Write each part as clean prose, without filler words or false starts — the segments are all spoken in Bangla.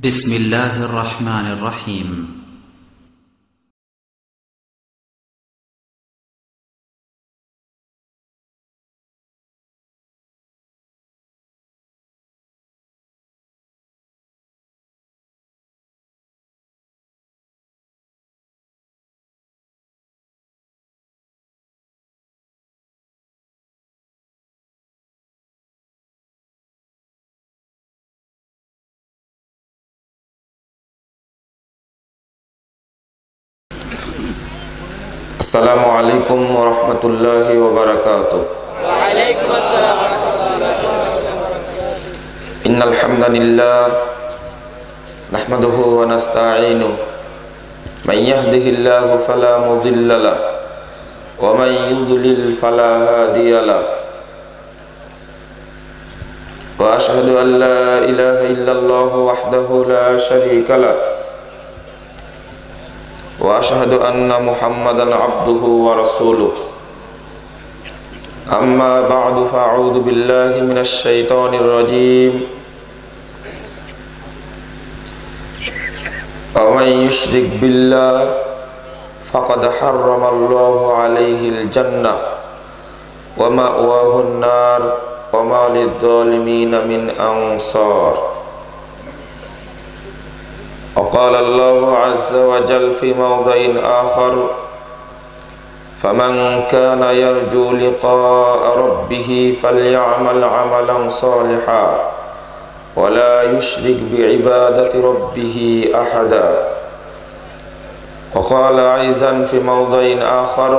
بسم الله الرحمن الرحيم আসসালামু আলাইকুম ওয়া রাহমাতুল্লাহি ওয়া বারাকাতুহু। ওয়া আলাইকুম আসসালাম ওয়া রাহমাতুল্লাহি ওয়া বারাকাতুহু। ইন্নাল হামদালিল্লাহ নাহমাদুহু ওয়া নাস্তাঈনুহু মান ইয়াহদিহিল্লাহু ফালা মুদিল্লা লাহু ওয়া মান ইউদ্লিল ফালা হাদিয়া লাহু ওয়া আশহাদু আন লা ইলাহা ইল্লাল্লাহু ওয়াহদাহু লা শারীকা লাহু وأشهد أن محمدا عبده ورسوله أما بعد فأعوذ بالله من الشيطان الرجيم ومن يشرك بالله فقد حرم الله عليه الجنة ومأواه النار وما للظالمين من أنصار وقال الله عز وجل في موضع آخر فمن كان يرجو لقاء ربه فليعمل عملا صالحا ولا يشرك بعبادة ربه أحدا وقال أيضا في موضع آخر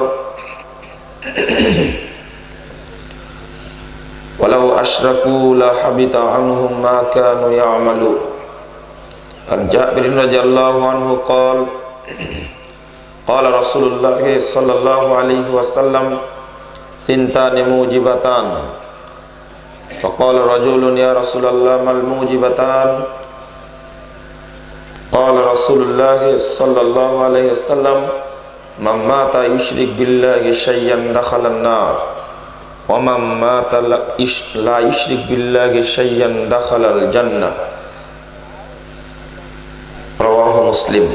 ولو أشركوا لحبط عنهم ما كانوا يعملون عن جابر رضي الله عنه قال قال رسول الله صلى الله عليه وسلم ثنتان موجبتان فقال رجل يا رسول الله ما الموجبتان قال رسول الله صلى الله عليه وسلم من مات يشرك بالله شيئا دخل النار ومن مات لا يشرك بالله شيئا دخل الجنة رواه مسلم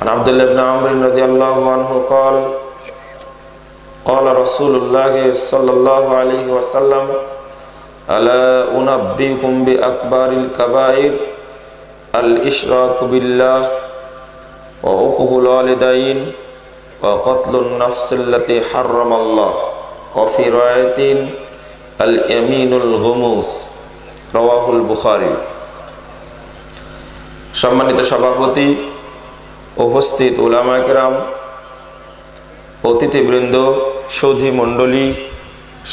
عن عبد الله بن عمرو رضي الله عنه قال قال رسول الله صلى الله عليه وسلم ألا أنبئكم بأكبر الكبائر الإشراك بالله وعقوق الوالدين وقتل النفس التي حرم الله وفي رواية اليمين الغموس رواه البخاري। সম্মানিত সভাপতি, উপস্থিত উলামায়ে কেরাম, অতিথিবৃন্দ, সুধী মণ্ডলী,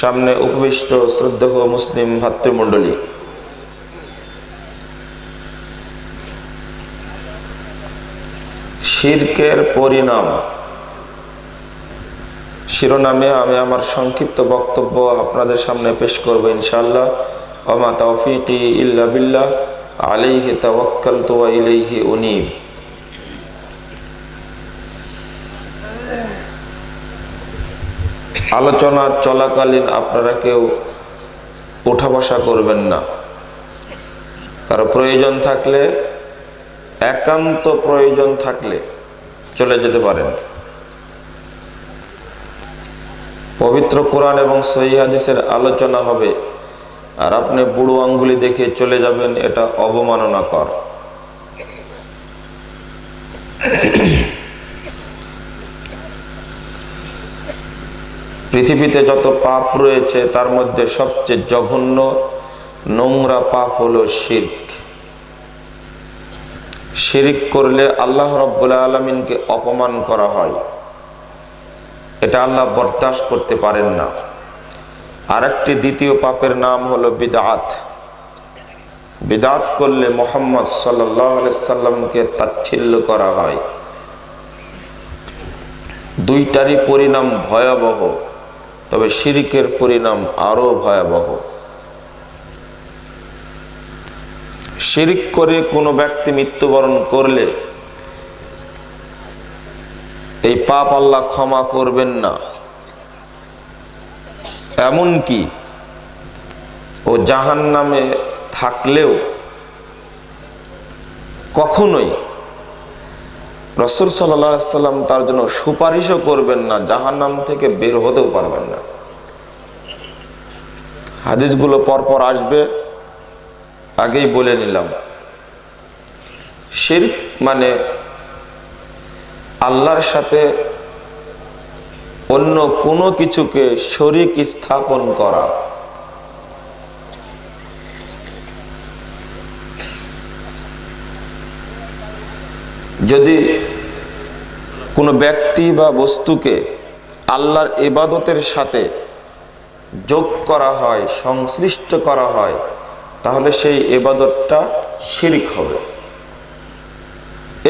সামনে উপবিষ্ট শ্রদ্ধেয় মুসলিম ভাতৃমণ্ডলী, শিরকের পরিণাম শিরোনামে আমি আমার সংক্ষিপ্ত বক্তব্য আপনাদের সামনে পেশ করব ইনশাআল্লাহ। ওমা তাওফীকি ইল্লা বিল্লাহ আলাইহি তাওয়াক্কালতু ওয়া ইলাইহি উনীব। আলোচনা চলাকালীন আপনারা কেউ ওঠা বসা করবেন না। কারো প্রয়োজন থাকলে, একান্ত প্রয়োজন থাকলে চলে যেতে পারেন। পবিত্র কোরআন এবং সহিহ হাদিসের আলোচনা হবে, আর আপনি বুড়ো আঙ্গুলি দেখে চলে যাবেন, এটা অবমাননাকর। পৃথিবীতে যত পাপ রয়েছে তার মধ্যে সবচেয়ে জঘন্য নোংরা পাপ হলো শিরক। শিরক করলে আল্লাহ রাব্বুল আলামিনকে অপমান করা হয়, এটা আল্লাহ বরদাস্ত করতে পারেন না। আরেকটি দ্বিতীয় পাপের নাম হলো বিদআত। বিদআত করলে মুহাম্মদ সাল্লাল্লাহু আলাইহি সাল্লামকে তাচ্ছিল্য করা হয়। দুইটারই পরিণাম ভয়াবহ, তবে শিরকের পরিণাম আরো ভয়াবহ। শিরক করে কোনো ব্যক্তি মৃত্যুবরণ করলে এই পাপ আল্লাহ ক্ষমা করবেন না। এমনকি ও জাহান্নামে থাকলেও কখনোই রাসূল সাল্লাল্লাহু আলাইহি সাল্লাম তার জন্য সুপারিশও করবেন না, জাহান্নাম থেকে বের হতেও পারবেন না। হাদিসগুলো পরপর আসবে, আগেই বলে নিলাম। শিরক মানে আল্লাহর সাথে অন্য কোনো কিছুকে শরীক স্থাপন করা। যদি কোনো ব্যক্তি বা বস্তুকে আল্লাহর ইবাদতের সাথে যোগ করা হয়, সংশ্লিষ্ট করা হয়, তাহলে সেই ইবাদতটা শিরক হবে।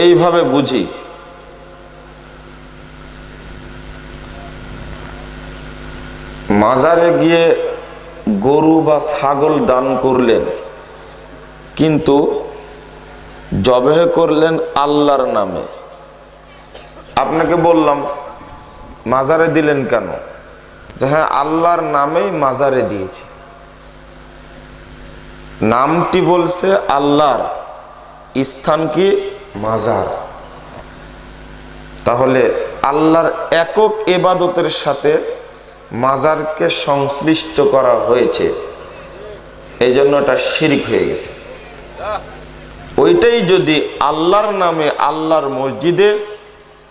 এইভাবে বুঝি। মাজারে গিয়ে গরু বা ছাগল দান করলেন, কিন্তু জবেহ করলেন আল্লাহর নামে। আপনাকে বললাম মাজারে দিলেন কেন? যে হ্যাঁ, আল্লাহর নামেই মাজারে দিয়েছি। নামটি বলছে আল্লাহর, স্থান কি? মাজার। তাহলে আল্লাহর একক ইবাদতের সাথে মাজারকে সংশ্লিষ্ট করা হয়েছে, এই জন্য এটা শিরক হয়ে গেছে। ওইটাই যদি আল্লাহর নামে আল্লাহর মসজিদে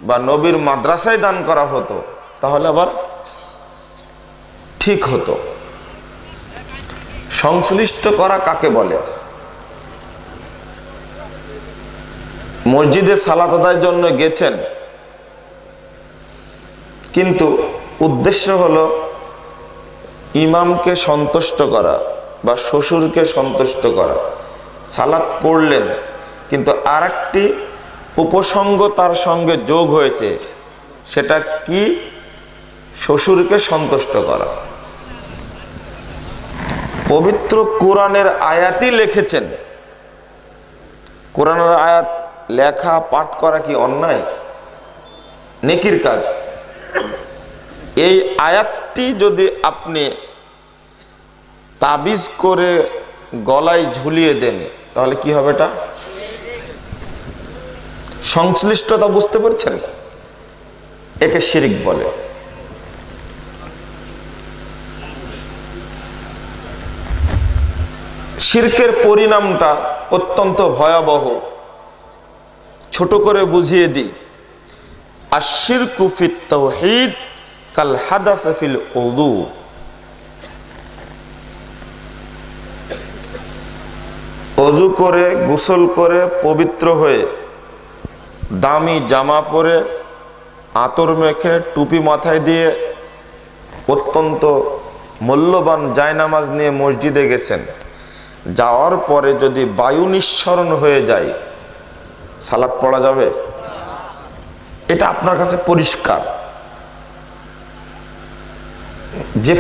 বা নবীর মাদ্রাসায় দান করা হতো, তাহলে আবার ঠিক হতো। সংশ্লিষ্ট করা কাকে বলে? মসজিদে সালাত আদায়ের জন্য গেছেন, কিন্তু উদ্দেশ্য হলো ইমামকে সন্তুষ্ট করা বা শ্বশুরকে সন্তুষ্ট করা। সালাত পড়লেন, কিন্তু আরেকটি উপসঙ্গ তার সঙ্গে যোগ হয়েছে, সেটা কি? শ্বশুরকে সন্তুষ্ট করা। পবিত্র কোরআনের আয়াতই লিখেছেন। কোরআনের আয়াত লেখা পাঠ করা কি অন্যায়? নেকির কাজ। এই আয়াতটি যদি আপনি তাবিজ করে গলায় ঝুলিয়ে দেন, তাহলে কি হবে? এটা সংশ্লিষ্টতা, বুঝতে পারছেন? একে শিরক বলে। শিরকের পরিণামটা অত্যন্ত ভয়াবহ। ছোট করে বুঝিয়ে দিই। আশ-শিরকু ফিত তাওহীদ কাল হাদাস ফিল উযু। অজু করে, গোসল করে, পবিত্র হয়ে, দামি জামা পরে, আতর মেখে, টুপি মাথায় দিয়ে, অত্যন্ত মূল্যবান জায়নামাজ নিয়ে মসজিদে গেছেন। যাওয়ার পরে যদি বায়ু নিঃসরণ হয়ে যায়, সালাত পড়া যাবে? এটা আপনার কাছে পরিষ্কার যে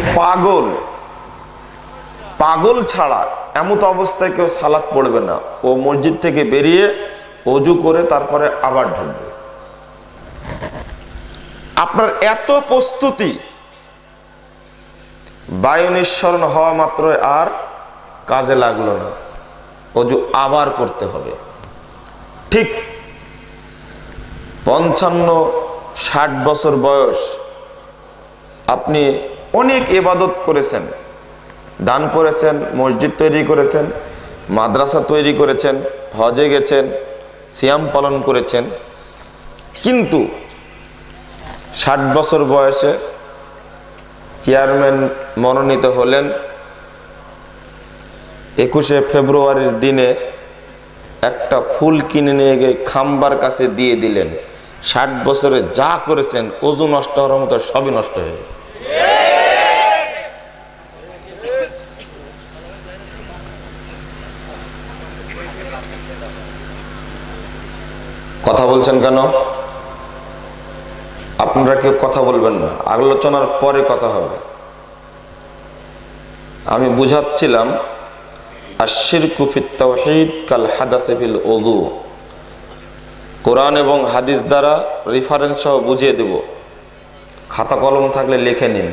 পাগল ছাড়া এমত অবস্থায় কেউ সালাত পড়বে না। ও মসজিদ থেকে বেরিয়ে অজু করে তারপরে আবার ঢুকবে। আপনার এত প্রস্তুতি, বায়ু নিঃসরণ হওয়া মাত্র আর কাজে লাগলো না, অজু আবার করতে হবে। ঠিক 55-60 বছর বয়স, আপনি অনেক ইবাদত করেছেন, দান করেছেন, মসজিদ তৈরি করেছেন, মাদ্রাসা তৈরি করেছেন, হজে গেছেন, সিয়াম পালন করেছেন, কিন্তু 60 বছর বয়সে চেয়ারম্যান মনোনীত হলেন। 21শে ফেব্রুয়ারির দিনে একটা ফুল কিনে নিয়ে গিয়ে খাম্বার কাছে দিয়ে দিলেন। 60 বছরে যা করেছেন, ওযু নষ্ট হওয়ার মতো সবই নষ্ট হয়ে গেছে। কথা বলছেন কেন? আপনারা কেউ কথা বলবেন না, আলোচনার পরে কথা হবে। আমি বুঝাচ্ছিলাম আশ-শিরকু ফিত তাওহীদ কাল হাদাস ফিল উযু। কোরআন এবং হাদিস দ্বারা রেফারেন্স সহ বুঝিয়ে দেব। খাতা কলম থাকলে লিখে নিন।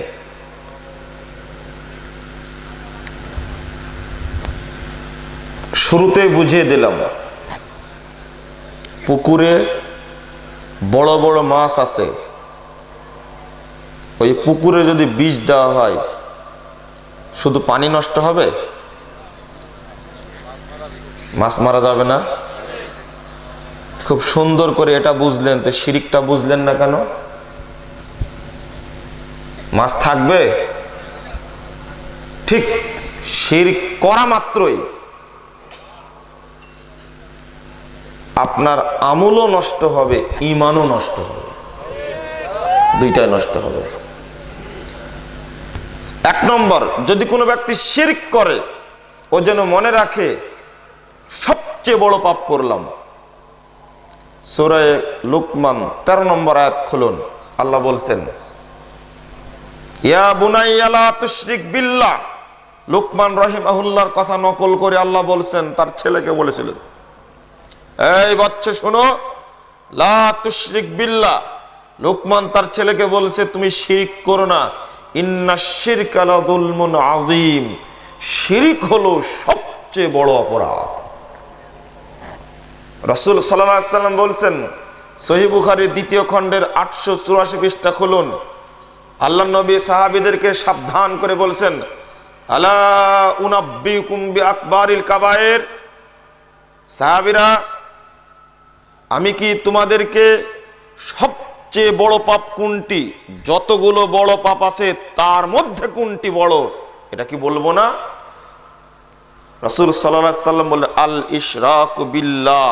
শুরুতেই বুঝিয়ে দিলাম পুকুরে বড় বড় মাছ আছে, ওই পুকুরে যদি বিষ দেওয়া হয় শুধু পানি নষ্ট হবে? মাছ মারা যাবে না? খুব সুন্দর করে এটা বুঝলেন, তো শিরিকটা বুঝলেন না কেন? মাছ থাকবে? ঠিক শিরক করা মাত্রই আপনার আমলও নষ্ট হবে, ঈমানও নষ্ট হবে, দুইটাই নষ্ট হবে। এক নম্বর, যদি কোনো ব্যক্তি শিরক করে ও যেন মনে রাখে সবচেয়ে বড় পাপ করলাম। সূরা লুকমান 13 নম্বর আয়াত খুলুন, আল্লাহ বলছেন ইয়া বুনাইয়া লা তুশরিক বিল্লাহ। লুকমান রাহিমাহুল্লাহর কথা নকল করে আল্লাহ বলছেন, তার ছেলেকে বলেছিলেন, এই বাচ্চা শোনো, লা তুশরিক বিল্লাহ। লুকমান তার ছেলেকে বলছে তুমি শিরক করো না, ইন্নাশ শিরকা লাযুলমুন আযীম, শিরক হলো সবচেয়ে বড় অপরাধ। রাসূল সাল্লাল্লাহু আলাইহি ওয়াসাল্লাম বলছেন, সহিহ বুখারী 2য় খণ্ডের 884 পৃষ্ঠা খুলুন, আল্লাহর নবী সাহাবীদেরকে সাবধান করে বলছেন, আলা উনাব্বিকুম বিআকবারিল কাবায়ের, সাহাবীরা আমি কি তোমাদেরকে সবচেয়ে বড় পাপ কোনটি, যতগুলো বড় পাপ আছে তার মধ্যে কোনটি বড়, এটা কি বলবো না? রাসূল সাল্লাল্লাহু আলাইহি ওয়াসাল্লাম বললেন, আল ইশরাকু বিল্লাহ,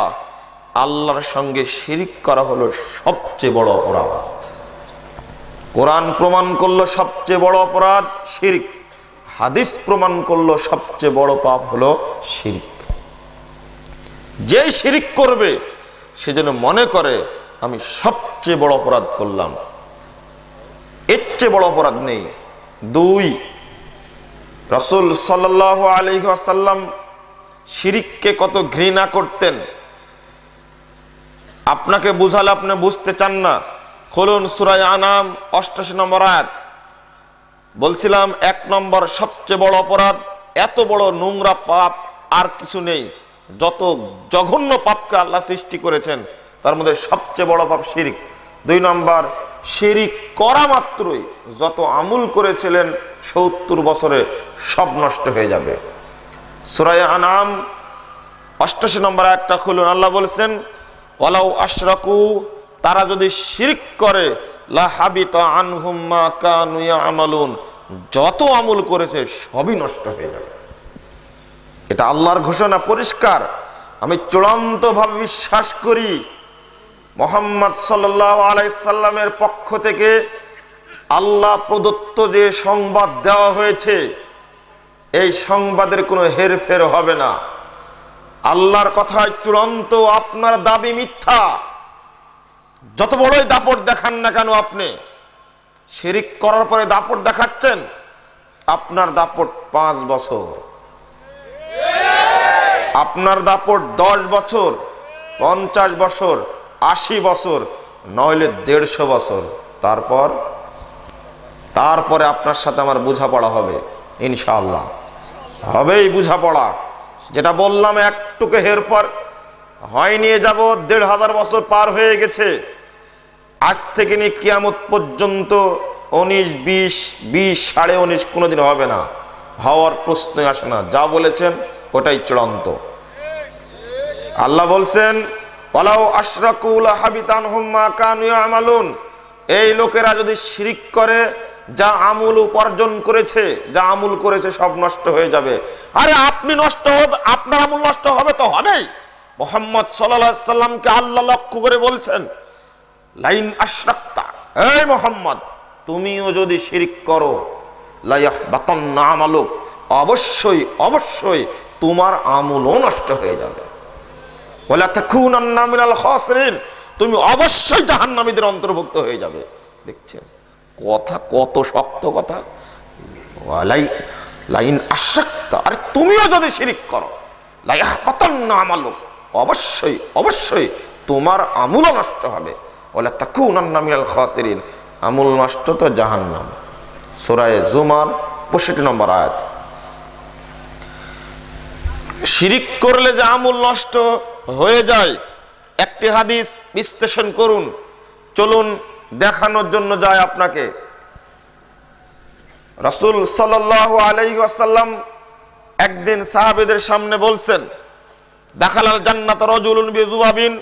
আল্লাহর সঙ্গে শিরক করা হলো সবচেয়ে বড় অপরাধ। কোরআন প্রমাণ করলো সবচেয়ে বড় অপরাধ শিরক, হাদিস প্রমাণ করলো সবচেয়ে বড় পাপ হলো শিরক। যে শিরক করবে সে যেন মনে করে আমি সবচেয়ে বড় অপরাধ করলাম, এর চেয়ে বড় অপরাধ নেই। 2, রাসূল সাল্লাল্লাহু আলাইহি ওয়াসাল্লাম শিরককে কত ঘৃণা করতেন, আপনাকে বুঝালে আপনি বুঝতে চান না। খুলুন সূরা আনাম 88 নম্বর আয়াত। বলছিলাম 1 নম্বর সবচেয়ে বড় অপরাধ, এত বড় নোংরা পাপ আর কিছু নেই। যত জঘন্য পাপকে আল্লাহ সৃষ্টি করেছেন তার মধ্যে সবচেয়ে বড় পাপ শিরক। 2 নম্বর, শিরক করা মাত্রই যত আমল করেছিলেন 70 বছরে সব নষ্ট হয়ে যাবে। সূরা আনাম 88 নম্বর আয়াতটা খুলুন, আল্লাহ বলেছেন ওয়ালাউ আশরাকু, তারা যদি শিরক করে, লা হাবিতা আনহুম মা কানু ইয়ামালুন, যত আমল করেছে সবই নষ্ট হয়ে যাবে। এটা আল্লাহর ঘোষণা পরিষ্কার। আমি চূড়ান্তভাবে বিশ্বাস করি মুহাম্মদ সাল্লাল্লাহু আলাইহি সাল্লামের পক্ষ থেকে আল্লাহ প্রদত্ত যে সংবাদ দেওয়া হয়েছে এই সংবাদের কোনো হেরফের হবে না। আল্লাহর কথায় চূড়ান্ত, আপনার দাবি মিথ্যা। যত বড়ই দাপট দেখান না কেন, আপনি শিরক করার পরে দাপট দেখাচ্ছেন, আপনার দাপট 5 বছর, আপনার দাপট 10 বছর, 50 বছর, 80 বছর, নইলে 150 বছর। তারপরে আপনার সাথে আমার বোঝাপড়া হবে, ইনশাআল্লাহ হবেই বোঝাপড়া। যেটা বললাম একটুকু হেরফের হয়, নিয়ে যাব 1500 বছর পার হয়ে গেছে। আজ থেকে নিয়ে কিয়ামত পর্যন্ত 19, 20, 20, 19.5 কোনোদিন হবে না, হওয়ার প্রশ্নই আসে না। যা বলেছেন ওটাই চূড়ান্ত। আল্লাহ বলছেন ওয়ালাউ আশরাকু লা হাবিতা আনহুম মা কানু ইয়ামালুন, এই লোকেরা যদি শিরক করে যা আমল উপার্জন করেছে, যা আমল করেছে সব নষ্ট হয়ে যাবে। আরে আপনি নষ্ট হবে, আপনার আমল নষ্ট হবে তো হবেই। মুহাম্মদ সাল্লাল্লাহু আলাইহি সাল্লামকে আল্লাহ লক্ষ্য করে বলছেন লাইন আশরাকতা, এই মুহাম্মদ তুমিও যদি শিরক করো, লা ইয়াহবাতান্না আমালুক, অবশ্যই অবশ্যই তোমার আমলও নষ্ট হয়ে যাবে। ওয়ালা তাকুনান্না মিনাল খাসিরিন, তুমি অবশ্যই জাহান্নামীদের অন্তর্ভুক্ত হয়ে যাবে। দেখছেন কথা কত শক্ত কথা। লাইন আশরাকতা, আরে তুমিও যদি শিরক করো, লা ইয়াহবাতান্না আমালুক, অবশ্যই অবশ্যই তোমার আমলও নষ্ট হবে। ওয়ালা তাকুনান্না মিনাল খাসিরিন, আমল নষ্ট তো জাহান্নাম। সূরা জুমার 65 নম্বর আয়াত। শিরক করলে যে আমল নষ্ট হয়ে যায় একটি হাদিস বিশ্লেষণ করুন। চলুন দেখানোর জন্য যায় আপনাকে। রাসূল সাল্লাল্লাহু আলাইহি ওয়াসাল্লাম একদিন সাহাবীদের সামনে বলছেন, দাখালাল জান্নাত রাজুলুন বিজুবাবিন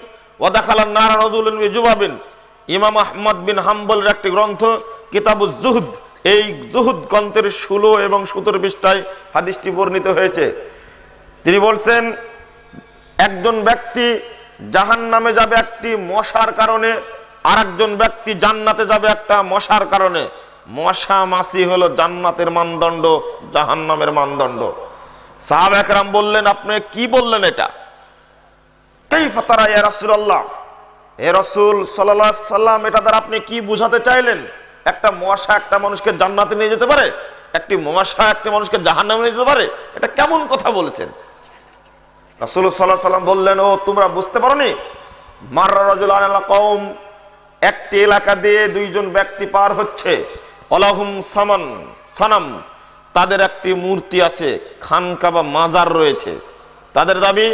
ওয়া দাখালান নার রাজুলুন বিজুবাবিন। ইমাম আহমদ বিন হাম্বলের একটি গ্রন্থ কিতাবুজ জুহদ, এই জুহদ গ্রন্থের 16 এবং 17 পৃষ্ঠায় হাদিসটি বর্ণিত হয়েছে। তিনি বলছেন, একজন ব্যক্তি জাহান্নামে যাবে একটি মশার কারণে, আর একজন ব্যক্তি জান্নাতে যাবে একটা মশার কারণে। মশা মাছি হলো জান্নাতের মানদণ্ড, জাহান্নামের মানদণ্ড। সাহাবা কেরাম বললেন, আপনি কি বললেন এটা? কাইফা তারা ইয়া রাসূলুল্লাহ, হে রাসূল সাল্লাল্লাহু আলাইহি সাল্লাম, এটা দ্বারা আপনি কি বুঝাতে চাইলেন? একটা মশা একটা মানুষকে জান্নাতে নিয়ে যেতে পারে, একটি মশা একটা মানুষকে জাহান্নামে নিয়ে যেতে পারে? এটা কেমন কথা বলেছেন? রাসূল সাল্লাল্লাহু আলাইহি সাল্লাম বললেন, ও তোমরা বুঝতে পারোনি? মাররা রাজুলান আলা কওম, একটি এলাকা দিয়ে দুইজন ব্যক্তি পার হচ্ছে, আলাহুম সানাম, তাদের একটি মূর্তি আছে, খানকা বা মাজার রয়েছে। তাদের দাবি,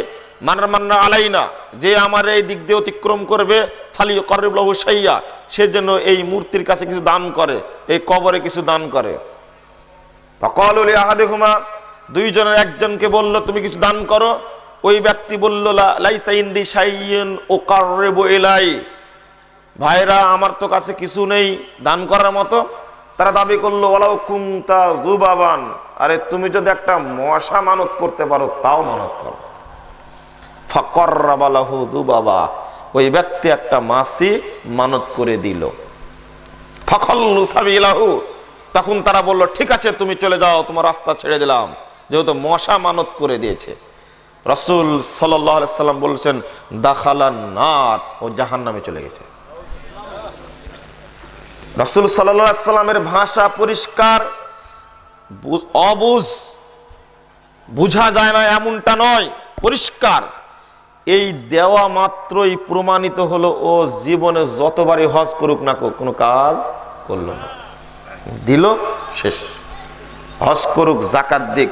মান্না আলাইনা, যে আমার এই দিক দিয়ে অতিক্রম করবে, ফালিয়ুকাররিব লাহু শাইয়া, সে যেন এই মূর্তির কাছে কিছু দান করে, এই কবরে কিছু দান করে। ফাকালু লি আহাদিহুমা, দুইজনের একজনকে বলল, তুমি কিছু দান করো। ওই ব্যক্তি বলল, লাইসা ইনদি শাইয়ুন উকাররিবু ইলাই, ভাইরা আমার তো কাছে কিছু নেই দান করার মতো। তারা দাবি করলো, ওয়ালাউ কুনতা যুবাবান, আরে তুমি যদি একটা মশা মানত করতে পারো তাও মানত করো। ফাকাররাবা লাহু যুবাবা, ওই ব্যক্তি একটা মাছি মানত করে দিল। ফাখাল্লু সাবিলাহু, তখন তারা বলল, ঠিক আছে তুমি চলে যাও, তোমার রাস্তা ছেড়ে দিলাম, যেহেতু মশা মানত করে দিয়েছে। রাসূল সাল্লাল্লাহু আলাইহি সাল্লাম বলছেন, দাখালান নার, ও জাহান্নামে চলে গেছে। রাসূল সাল্লাল্লাহু আলাইহি সাল্লামের ভাষা পরিষ্কার, বুঝা যায় না এমনটা নয়, পরিষ্কার। এই দেওয়া মাত্রই প্রমাণিত হলো ও জীবনে যতবারই হজ করুক না কোনো কাজ করলো না, দিল শেষ। হজ করুক, যাকাত দিক,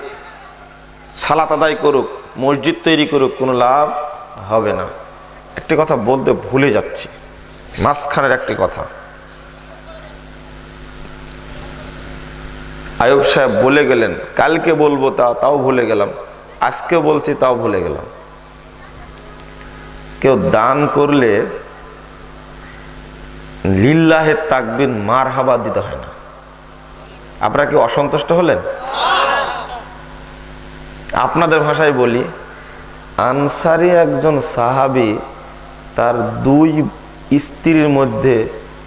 সালাত আদায় করুক, মসজিদ তৈরি করুক, কোনো লাভ হবে না। একটি কথা বলতে ভুলে যাচ্ছি, মাঝখানের একটি কথা। আয়ুব সাহেব বলে গেলেন, কালকে বলবো তাও ভুলে গেলাম, আজকে বলছি তাও ভুলে গেলাম। কেউ দান করলে লিল্লাহে তাকবীর মারহাবা দিতে হয় না। আপনারা কি অসন্তুষ্ট হলেন? আপনাদের ভাষায় বলি, আনসারী একজন সাহাবী তার দুই স্ত্রীর মধ্যে,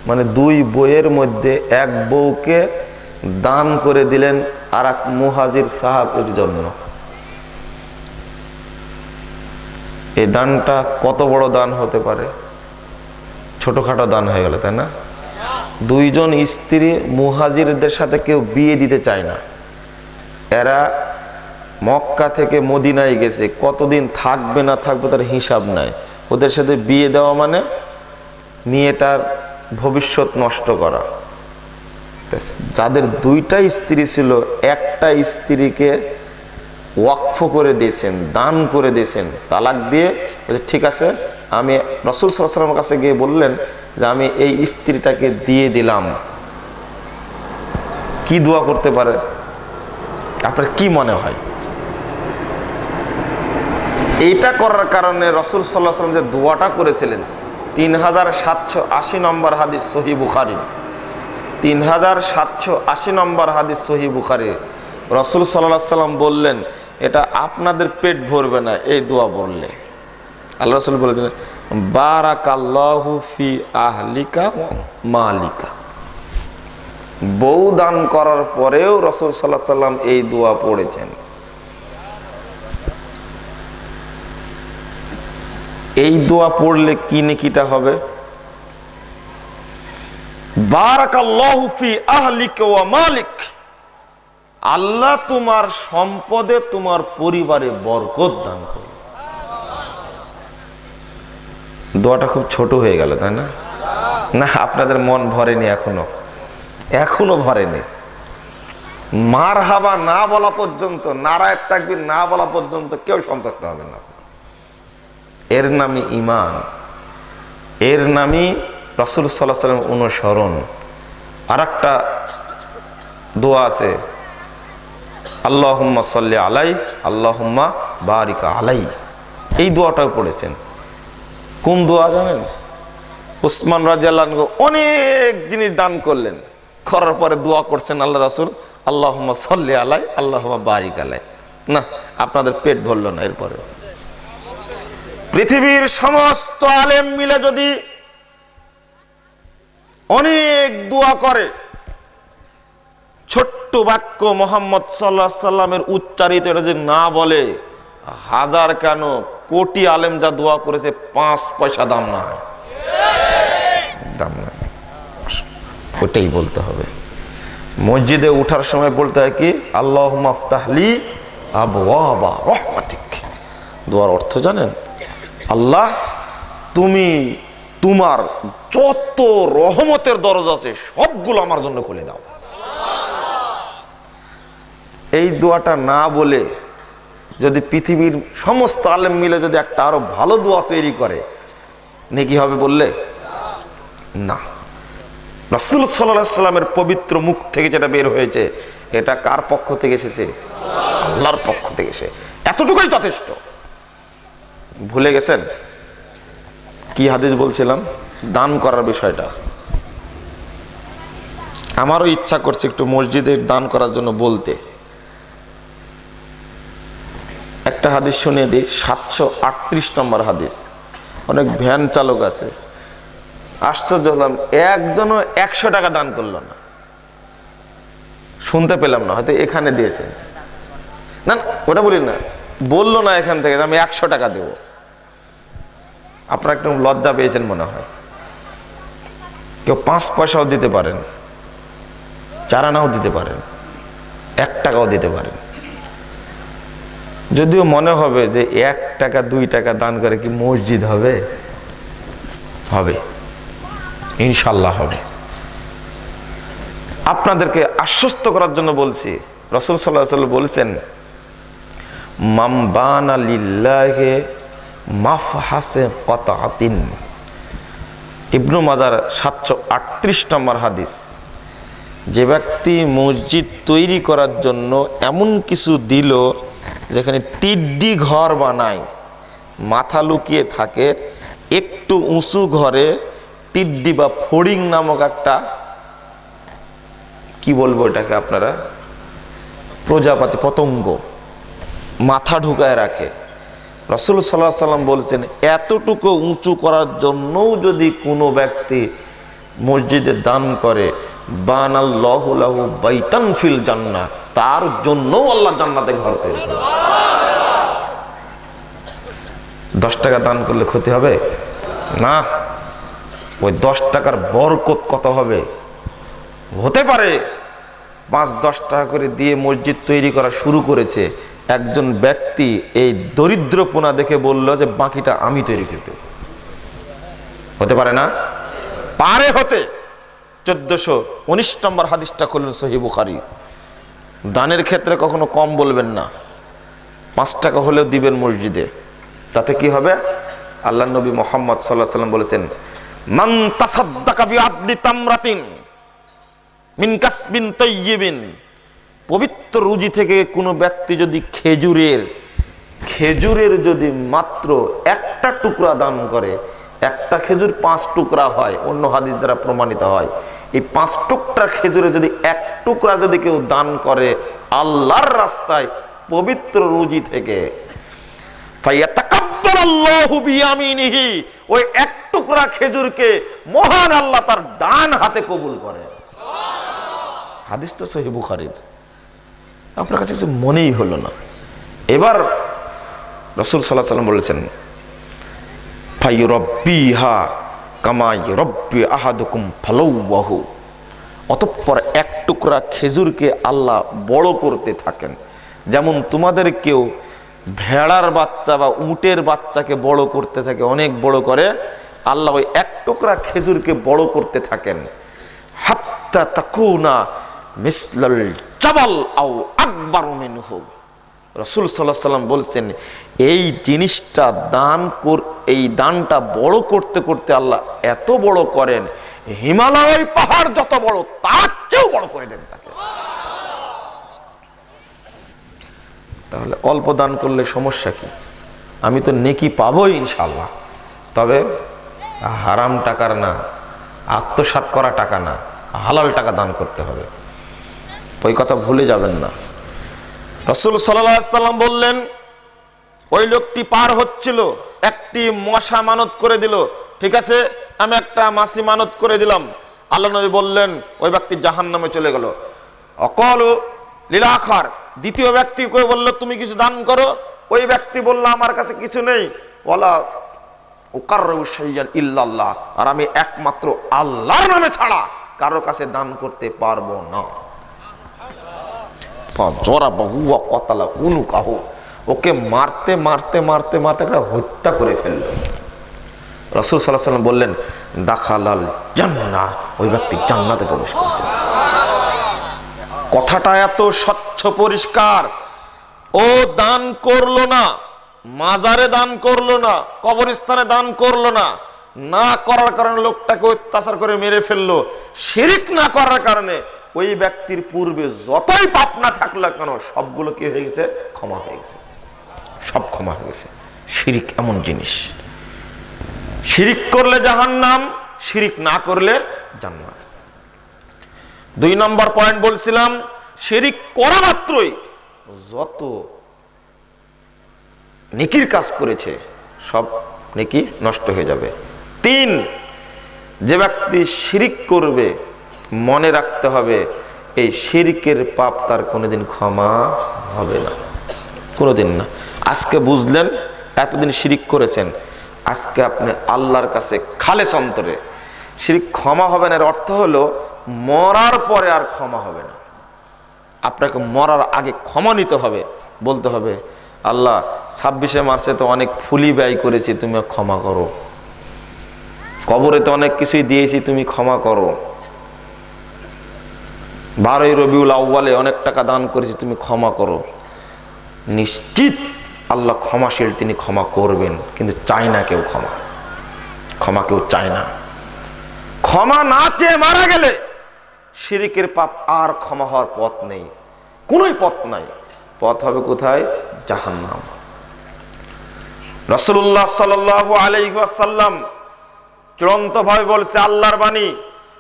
মানে দুই বউয়ের মধ্যে এক বউকে দান করে দিলেন আর এক মুহাজির সাহাবীর জন্য। এই দানটা কত বড় দান হতে পারে? ছোটখাটো দান হয়ে গেল, তাই না? দুইজন স্ত্রী মুহাজিরদের সাথে কেউ বিয়ে দিতে চায় না। এরা মক্কা থেকে মদিনায় গেছে, কতদিন থাকবে না থাকবে তার হিসাব নাই। ওদের সাথে বিয়ে দেওয়া মানে মেয়েটার ভবিষ্যৎ নষ্ট করা। যাদের দুইটা স্ত্রী ছিল, একটা স্ত্রীকে ওয়াকফ করে দিয়েছেন, দান করে দিয়েছেন, তালাক দিয়ে ঠিক আছে, আমি রাসূল সাল্লাল্লাহু আলাইহি ওয়াসাল্লামের কাছে গিয়ে বললেন যে আমি এই স্ত্রীটাকে দিয়ে দিলাম। কি দোয়া করতে পারে আপনার কি মনে হয়? এইটা করার কারণে রাসূল সাল্লাল্লাহু আলাইহি ওয়াসাল্লাম যে দোয়াটা করেছিলেন, 3780 নম্বর হাদিস সহিহ বুখারী, 3780 নম্বর হাদিস সহিহ বুখারী। রাসূল সাল্লাল্লাহু আলাইহি ওয়াসাল্লাম বললেন, এটা আপনাদের পেট ভরবে না এই দোয়া বললে। আল্লাহ রাসূল বলেছিলেন, বারাকাল্লাহু ফি আহলিকা ওয়া মালিকা। বউ দান করার পরেও রাসূল সাল্লাল্লাহু আলাইহি ওয়াসাল্লাম এই দোয়া পড়েছেন। এই দোয়া পড়লে কি নেকিটা হবে? বারাকাল্লাহু ফি আহলিকা ওয়া মালিক, আল্লাহ তোমার সম্পদে তোমার পরিবারে বরকত দান করবে। দোয়াটা খুব ছোট হয়ে গেল, তাই না? না, আপনাদের মন ভরেনি, এখনো ভরেনি। মারহাবা না বলা পর্যন্ত, নারায়ে তাকবীর না বলা পর্যন্ত কেউ সন্তুষ্ট হবে না। এর নামই ঈমান। এর নামই রাসূল সাল্লাল্লাহু আলাইহি ওয়াসাল্লাম অনুসরণ। আর একটা দোয়া আছে, আল্লাহুম্মা সাল্লি আলাই আল্লাহুম্মা বারিক আলাই, এই দোয়াটাও পড়েছেন। কোন দোয়া জানেন? উসমান রাদিয়াল্লাহু আনহু অনেক জিনিস দান করলেন, করার পরে দোয়া করছেন আল্লাহ রাসূল আল্লাহুম্মা সাল্লি আলাই আল্লাহুম্মা বারিক আলাই। না, আপনাদের পেট ভরল না। এরপরে পৃথিবীর সমস্ত আলেম মিলে যদি অনেক দোয়া করে, ছোট্ট বাক্য মুহাম্মদ সাল্লাল্লাহু আলাইহি সাল্লামের উচ্চারিত এটা যদি না বলে, হাজার কেন কোটি আলেম যা দোয়া করেছে 5 পয়সা দাম না, দাম না, ওটাই বলতে হবে। মসজিদে উঠার সময় বলতে হয় কি, আল্লাহুম্মা আফতাহলি আবওয়াবা রাহমাতিক। দোয়ার অর্থ জানেন? আল্লাহ, তুমি তোমার যত রহমতের দরজা আছে সবগুলো আমার জন্য খুলে দাও। এই দোয়াটা না বলে যদি পৃথিবীর সমস্ত আলেম মিলে যদি একটা আরো ভালো দোয়া তৈরি করে, নেকি হবে বললে? না। রাসূল সাল্লাল্লাহু আলাইহি সাল্লামের পবিত্র মুখ থেকে যেটা বের হয়েছে, এটা কার পক্ষ থেকে এসেছে? আল্লাহর পক্ষ থেকে এসে এতটুকুই যথেষ্ট। ভুলে গেছেন কি হাদিস বলছিলাম? দান করার বিষয়টা। আমারও ইচ্ছা করছে একটু মসজিদে দান করার জন্য বলতে। একটা হাদিস শুনিয়ে দিই, 738 নম্বর হাদিস। অনেক ভ্যান চালক আছে, আশ্চর্য হলাম, একজনও 100 টাকা দান করলো না। শুনতে পেলাম না, হয়তো এখানে দিয়েছে। না, ওটা বলি না, বললো না এখান থেকে আমি 100 টাকা দেব। আপনারা একটু লজ্জা পেয়েছেন মনে হয়। কেউ 5 পয়সাও দিতে পারেন, 4 আনাও দিতে পারেন, 1 টাকাও দিতে পারেন। যদিও মনে হবে যে 1 টাকা 2 টাকা দান করে কি মসজিদ হবে? হবে, ইনশাল্লাহ হবে। আপনাদেরকে আশ্বস্ত করার জন্য বলছি, রাসূল সাল্লাল্লাহু আলাইহি ওয়াসাল্লাম বলেছেন, মান বানা লিল্লাহি মাফহাসে কতাআতিন। ইবনু মাজার 738 নম্বর হাদিস। যে ব্যক্তি মসজিদ তৈরি করার জন্য এমন কিছু দিল যেখানে টিড্ডি ঘর বানায়, মাথা লুকিয়ে থাকে, একটু উঁচু ঘরে টিড্ডি বা ফড়িং নামক একটা, কি বলবো এটাকে আপনারা, প্রজাপতি, পতঙ্গ মাথা ঢুকায় রাখে। রাসূল সাল্লাল্লাহু আলাইহি ওয়াসাল্লাম বলেছেন, এতটুকু উঁচু করার জন্যও যদি কোনো ব্যক্তি মসজিদে দান করে, বানাল্লাহু লাহু বাইতান ফিল জান্নাহ, তার জন্যও আল্লাহ জান্নাতে ঘর তৈরি করবে। 10 টাকা দান করলে ক্ষতি হবে না। ওই 10 টাকার বরকত কত হবে? হতে পারে 5-10 টাকা করে দিয়ে মসজিদ তৈরি করা শুরু করেছে, একজন ব্যক্তি এই দরিদ্রপনা দেখে বলল যে বাকিটা আমি তৈরি করতে। হতে পারে না? পারে হতে। 1419 নম্বর হাদিসটা করলেন সহিহ বুখারী। দানের ক্ষেত্রে কখনো কম বলবেন না, 5 টাকা হলেও দিবেন মসজিদে। তাতে কি হবে? আল্লাহ নবী মুহাম্মদ সাল্লাল্লাহু আলাইহি ওয়াসাল্লাম বলেছেন, মান তাসাদ্দাকা বিআদলি তামরাতিন মিন কাসবিন তাইয়্যিবিন। পবিত্র রুজি থেকে কোনো ব্যক্তি যদি খেজুরের যদি মাত্র একটা টুকরা দান করে, একটা খেজুর 5 টুকরা হয়, অন্য হাদিস দ্বারা প্রমাণিত হয়। এই 5 টুকরা খেজুরে যদি 1 টুকরা যদি কেউ দান করে আল্লাহর রাস্তায় পবিত্র রুজি থেকে, ফায়াতাকাব্বালাল্লাহু বিয়ামিনিহি, ওই 1 টুকরা খেজুরকে মহান আল্লাহ তার ডান হাতে কবুল করে। হাদিস তো সহিহ বুখারীর। আপনার কাছে কিছু মনেই হলো না। এবার রাসূল সাল্লাল্লাহু আলাইহি ওয়াসাল্লাম বলেছেন, ফায়ুরাব্বিহা কামা ইউরাব্বি আহাদুকুম ফালাওয়াহু। অতঃপর 1 টুকরা খেজুরকে আল্লাহ বড় করতে থাকেন, যেমন তোমাদের কেউ ভেড়ার বাচ্চা বা উটের বাচ্চাকে বড় করতে থাকে, অনেক বড় করে, আল্লাহ ওই 1 টুকরা খেজুরকে বড় করতে থাকেন। হাত্তা তাকুনা মিসলাল জাবাল আও আকবারু মিনহু। রাসূল সাল্লাল্লাহু আলাইহি ওয়াসাল্লাম বলছেন, এই জিনিসটা দান এই দানটা বড় করতে করতে আল্লাহ এত বড় করেন, হিমালয় পাহাড় যত বড় তার চেয়েও বড় করে দেন তাকে। তাহলে অল্প দান করলে সমস্যা কি? আমি তো নেকি পাবোই ইনশাআল্লাহ, তবে হারাম টাকার না, আত্মসাৎ করা টাকা না, হালাল টাকা দান করতে হবে। ওই কথা ভুলে যাবেন না। রাসূল সাল্লাল্লাহু আলাইহি সাল্লাম বললেন, ওই লোকটি পার হচ্ছিল, একটি মশা মানত করে দিল, ঠিক আছে আমি একটা মাছি মানত করে দিলাম। আল্লাহ নবী বললেন ওই ব্যক্তি জাহান্নামে চলে গেল। অকলু লিল আখার, দ্বিতীয় ব্যক্তিকে বলল তুমি কিছু দান করো। ওই ব্যক্তি বলল আমার কাছে কিছু নেই, ওয়ালা উকাররু শাইয়ান ইল্লাল্লাহ, আর আমি একমাত্র আল্লাহর নামে ছাড়া কারো কাছে দান করতে পারবো না। ফাজরাবাহু ওয়া কাতালা উনুকাহু, ওকে মারতে মারতে মারতে মারতে একটা হত্যা করে ফেলল। রাসূল সাল্লাল্লাহু আলাইহি ওয়াসাল্লাম বললেন দাখালাল জান্নাহ, ওই ব্যক্তি জান্নাতে প্রবেশ করেছে। কথাটা এত স্বচ্ছ পরিষ্কার। ও দান করলো না, মাজারে দান করলো না, কবরস্থানে দান করলো না, না করার কারণে লোকটাকে অত্যাচার করে মেরে ফেললো। শিরিক না করার কারণে ওই ব্যক্তির পূর্বে যতই পাপ না থাকলো কেন সবগুলো কি হয়ে গেছে? ক্ষমা হয়ে গেছে, সব ক্ষমা হয়ে গেছে। শিরিক এমন জিনিস, শিরিক করলে জাহান্নাম, শিরিক না করলে জান্নাত। 2 নম্বর পয়েন্ট বলছিলাম, শিরিক করা মাত্রই যত নেকির কাজ করেছে সব নেকি নষ্ট হয়ে যাবে। 3, যে ব্যক্তি শিরিক করবে মনে রাখতে হবে এই শিরকের পাপ তার কোনোদিন ক্ষমা হবে না, কোনোদিন না। আজকে বুঝলেন এতদিন শিরিক করেছেন, আজকে আপনি আল্লাহর কাছে খালেস অন্তরে শিরিক ক্ষমা হবে না। এর অর্থ হলো মরার পরে আর ক্ষমা হবে না। আপনাকে মরার আগে ক্ষমা নিতে হবে, বলতে হবে আল্লাহ 26শে মার্চে তো অনেক ফুলি ব্যয় করেছি, তুমি ক্ষমা করো। কবরে তো অনেক কিছুই দিয়েছি, তুমি ক্ষমা করো। 12ই রবিউল আউয়ালে অনেক টাকা দান করেছি, তুমি ক্ষমা করো। নিশ্চিত আল্লাহ ক্ষমাশীল, তিনি ক্ষমা করবেন, কিন্তু চায় না কেউ ক্ষমা, ক্ষমা কেউ চায় না। ক্ষমা না চেয়ে মারা গেলে শিরিকের পাপ আর ক্ষমা হওয়ার পথ নেই, কোনোই পথ নাই। পথ হবে কোথায়? জাহান্নাম। রাসূলুল্লাহ সাল্লাল্লাহু আলাইহি ওয়াসাল্লাম চূড়ান্তভাবে বলছে, আল্লাহর বাণী,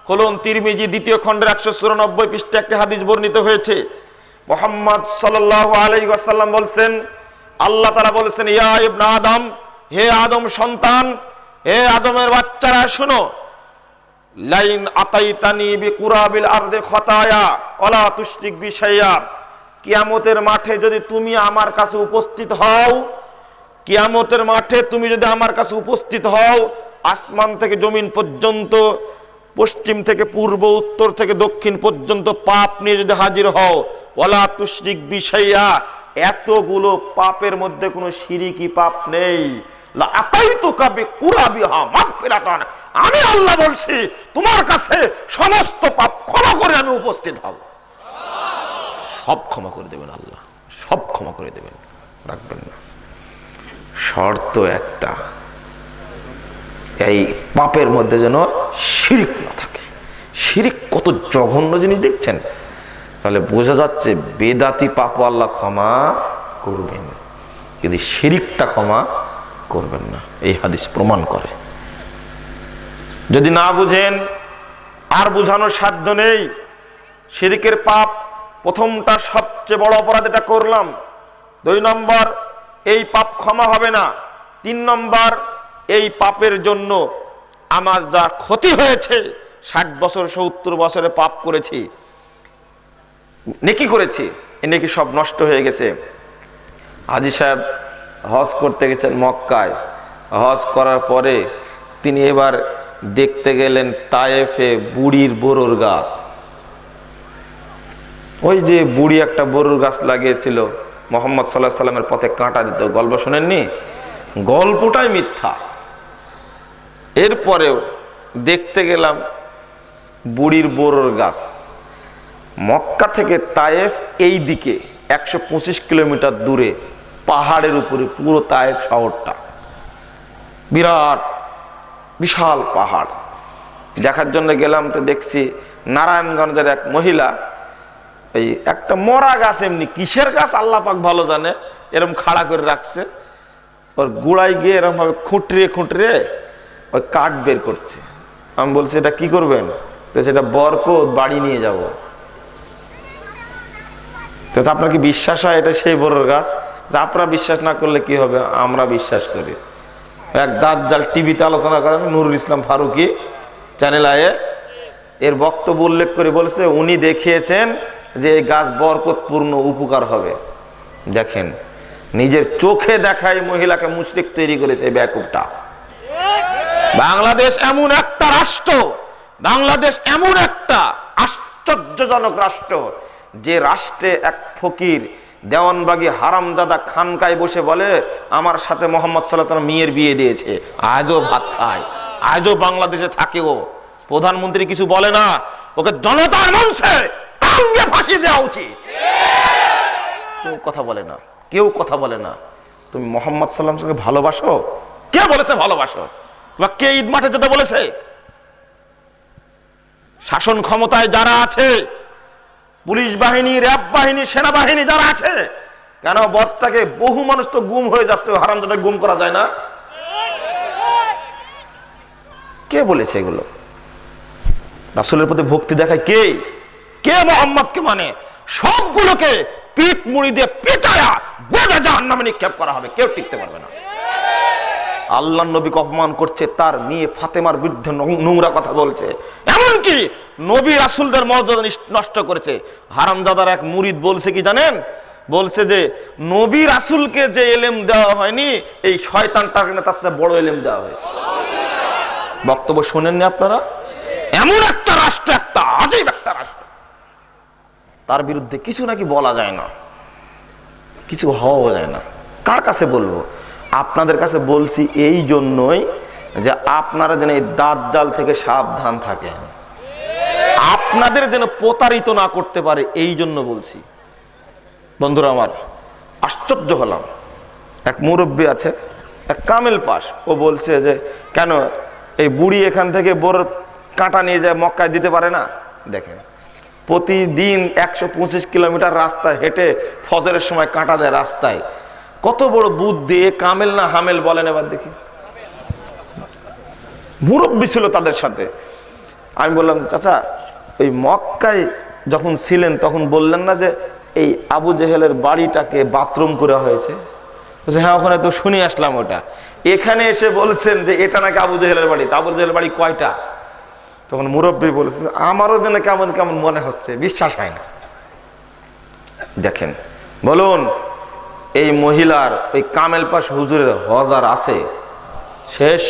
খুলুন তিরমিজি 2য় খণ্ডের 194 পৃষ্ঠা একটি হাদিস বর্ণিত হয়েছে। মুহাম্মদ সাল্লাল্লাহু আলাইহি ওয়াসাল্লাম বলছেন, আল্লাহ তাআলা বলেছেন, ইয়া ইবনে আদম, হে আদম সন্তান, হে আদমের বাচ্চারা শোনো, লাইন আতাইতানি বিকুরাবিল আরদি খাতায়া ওয়ালা তুশরিক বি শাইয়া, কিয়ামতের মাঠে যদি তুমি আমার কাছে উপস্থিত হও, কিয়ামতের মাঠে তুমি যদি আমার কাছে উপস্থিত হও, আসমান থেকে জমিন পর্যন্ত, পশ্চিম থেকে পূর্ব, উত্তর থেকে দক্ষিণ পর্যন্ত পাপ নিয়ে যদি হাজির হও, ওয়ালা তুশরিক বি শাইয়া, এতগুলো পাপের মধ্যে কোনো শিরকি পাপ নেই, লা আতাইতুকা বিকুরাবিহা মাগফিরাতান, আমি আল্লাহ বলছি তোমার কাছে সমস্ত পাপ ক্ষমা করে আমি উপস্থিত হব। সব ক্ষমা করে দেবেন আল্লাহ, সব ক্ষমা করে দেবেন, রাখবেন না। শর্ত একটা, এই পাপের মধ্যে যেন শিরিক না থাকে। শিরিক কত জঘন্য জিনিস দেখছেন, তাহলে বোঝা যাচ্ছে বেদাতি পাপ আল্লাহ ক্ষমা করবেন, কিন্তু শিরিকটা ক্ষমা করবেন না, এই হাদিস প্রমাণ করে। যদি না বুঝেন আর বুঝানোর সাধ্য নেই। শিরিকের পাপ প্রথমটা সবচেয়ে বড় অপরাধ, এটা করলাম। 2 নম্বর, এই পাপ ক্ষমা হবে না। 3 নম্বর, এই পাপের জন্য আমার যা ক্ষতি হয়েছে, 60 বছর 70 বছরে পাপ করেছি, নেকি করেছি, এ নেকি সব নষ্ট হয়ে গেছে। হাজী সাহেব হজ করতে গেছেন মক্কায়, হজ করার পরে তিনি এবার দেখতে গেলেন তায়েফে বুড়ির বড়ুর গাছ। ওই যে বুড়ি একটা বড়ুর গাছ লাগিয়েছিল, মুহাম্মদ সাল্লাল্লাহু আলাইহি সাল্লামের পথে কাঁটা দিত, গল্প শোনেননি? গল্পটাই মিথ্যা। এরপরেও দেখতে গেলাম বুড়ির বড়ুর গাছ। মক্কা থেকে তায়েফ এই দিকে 125 কিলোমিটার দূরে, পাহাড়ের উপরে পুরো তায়েফ শহরটা। বিরাট বিশাল পাহাড় দেখার জন্য গেলাম। তো দেখছি নারায়ণগঞ্জের এক মহিলা এই একটা মরা গাছ, এমনি কিসের গাছ আল্লাহ পাক ভালো জানে, এরকম খাড়া করে রাখছে, ওর গোড়ায় গিয়ে এরকম ভাবে খুঁটরিয়ে খুঁটরিয়ে ওই কাঠ বের করছে। আমি বলছি এটা কি করবেন? তো সেটা বরকত, বাড়ি নিয়ে যাব। তো আপনার কি বিশ্বাস হয় এটা সেই বড় গাছ? আপনারা বিশ্বাস না করলে কি হবে, আমরা বিশ্বাস করি। এক দাজ্জাল টিভিতে আলোচনা করেন, নুরুল ইসলাম ফারুকি চ্যানেল আয়ে, এর বক্তব্য উল্লেখ করে বলছে উনি দেখিয়েছেন যে এই গাছ বরকতপূর্ণ, উপকার হবে। দেখেন, নিজের চোখে দেখায় মহিলাকে মুশরিক তৈরি করেছে এই বেকুবটা। বাংলাদেশ এমন একটা রাষ্ট্র, বাংলাদেশ এমন একটা আশ্চর্যজনক রাষ্ট্র, যে রাষ্ট্রে এক ফকির দেওয়ানবাগী হারামজাদা খানকায় বসে বলে আমার সাথে মোহাম্মদ সাল্লাল্লাহু আলাইহি ওয়াসাল্লাম মেয়ের বিয়ে দিয়েছে, আজও ভাত খায়, আজও বাংলাদেশে থাকে। ও প্রধানমন্ত্রী কিছু বলে না, ওকে জনতার মঞ্চে টাঙ্গে ফাঁসি দেওয়া উচিত। কেউ কথা বলে না, কেউ কথা বলে না। তুমি মোহাম্মদ সাল্লাল্লাহু আলাইহি ওয়াসাল্লামকে ভালোবাসো? কে বলেছে ভালোবাসো? তোমাকে কে ঈদ মাঠে যেতে বলেছে? শাসন ক্ষমতায় যারা আছে, পুলিশ বাহিনী, র্যাব বাহিনী, সেনাবাহিনী যারা আছে, কেন বদটাকে বহু মানুষ তো গুম হয়ে যাচ্ছে, হারামজাদা গুম করা যায় না? কে বলেছে এগুলো? রাসূলের প্রতি ভক্তি দেখায় কে? কে মুহাম্মদকে মানে? সবগুলোকে পিঠ মুড়ি দিয়ে পিটায়া বোঝা জাহান্নামে নিক্ষেপ করা হবে, কেউ টিকতে পারবে না। আল্লাহর নবীকে অপমান করছে, তার মেয়ে ফাতেমার বিরুদ্ধে নোংরা কথা বলছে, এমনকি নবী রাসূলদের মর্যাদা নষ্ট করেছে। হারামজাদার এক মুরিদ বলছে কি জানেন? বলছে যে নবী রাসূলকে যে ইলম দেওয়া হয়নি, এই শয়তানটাকে তার চেয়ে বড় ইলম দেওয়া হয়েছে। বক্তব্য শুনেননি আপনারা? এমন একটা রাষ্ট্র, একটা আজীব একটা রাষ্ট্র, তার বিরুদ্ধে কিছু নাকি বলা যায় না, কিছু হওয়া যায় না। কার কাছে বলবো? আপনাদের কাছে বলছি এই জন্যই যে আপনারা যেন এই দাজ্জাল থেকে সাবধান থাকেন, আপনাদের যেন প্রতারিত না করতে পারে, এই জন্য বলছি। বন্ধুরা আমার, আশ্চর্য হলাম। এক মুরব্বী আছে, এক কামেল পাশ, ও বলছে যে কেন এই বুড়ি এখান থেকে বড় কাঁটা নিয়ে যায় মক্কায় দিতে পারে না? দেখেন, প্রতিদিন 125 কিলোমিটার রাস্তা হেঁটে ফজরের সময় কাঁটা দেয় রাস্তায়। কত বড় বুদ্ধি! কামেল না হামেল বলেন এবার দেখি। মুরব্বী ছিল তাদের সাথে। আমি বললাম, চাচা ওই মক্কায় যখন ছিলেন তখন বললেন না যে এই আবু জেহেলের বাড়িটাকে বাথরুম করা হয়েছে? হ্যাঁ, ওখানে তো শুনে আসলাম ওটা। এখানে এসে বলছেন যে এটা নাকি আবু জেহেলের বাড়ি। তা আবু জেহেলের বাড়ি কয়টা? তখন মুরব্বী বলেছে আমারও যেন কেমন কেমন মনে হচ্ছে, বিশ্বাস হয় না। দেখেন, বলুন এই মহিলার ওই কামেল পাশ হুজুরের হজ আর আছে? শেষ,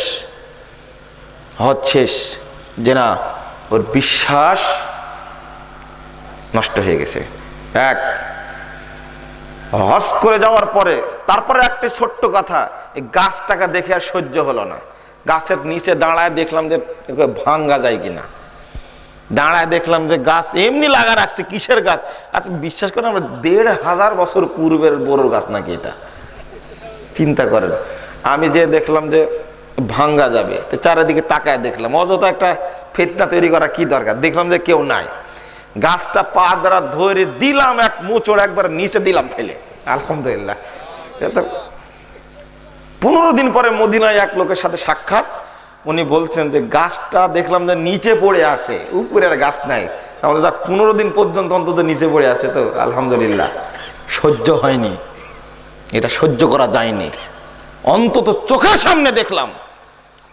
হজ শেষ, যে না ওর বিশ্বাস নষ্ট হয়ে গেছে। এক হজ করে যাওয়ার পরে তারপরে একটা ছোট্ট কথা, এই গাছটাকে দেখে আর সহ্য হলো না। গাছের নিচে দাঁড়ায় দেখলাম যে ভাঙ্গা যায় কিনা, দাঁড়ায় দেখলাম যে গাছ এমনি লাগা রাখছে। কিসের গাছ? আচ্ছা বিশ্বাস করেন, আমরা 1500 বছর পূর্বের বড় গাছ নাকি এটা? চিন্তা করেন। আমি যে দেখলাম যে ভাঙ্গা যাবে, চারিদিকে তাকায় দেখলাম, অযথা একটা ফিতনা তৈরি করা কি দরকার? দেখলাম যে কেউ নাই, গাছটা পা দ্বারা ধরে দিলাম, এক মোচড় একবার নিচে দিলাম ফেলে। আলহামদুলিল্লাহ। 15 দিন পরে মদিনায় এক লোকের সাথে সাক্ষাৎ, উনি বলছেন যে গাছটা দেখলাম যে নিচে পড়ে আছে, উপরে আর গাছ নাই। তাহলে যা 15 দিন পর্যন্ত অন্তত নিচে পড়ে আছে, তো আলহামদুলিল্লাহ। সহ্য হয়নি, এটা সহ্য করা যায়নি, অন্তত চোখের সামনে দেখলাম।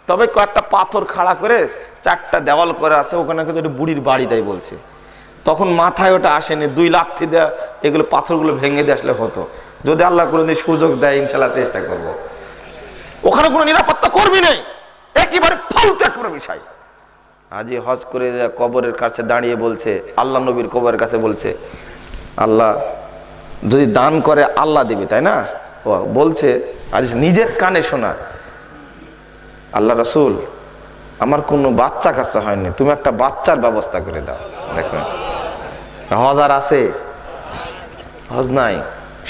তবে কয়েকটা পাথর খাড়া করে 4টা দেওয়াল করে আছে, ওখানে একটা বুড়ির বাড়ি, তাই বলছে। তখন মাথায় ওটা আসেনি, 2 লাথি দেওয়া এগুলো পাথরগুলো ভেঙে দিয়ে আসলে হতো। যদি আল্লাহ কোনোদিন সুযোগ দেয় ইনশাল্লাহ চেষ্টা করব। ওখানে কোনো নিরাপত্তা কর্মী নেই, একেবারে ফালতু একটা বিষয়। আজই হজ করে কবরের কাছে দাঁড়িয়ে বলছে, আল্লাহ নবীর কবরের কাছে বলছে, আল্লাহ যদি দান করে আল্লাহ দেবে, তাই না? ও বলছে, আজ নিজের কানে শোনা, আল্লাহ রাসূল আমার কোনো বাচ্চা কাচ্চা হয়নি, তুমি একটা বাচ্চার ব্যবস্থা করে দাও। দেখছেন, হজ আর আছে? হজ নাই,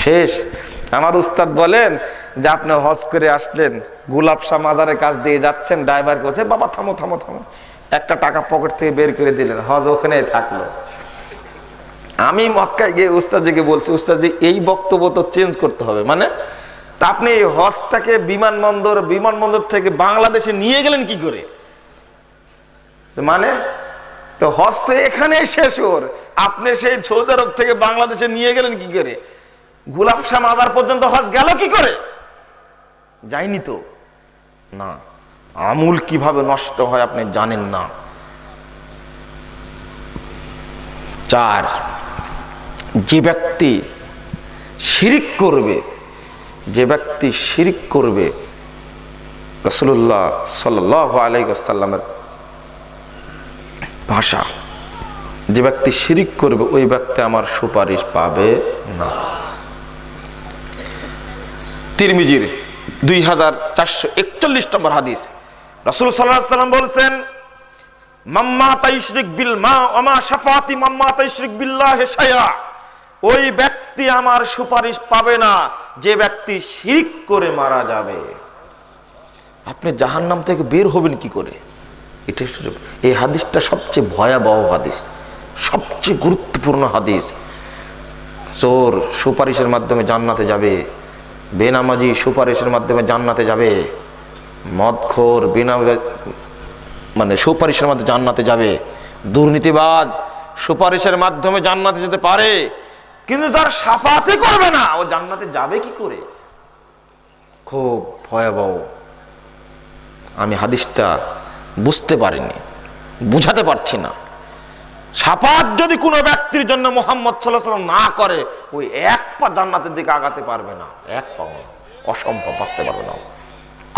শেষ। আমার উস্তাদ বলেন যে আপনি হজ করে আসলেন, গোলাপ শাহ মাজারের কাছ দিয়ে যাচ্ছেন, ড্রাইভার বলছে বাবা থামো থামো থামো, একটা টাকা পকেট থেকে বের করে দিলেন, হজ ওখানে থাকলো। আমি মক্কায় গিয়ে উস্তাদজিকে বলছি, উস্তাদজি এই বক্তব্য তো চেঞ্জ করতে হবে, মানে তা আপনি এই হজটাকে বিমানবন্দর থেকে বাংলাদেশে নিয়ে গেলেন কি করে? মানে তো হজ তো এখানে শেষ ওর, আপনি সেই সৌদি আরব থেকে বাংলাদেশে নিয়ে গেলেন কি করে? গোলাপ শাহ মাজার পর্যন্ত হজ গেল কি করে? যায়নি তো না। আমূল কিভাবে নষ্ট হয় আপনি জানেন না। 4, যে ব্যক্তি শিরিক করবে, রাসূলুল্লাহ সাল্লাল্লাহু আলাইহি ওয়াসাল্লামের ভাষা, যে ব্যক্তি শিরিক করবে ওই ব্যক্তি আমার সুপারিশ পাবে না। তিরমিজির 2441 নম্বর হাদিস, রাসূল সাল্লাল্লাহু আলাইহি ওয়াসাল্লাম বলেছেন, মাম্মা তাইশরিক বিল মা ওমা শাফাতি মাম্মা তাইশরিক বিল্লাহি শাইআ, ওই ব্যক্তি আমার সুপারিশ পাবে না যে ব্যক্তি শিরক করে মারা যাবে। আপনি জাহান্নাম থেকে বের হবেন কি করে? এটা এই হাদিসটা সবচেয়ে ভয়াবহ হাদিস, সবচেয়ে গুরুত্বপূর্ণ হাদিস। চোর সুপারিশের মাধ্যমে জান্নাতে যাবে, বেনামাজি সুপারিশের মাধ্যমে জান্নাতে যাবে, মদখোর সুপারিশের মাধ্যমে জান্নাতে যাবে, দুর্নীতিবাজ সুপারিশের মাধ্যমে জান্নাতে যেতে পারে, কিন্তু যার শাফাতে করবে না ও জান্নাতে যাবে কি করে? খুব ভয়াবহ। আমি হাদিসটা বুঝতে পারিনি, বুঝাতে পারছি না। শাফাত যদি কোনো ব্যক্তির জন্য মুহাম্মদ সাল্লাল্লাহু আলাইহি ওয়াসাল্লাম না করে, ওই এক পা জান্নাতের দিকে আগাতে পারবে না, এক পা, অসম্ভব, বাঁচতে পারবে না।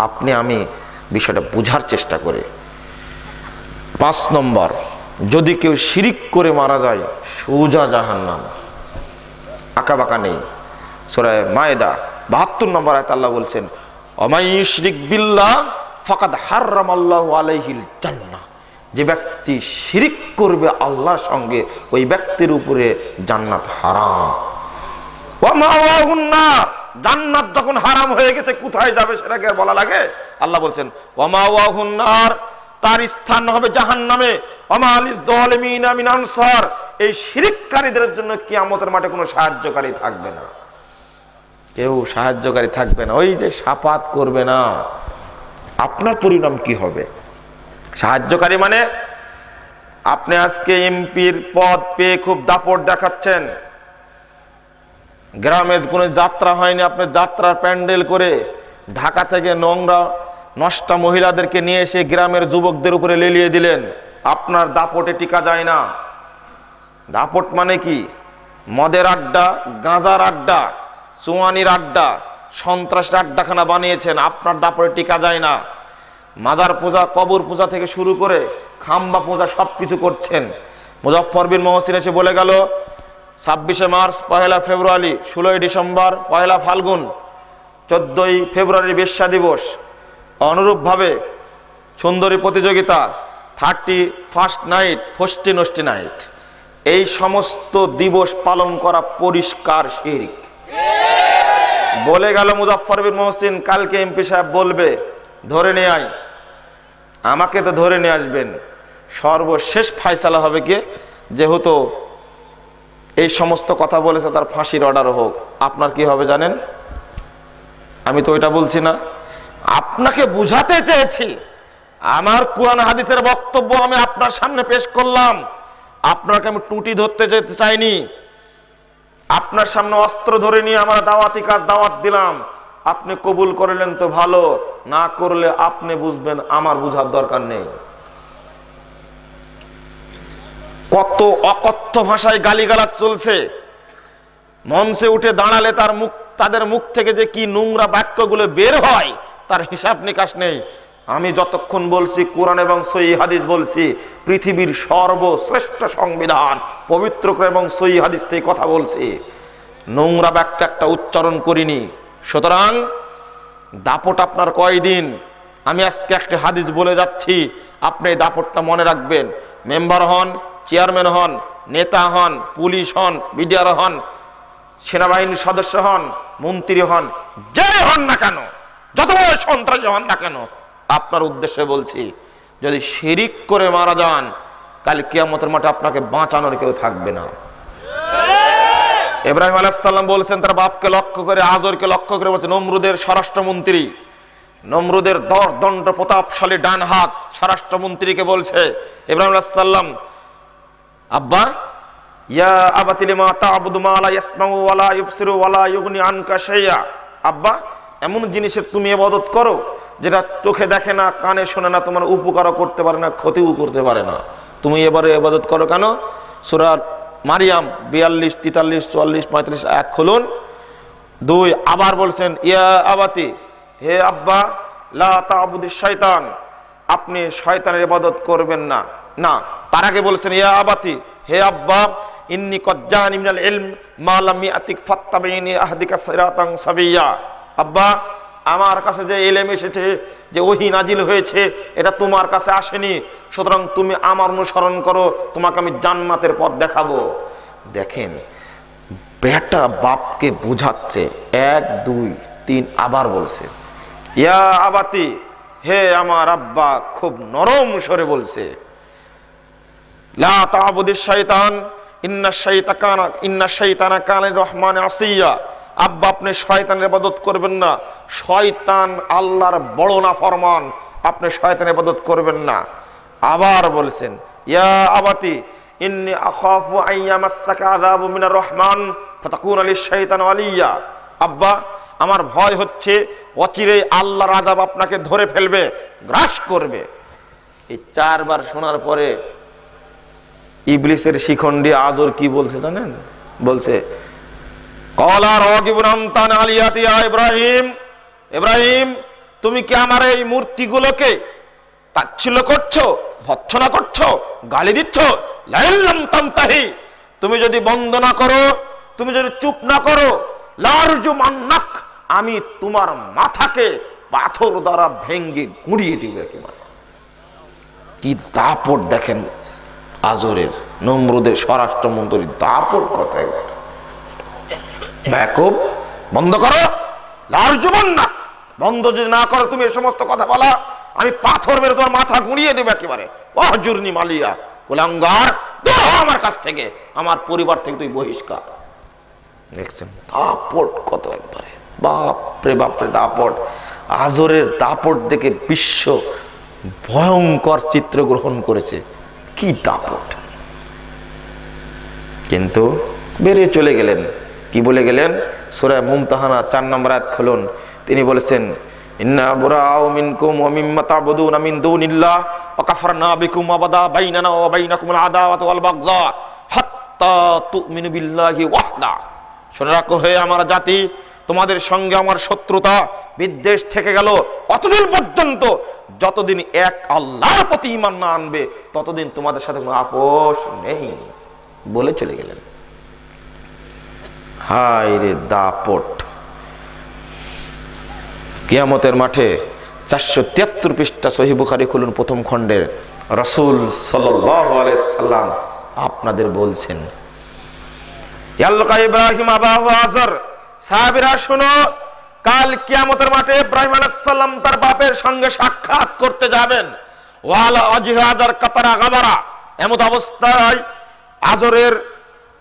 আপনি আমি বিষয়টা বুঝার চেষ্টা করি। 5 নম্বর, যদি কেউ শিরিক করে মারা যায় সোজা জাহান্নাম, আঁকাবাঁকা নেই। সূরা মায়েদা 72 নম্বর আয়াতে আল্লাহ বলছেন, ওমাই ইউশরিক বিল্লাহ ফাকাদ হারামাল্লাহু আলাইহিল জান্নাহ, যে ব্যক্তি শিরিক করবে আল্লাহর সঙ্গে ওই ব্যক্তির উপরে জান্নাত হারাম। ওয়া মাওয়াহুন নার, জান্নাত যখন হারাম হয়ে গেছে কোথায় যাবে সেটাকে আর বলা লাগে? আল্লাহ বলছেন ওয়া মাওয়াহুন নার, তার স্থান হবে জাহান্নামে। ওয়া মা লিয যালিমিনা মিন আনসার, এই শিরককারীদের জন্য কিয়ামতের মাঠে কোনো সাহায্যকারী থাকবে না, কেউ সাহায্যকারী থাকবে না। ওই যে শাফাত করবে না, আপনার পরিণাম কি হবে? সাহায্যকারী মানে আপনি আজকে এমপির পদ পেয়ে খুব দাপট দেখাচ্ছেন, গ্রামে কোনো যাত্রা হয়নি, আপনি যাত্রার প্যান্ডেল করে ঢাকা থেকে নোংরা নষ্টা মহিলাদেরকে নিয়ে এসে গ্রামের যুবকদের উপরে লেলিয়ে দিলেন, আপনার দাপটে টিকা যায় না। দাপট মানে কি? মদের আড্ডা, গাঁজার আড্ডা, চুয়ানির আড্ডা, সন্ত্রাসের আড্ডাখানা বানিয়েছেন, আপনার দাপটে টিকা যায় না। মাজার পূজা, কবর পূজা থেকে শুরু করে খাম্বা পূজা সবকিছু করছেন। মুজাফফর বিন মহসিন এসে বলে গেল 26শে মার্চ, 1 ফেব্রুয়ারি, 16ই ডিসেম্বর, 1 ফাল্গুন, 14ই ফেব্রুয়ারি বেশ্যা দিবস, অনুরূপভাবে সুন্দরী প্রতিযোগিতা, 31st নাইট, ফষ্টি নষ্টি নাইট, এই সমস্ত দিবস পালন করা পরিষ্কার শিরক। বলে গেল মুজাফফর বিন মহসিন, কালকে এমপি সাহেব বলবে ধরে নিয়ে আয়, আমাকে তো ধরে নিয়ে আসবেন, সর্বশেষ ফায়সালা হবে কি? যেহেতু এই সমস্ত কথা বলেছে তার ফাঁসির অর্ডার হোক। আপনার কি হবে জানেন? আমি তো ওইটা বলছি না, আপনাকে বুঝাতে চেয়েছি। আমার কুরআন হাদিসের বক্তব্য আমি আপনার সামনে পেশ করলাম, আপনাকে আমি টুটি ধরতে যেতে চাইনি। আপনার সামনে অস্ত্র ধরে নিয়ে আমার দাওয়াতি কাজ দাওয়াত দিলাম, আপনি কবুল করলেন তো ভালো, না করলে আপনি বুঝবেন, আমার বুঝার দরকার নেই। কত অকথ্য ভাষায় গালিগালাজ চলছে, মঞ্চে উঠে দাঁড়ালে তাদের মুখ থেকে যে কি নোংরা বাক্যগুলো বের হয় তার হিসাব নিকাশ নেই। আমি যতক্ষণ বলছি কোরআন এবং সহিহ হাদিস বলছি, পৃথিবীর সর্বশ্রেষ্ঠ সংবিধান পবিত্র এবং সহিহ হাদিস থেকে কথা বলছি, নোংরা বাক্য একটা উচ্চারণ করিনি। সুতরাং দাপট আপনার কয়দিন? আমি আজকে একটা হাদিস বলে যাচ্ছি, আপনি এই দাপটটা মনে রাখবেন। মেম্বার হন, চেয়ারম্যান হন, নেতা হন, পুলিশ হন, মিডিয়ার হন, সেনাবাহিনীর সদস্য হন, মন্ত্রী হন, যে হন না কেন, যত বড় সন্ত্রাসী হন না কেন, আপনার উদ্দেশ্যে বলছি, যদি শিরিক করে মারা যান, কাল কিয়ামতের মাঠে আপনাকে বাঁচানোর কেউ থাকবে না। ইব্রাহিম আলাইহিস সালাম বলেছেন তার বাপকে লক্ষ্য করে, আজরকে লক্ষ্য করে বলছেন, নমরুদের স্বরাষ্ট্রমন্ত্রী, নমরুদের দণ্ড প্রতাপশালী ডান হাত স্বরাষ্ট্রমন্ত্রীকে বলছে ইব্রাহিম আলাইহিস সালাম, আব্বা, ইয়া আবাতি লিমা তা'বুদু মা লা ইয়াসমাউ ওয়া লা ইবসিরু ওয়া লা ইউগনি আনকা শাইআ। আব্বা, এমন জিনিসের তুমি ইবাদত করো যেটা চোখে দেখে না, কানে শোনে না, তোমার উপকারও করতে পারে না, ক্ষতিও করতে পারে না, তুমি এবারে ইবাদত করো কেন? সূরা মারিয়াম 42, 43, 44, 45 আয়াত খুলুন। 2 আবার বলছেন, ইয়া আবাতি, হে আব্বা, লা তা'বুদিশ শাইতান, আপনি শয়তানের ইবাদত করবেন না। না, তার আগে বলছেন, ইয়া আবাতি, হে আব্বা, ইন্নী কদ জা'আনি মিনাল ইলম মা লাম ইয়াতিক ফাত্তাবিনি আহদিকা সিরাতান সাবিয়্যা। আব্বা, আমার কাছে যে ইলম এসেছে, যে ওহী নাজিল হয়েছে, এটা তোমার কাছে আসেনি, সুতরাং তুমি আমার অনুসরণ করো, তোমাকে আমি জান্নাতের পথ দেখাবো। দেখেন, বেটা বাপকে বুঝাচ্ছে। 1, 2, 3 আবার বলছে, ইয়া আবাতি, হে আমার আব্বা, খুব নরম স্বরে বলছে, লা তা'বুদিশ শাইতান ইন্না শাইতানা কানা লির-রহমানি আসিয়া। আব্বা, আপনি শয়তানের ইবাদত করবেন না, শয়তান আল্লাহর বড় নাফরমান, আপনি শয়তানের ইবাদত করবেন না। আবার বলছেন, ইয়া আবাতি ইন্নী আখাফু আন ইয়ামাসসাকা আযাবু মিনার রহমান ফাতাকুনা লিশ-শাইতানি ওয়ালিয়্যা। আব্বা, আমার ভয় হচ্ছে অচিরেই আল্লাহর আযাব আপনাকে ধরে ফেলবে, গ্রাস করবে। এই 4 বার শোনার পরে ইবলিসের শিখণ্ডী আজর কি বলছে জানেন? বলছে, ক্বালা রাগিবুন আনতা আন আলিয়াতি ইয়া ইব্রাহিম। ইব্রাহিম, তুমি কি আমার এই মূর্তিগুলোকে তাচ্ছিল্য করছো, ভৎসনা করছো, গালি দিচ্ছ? লা ইল্লাম তানতাহি, তুমি যদি বন্ধ না করো, তুমি যদি চুপ না করো, লারজুমান্নাক, আমি তোমার মাথাকে পাথর দ্বারা ভেঙে গুঁড়িয়ে দিব একেবারে। কি দাপট দেখেন আজরের, নমরুদের স্বরাষ্ট্রমন্ত্রী, দাপট কথা একবার। ব্যাকুব, বন্ধ করো, লারজুমান্নাক, বন্ধ যদি না করো তুমি এই সমস্ত কথা বলা, আমি পাথর মেরে তোমার মাথা গুঁড়িয়ে দেব একেবারে। ওয়াহজুরনি মালিয়া, কুলাঙ্গার, দূর হ আমার কাছ থেকে, আমার পরিবার থেকে তুই বহিষ্কার। দেখছেন দাপট কত একবারে, বাপরে বাপরে দাপট। আজরের দাপট দেখে বিশ্ব ভয়ঙ্কর চিত্র গ্রহণ করেছে, কি দাপট। কিন্তু বেরিয়ে চলে গেলেন। কি বলে গেলেন? সূরা মুমতাহানা 4 নম্বর আয়াত খুলুন। তিনি বলেছেন, ইন্না বুরাউ মিনকুম ওয়া মিম্মা তা'বুদুনা মিন দুনিল্লাহ ওয়া কাফারনা বিকুম ওয়া বাদা বাইনানা ওয়া বাইনাকুমুল আদাওয়াতু ওয়াল বাগযা হাত্তা তু'মিনু বিল্লাহি ওয়াহদা। শুনে রাখো হে আমার জাতি, তোমাদের সঙ্গে আমার শত্রুতা বিদ্বেষ থেকে গেল কতদিন পর্যন্ত, যতদিন এক আল্লাহর প্রতি ঈমান না আনবে ততদিন তোমাদের সাথে কোনো আপোষ নেই বলে চলে গেলেন। হায় রে দাপট। কিয়ামতের মাঠে 473 পৃষ্ঠা সহিহ বুখারী খুলুন, প্রথম খণ্ডের। রাসূল সাল্লাল্লাহু আলাইহি সাল্লাম আপনাদের বলছেন, ইয়ালকা ইব্রাহিম আবাহু আযর, সাহাবীরা শুনো, কাল কিয়ামতের মাঠে ইব্রাহিম আলাইহিস সালাম তার বাপের সঙ্গে সাক্ষাৎ করতে যাবেন। ওয়ালা ওয়াজহি আযর কাতারা গাবারা, এমত অবস্থায় আজরের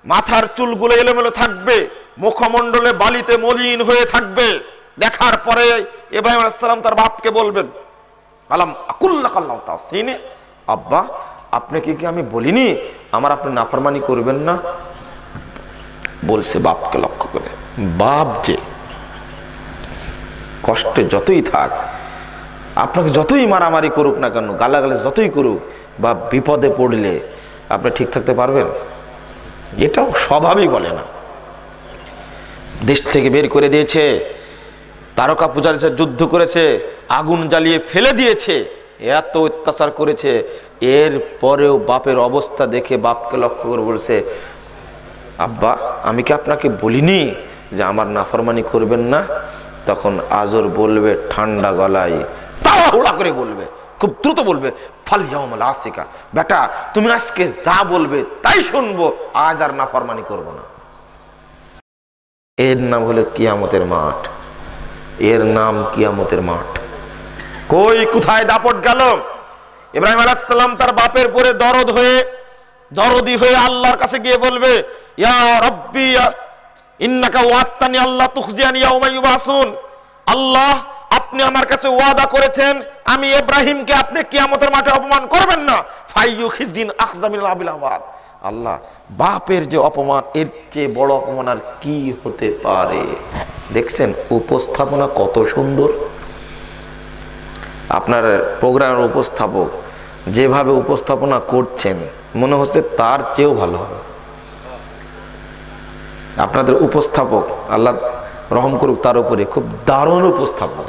মাথার চুলগুলো এলোমেলো থাকবে, মুখমণ্ডলে বালিতে মলিন হয়ে থাকবে। দেখার পরে ইব্রাহিম আলাইহিস সালাম তার বাপকে বলবেন, আলাম আকুল্লাকাল্লাহু তাসিনে, আব্বা, আপনাকে কি আমি বলিনি আমার আপনি নাফরমানি করবেন না? বলছে বাপকে লক্ষ্য করে। বাপ যে কষ্টে যতই থাক, আপনাকে যতই মারামারি করুক না কেন, গালাগালি যতই করুক, বা বিপদে পড়লে আপনি ঠিক থাকতে পারবেন? এটাও স্বভাবই বলে না। দেশ থেকে বের করে দিয়েছে, তারকা পূজার যুদ্ধ করেছে, আগুন জ্বালিয়ে ফেলে দিয়েছে, এত অত্যাচার করেছে, এর পরেও বাপের অবস্থা দেখে বাপকে লক্ষ্য করে বলছে, আব্বা, আমি কি আপনাকে বলিনি যে আমার নাফরমানি করবেন না? তখন আজর বলবে ঠান্ডা গলায়, তাড়াহুড়া করে বলবে, খুব দ্রুত বলবে, ফাল ইয়াউমাল আসিকা, বেটা তুমি আজকে যা বলবে তাই শুনবো, আজ আর নাফরমানি করবো না। এর নাম হলো কিয়ামতের মাঠ, এর নাম কিয়ামতের মাঠ। কই কোথায় দাপট গেল? ইব্রাহিম আলাইহিস সালাম তার বাপের পরে দরদি হয়ে আল্লাহর কাছে গিয়ে বলবে, ইয়া রাব্বি ইন্নাকা ওয়া'আদতানি আল্লা তুখজিয়ানি ইয়াওমা ইউবাসুন। আল্লাহ, আপনি আমার কাছে ওয়াদা করেছেন আমি ইব্রাহিমকে আপনি কিয়ামতের মাঠে অপমান করবেন না। ফাইয়ুখিজিন আখজামিল আবিল আবাদ। আল্লাহ, বাপের যে অপমান, এর চেয়ে বড় অপমান আর কি হতে পারে? দেখছেন উপস্থাপনা কত সুন্দর। আপনার প্রোগ্রামের উপস্থাপক যেভাবে উপস্থাপনা করছেন মনে হচ্ছে তার চেয়েও ভালো হবে। আপনাদের উপস্থাপক আল্লাহ রহম করুক তার উপরে, খুব দারুণ উপস্থাপক,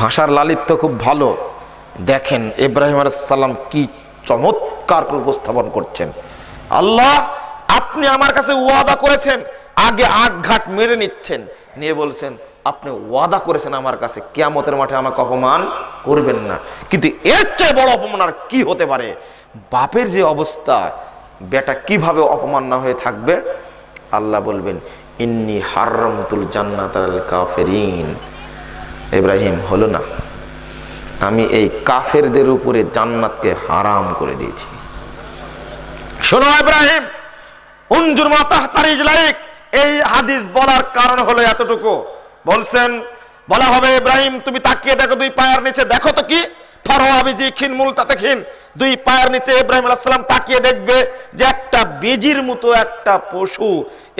ভাষার লালিত্য খুব ভালো। দেখেন ইব্রাহিম আলাইহিস সালাম কি চমৎকার করে উপস্থাপন করছেন। আল্লাহ, আপনি আমার কাছে ওয়াদা করেছেন, আগে আটঘাট মেরে নিচ্ছেন, নিয়ে বলছেন আপনি ওয়াদা করেছেন আমার কাছে কিয়ামতের মাঠে আমাকে অপমান করবেন না। কিন্তু এর চেয়ে বড় অপমান আর কি হতে পারে? বাপের যে অবস্থা, বেটা কিভাবে অপমান না হয়ে থাকবে? আল্লাহ বলবেন ইন্নী হারামতুল জান্নাতা আলাল কাফিরিন। ইব্রাহিম, হলো না, আমি এই কাফেরদের উপরে জান্নাতকে হারাম করে দিয়েছি। শোনো ইব্রাহিম, উনজুর মা তাহতা রিজলাইক, এই হাদিস বলার কারণ হলো এতটুকু। বলছেন, বলা হবে ইব্রাহিম তুমি তাকিয়ে দেখো দুই পায়ের নিচে, দেখো তো কি দুই পায়ের নিচে ইব্রাহিম আলাইহিস সালাম তাকিয়ে দেখবে যে একটা বেজির মতো একটা পশু,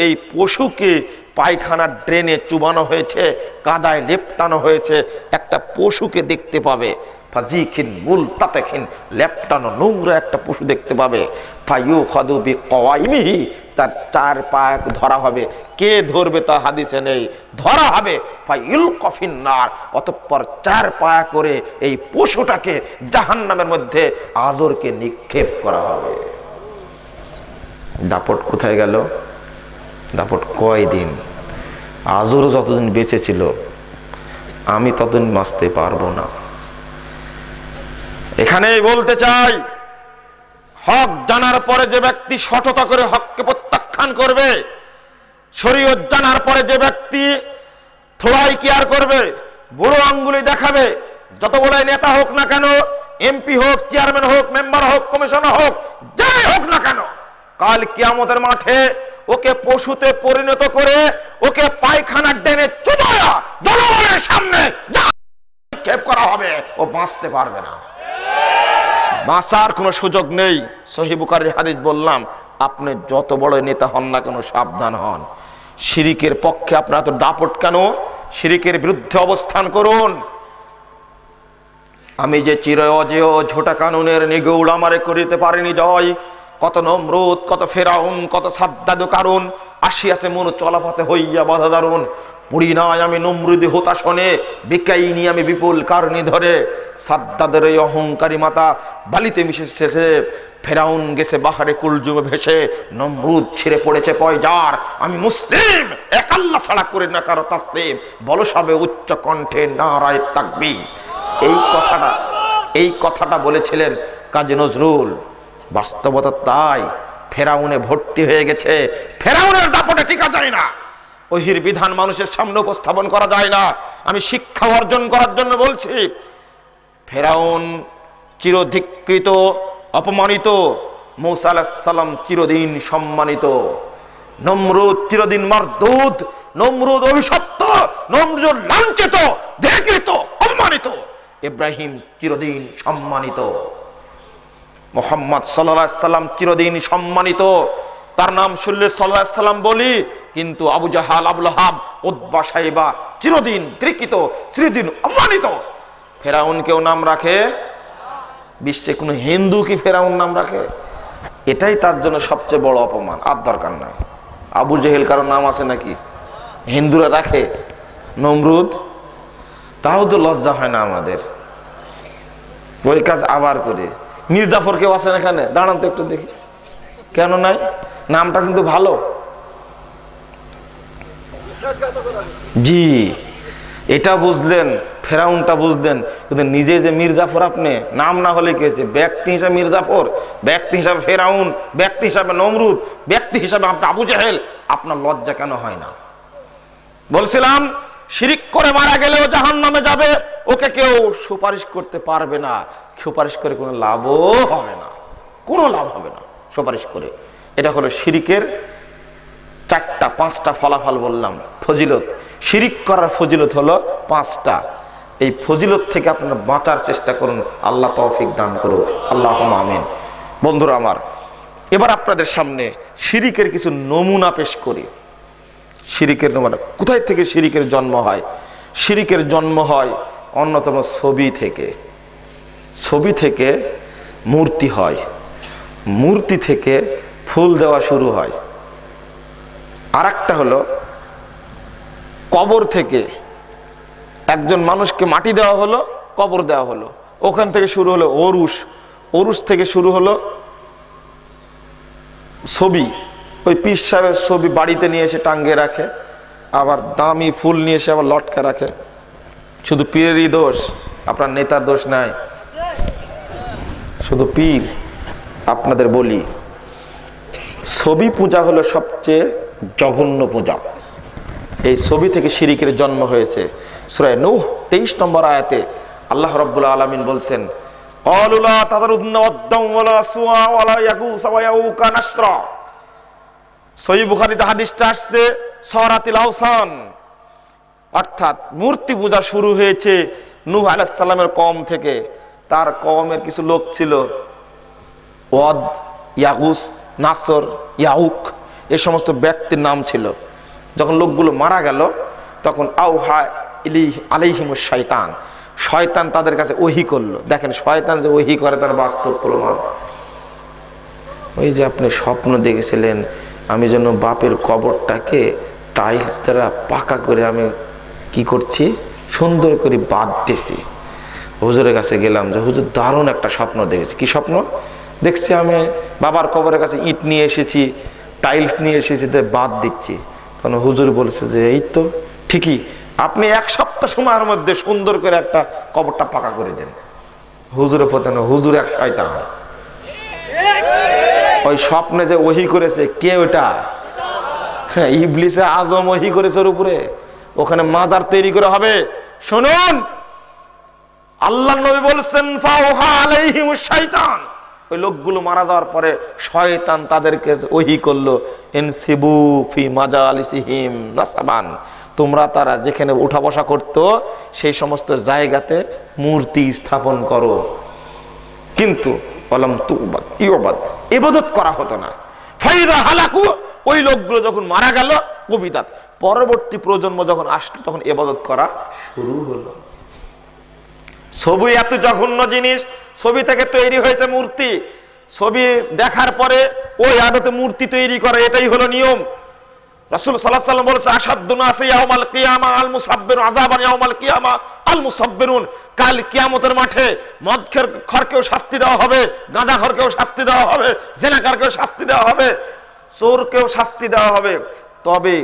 এই পশুকে পায়খানার ড্রেনে চুবানো হয়েছে, কাদায় লেপটানো হয়েছে, একটা পশুকে দেখতে পাবে। ফাজিখিন মুলতাতাখিন, লেপটানো নোংরা একটা পশু দেখতে পাবে। ফায়ুখাদু বিকওয়াইমিহি, তার চার পায়ে ধরা হবে। কে ধরবে তা হাদিসে নেই, ধরা হবে। ফায়ুলকা ফিন্নার, অতঃপর চার পায়ে করে এই পশুটাকে জাহান্নামের মধ্যে আজরকে নিক্ষেপ করা হবে। দাপট কোথায় গেল? দাপট কয়দিন? আজর যতদিন বেঁচে ছিল আমি ততদিন বাঁচতে পারবো না। এখানেই বলতে চাই, হক জানার পরে যে ব্যক্তি সততা করে হককে প্রত্যাখ্যান করবে, শরীয়ত জানার পরে যে ব্যক্তি থোড়াই কেয়ার করবে, বুড়ো আঙ্গুলি দেখাবে, যত বড় নেতা হোক না কেন, এমপি হোক, চেয়ারম্যান হোক, মেম্বার হোক, কমিশনার হোক, যাই হোক না কেন, কাল কিয়ামতের মাঠে ওকে পশুতে পরিণত করে ওকে পায়খানার ড্রেনে চুবায়া জনগণের সামনে নিক্ষেপ করা হবে। ও বাঁচতে পারবে না, বাঁচার কোনো সুযোগ নেই। সহিহ বুখারীর হাদিস বললাম, আপনি যত বড় নেতা হন না কেন সাবধান হন। শিরিকের পক্ষে আপনার তো দাপট কেন? শিরিকের বিরুদ্ধে অবস্থান করুন। আমি যে চির অজেয় ঝোটা কানুনের নিগৌড় আমারে করিতে পারিনি জয়, কত নমরুদ, কত ফেরাউন, কত সাদ্দাদ কারণ, আসিয়াছে মন চলাপথে হইয়া বাধা দারুন। পুরি নাই আমি নমরুদি হতাশনে, বিকাইনি আমি বিপুল কারণী ধরে। সাদ্দাদের এই অহংকারী মাতা বালিতে মিশেছে, ফেরাউন গেছে বাহারে কুলজুমে ভেসে, নমরুদ ছিঁড়ে পড়েছে পয়জার। আমি মুসলিম, এক আল্লাহ ছাড়া করি না কারো তাসলিম, বলো সবে উচ্চ কণ্ঠে নারায়ে তাকবীর। এই কথাটা বলেছিলেন কাজী নজরুল। বাস্তবতা তাই, ফেরাউনে ভর্তি হয়ে গেছে। ফেরাউনের দাপটে টিকা যায় না, ওহির বিধান মানুষের সামনে উপস্থাপন করা যায় না। আমি শিক্ষা অর্জন করার জন্য বলছি। ফেরাউন চিরধিকৃত, অপমানিত, মূসা আলাইহিস সালাম চিরদিন সম্মানিত, নমরুদ চিরদিন মারদুদ, নমরুদ অভিশপ্ত, নমরুদ লাঞ্ছিত, ধিকৃত, অপমানিত, ইব্রাহিম চিরদিন সম্মানিত, মুহাম্মদ সাল্লাল্লাহু আলাইহি সাল্লাম চিরদিন সম্মানিত। তার নাম শুনলে সাল্লাল্লাহু আলাইহি সাল্লাম বলি, কিন্তু আবু জাহাল, আবু লাহাব, উতবা, শাইবা চিরদিন ধিকৃত, চিরদিন অপমানিত। ফেরাউন কেউ নাম রাখে? বিশ্বে কোনো হিন্দু কি ফেরাউন নাম রাখে? এটাই তার জন্য সবচেয়ে বড় অপমান, আর দরকার নাই। আবু জেহেল কারো নাম আছে নাকি? হিন্দুরা রাখে। নমরুদ, তাও তো লজ্জা হয় না আমাদের, ওই কাজ আবার করে। মির্জাফর কেউ আছেন এখানে? দাঁড়ান তো একটু দেখি, কেন নাই? নামটা কিন্তু ভালো। জি, এটা বুঝলেন ফেরাউনটা বুঝলেন, কিন্তু নিজে যে মির্জাফর, আপনি নাম না হলে কি হয়েছে, ব্যক্তি হিসাবে মির্জাফর, ব্যক্তি হিসাবে ফেরাউন, ব্যক্তি হিসাবে নমরুদ, ব্যক্তি হিসাবে আপনি আবু জাহেল, আপনার লজ্জা কেন হয় না? বলছিলাম শিরিক করে মারা গেলেও জাহান্নামে যাবে, ওকে কেউ সুপারিশ করতে পারবে না, সুপারিশ করে কোনো লাভও হবে না, কোনো লাভ হবে না সুপারিশ করে। এটা হলো শিরিকের 4টা 5টা ফলাফল বললাম, ফজিলত। শিরিক করার ফজিলত হলো 5টা। এই ফজিলত থেকে আপনারা বাঁচার চেষ্টা করুন, আল্লাহ তৌফিক দান করুন, আল্লাহুম্মা আমিন। বন্ধুরা আমার, এবার আপনাদের সামনে শিরিকের কিছু নমুনা পেশ করি। শিরিকের নমুনা, কোথায় থেকে শিরিকের জন্ম হয়? শিরিকের জন্ম হয় অন্যতম ছবি থেকে। ছবি থেকে মূর্তি হয়, মূর্তি থেকে ফুল দেওয়া শুরু হয়। আর একটা হলো কবর থেকে একজন মানুষকে মাটি দেওয়া হলো, কবর দেওয়া হলো, ওখান থেকে শুরু হলো ওরুস, ওরুস থেকে শুরু হলো ছবি। ওই পীর সাহেবের ছবি বাড়িতে নিয়ে এসে টাঙ্গে রাখে, আবার দামি ফুল নিয়ে এসে আবার লটকে রাখে। শুধু পীরেরই দোষ, আপনার নেতার দোষ নাই, শুধু পীর। আপনাদের বলি, ছবি পূজা হলো সবচেয়ে জঘন্য পূজা। এই ছবি থেকে শিরিকের জন্ম হয়েছে। সূরা নূহ 23 নম্বর আয়াতে আল্লাহ রাব্বুল আলামিন বলছেন, ক্বালু লা তাযরুন্না ওয়াদ্দাও ওয়ালা সুওয়া ওয়ালা ইয়াগুস ওয়া ইয়াউকা নাসরা। সহিহ বুখারীতে হাদিসটা আসছে সরাতিল আওসান, অর্থাৎ মূর্তি পূজা শুরু হয়েছে নূহ আলাইহিস সালামের কওম থেকে। তার কওমের কিছু লোক ছিল, ওয়াদ, ইয়াগুস, নাসর, ইয়াউক, এই সমস্ত ব্যক্তির নাম ছিল। যখন লোকগুলো মারা গেল তখন আউহা আলাইহিমুশ শাইতান, শয়তান তাদের কাছে ওহী করলো। দেখেন শয়তান যে ওহী করে তার বাস্তব প্রমাণ। ওই যে আপনি স্বপ্ন দেখেছিলেন আমি যেন বাপের কবরটাকে টাইলস দ্বারা পাকা করে আমি কি করছি, সুন্দর করে বাঁধ দিছি। হুজুরের কাছে গেলাম যে হুজুর দারুণ একটা স্বপ্ন দেখেছি। কি স্বপ্ন দেখছি? আমি বাবার কবরের কাছে ইট নিয়ে এসেছি, টাইলস নিয়ে এসেছি, বাঁধ দিচ্ছি। তখন হুজুর বলছে যে এই তো ঠিকই, আপনি 1 সপ্তাহ সময়ের মধ্যে সুন্দর করে একটা কবরটা পাকা করে দেন। হুজুরের প্রতি হুজুর এক শয়তান। ওই স্বপ্নে যে ওহী করেছে কে? ওটা ইবলিসে আজম ওহী করেছে ওর উপরে। ওখানে মাজার তৈরি করে হবে। শুনুন, আল্লাহর নবী বলেছেন ফাওহা আলাইহিমুশ শাইতান। ওই লোকগুলো মারা যাওয়ার পরে শয়তান তাদেরকে ওহী করলো, ইনসিবু ফি মাজালিসিহিম নাসাবান, তোমরা তারা যেখানে উঠা বসা করতো সেই সমস্ত জায়গাতে মূর্তি স্থাপন করো। কিন্তু ওয়ালাম তুবাদ ইউবাদ, ইবাদত করা হতো না। ফাইদা হালাকু, ওই লোকগুলো যখন মারা গেল, কবিদাত, পরবর্তী প্রজন্ম যখন আসলো তখন ইবাদত করা শুরু হলো। ছবি এত জঘন্য জিনিস, ছবি থেকে তৈরি হয়েছে মূর্তি। ছবি দেখার পরে ওই আদতে মূর্তি তৈরি করে, এটাই হলো নিয়ম। রাসূল সাল্লাল্লাহু আলাইহি ওয়াসাল্লাম বলেছে আশাদ্দুন নাসি ইয়াউমাল কিয়ামা আল মুসাব্বিরুন আযাবান ইয়াউমাল কিয়ামা আল মুসাব্বিরুন। কাল কিয়ামতের মাঠে মদখরকেও শাস্তি দেওয়া হবে, গাঁজাখরকেও শাস্তি দেওয়া হবে, জিনাকারকেও শাস্তি দেওয়া হবে, চোরকেও শাস্তি দেওয়া হবে। তবে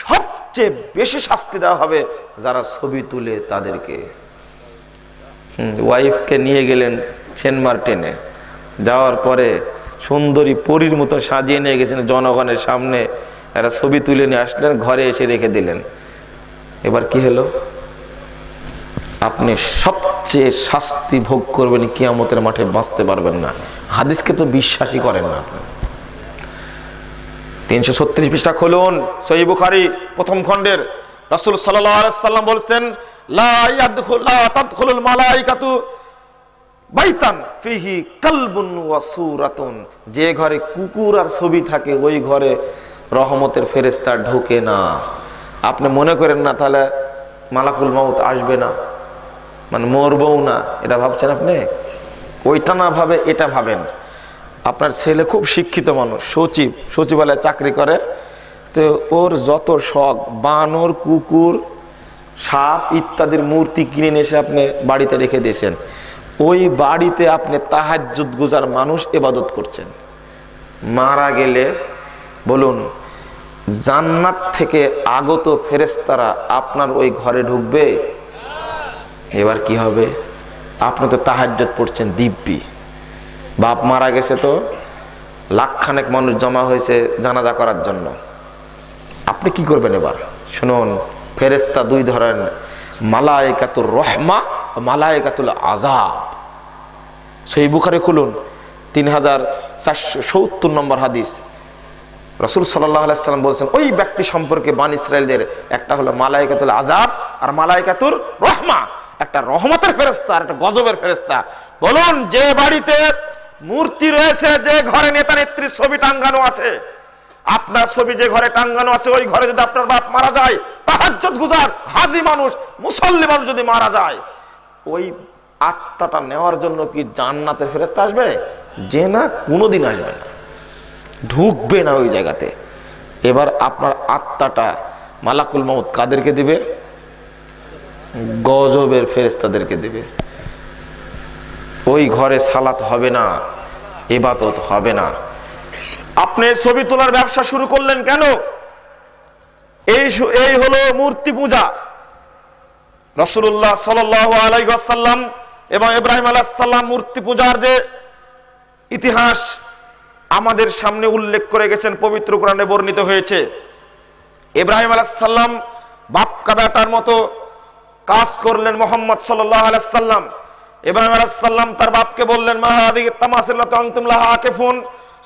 সবচেয়ে বেশি শাস্তি দেওয়া হবে যারা ছবি তুলে তাদেরকে। ওয়াইফকে নিয়ে গেলেন সেন্ট মার্টিনে, যাওয়ার পরে সুন্দরী পরীর মতো সাজিয়ে নিয়ে গেছেন জনগণের সামনে, এরা ছবি তুলে নিয়ে আসলেন, ঘরে এসে রেখে দিলেন। এবার কি হলো? আপনি সবচেয়ে শাস্তি ভোগ করবেন, কিয়ামতের মাঠে বাঁচতে পারবেন না। হাদিসকে তো বিশ্বাসই করেন না। 336 পৃষ্ঠা খুলুন, সহিহ বুখারী প্রথম খণ্ডের। রাসূল সাল্লাল্লাহু আলাইহি ওয়াসাল্লাম বলেছেন লা তাদখুলুল মালাইকাতু বাইতান ফিহি কালবুন ওয়া সূরাতুন। যে ঘরে কুকুর আর ছবি থাকে ওই ঘরে রহমতের ফেরেশতা ঢোকে না। আপনি মনে করেন না তাহলে মালাকুল মাউত আসবে না, মানে মরবও না, এটা ভাবছেন আপনি? ওইটা না ভাবে এটা ভাবেন। আপনার ছেলে খুব শিক্ষিত মানুষ, সচিবালয়ে চাকরি করে, তো ওর যত শখ বানর, কুকুর, সাপ ইত্যাদির মূর্তি কিনে নিয়ে এসে আপনি বাড়িতে রেখে দিয়েছেন। ওই বাড়িতে আপনি তাহাজ্জুদ গুজার মানুষ ইবাদত করছেন। মারা গেলে বলুন জান্নাত থেকে আগত ফেরেশতারা আপনার ওই ঘরে ঢুকবে? এবার কি হবে? আপনি তো তাহাজ্জুদ পড়ছেন দিব্যি, বাপ মারা গেছে, তো লাখখানেক মানুষ জমা হয়েছে জানাজা করার জন্য, আপনি কি করবেন? এবার শুনুন, ফেরেশতা দুই ধরনের, মালায়েকাতুর রহমা ও মালায়েকাতুল আযাব। সহিহ বুখারী খুলুন, 3470 নম্বর হাদিস। রাসূল সাল্লাল্লাহু আলাইহি ওয়াসাল্লাম বলেছেন, ওই ব্যক্তি সম্পর্কে বনী ইসরাঈলদের, একটা হলো মালায়েকাতুল আযাব আর মালায়েকাতুর রহমা, একটা রহমতের ফেরেশতা আর একটা গজবের ফেরেশতা। বলুন, যে বাড়িতে মূর্তি রয়েছে, যে ঘরে নেতা নেত্রীর ছবি টাঙ্গানো আছে, আপনার ছবি যে ঘরে টাঙ্গানো আছে, ওই ঘরে যদি আপনার বাপ মারা যায়, তাহাজ্জুদ গুজার হাজী মানুষ, মুসল্লি মানুষ যদি মারা যায়, ওই আত্মাটা নেওয়ার জন্য কি জান্নাতের ফেরেশতা আসবে? যে না, কোনোদিন আসবে না, ঢুকবে না ওই জায়গাতে। এবার আপনার আত্মাটা মালাকুল মউত কাদেরকে দিবে? গজবের ফেরেশতাদেরকে দিবে। ওই ঘরে সালাত হবে না, ইবাদত হবে না। আপনি ছবি তোলার ব্যবসা শুরু করলেন কেন? এই হলো মূর্তি পূজা। রাসূলুল্লাহ সাল্লাল্লাহু আলাইহি ওয়াসাল্লাম এবং ইব্রাহিম আলাইহিস সালাম মূর্তি পূজার যে ইতিহাস আমাদের সামনে উল্লেখ করে গেছেন, পবিত্র কোরআনে বর্ণিত হয়েছে। ইব্রাহিম আলাইহিস সালাম বাপ কাদাটার মতো কাজ করলেন। মুহাম্মদ সাল্লাল্লাহু আলাইহি সাল্লাম, ইব্রাহিম আলাইহিস সালাম তার বাপকে বললেন, মা হাদিহি তামাসিলাতু আনতুম লাহা আকিফুন,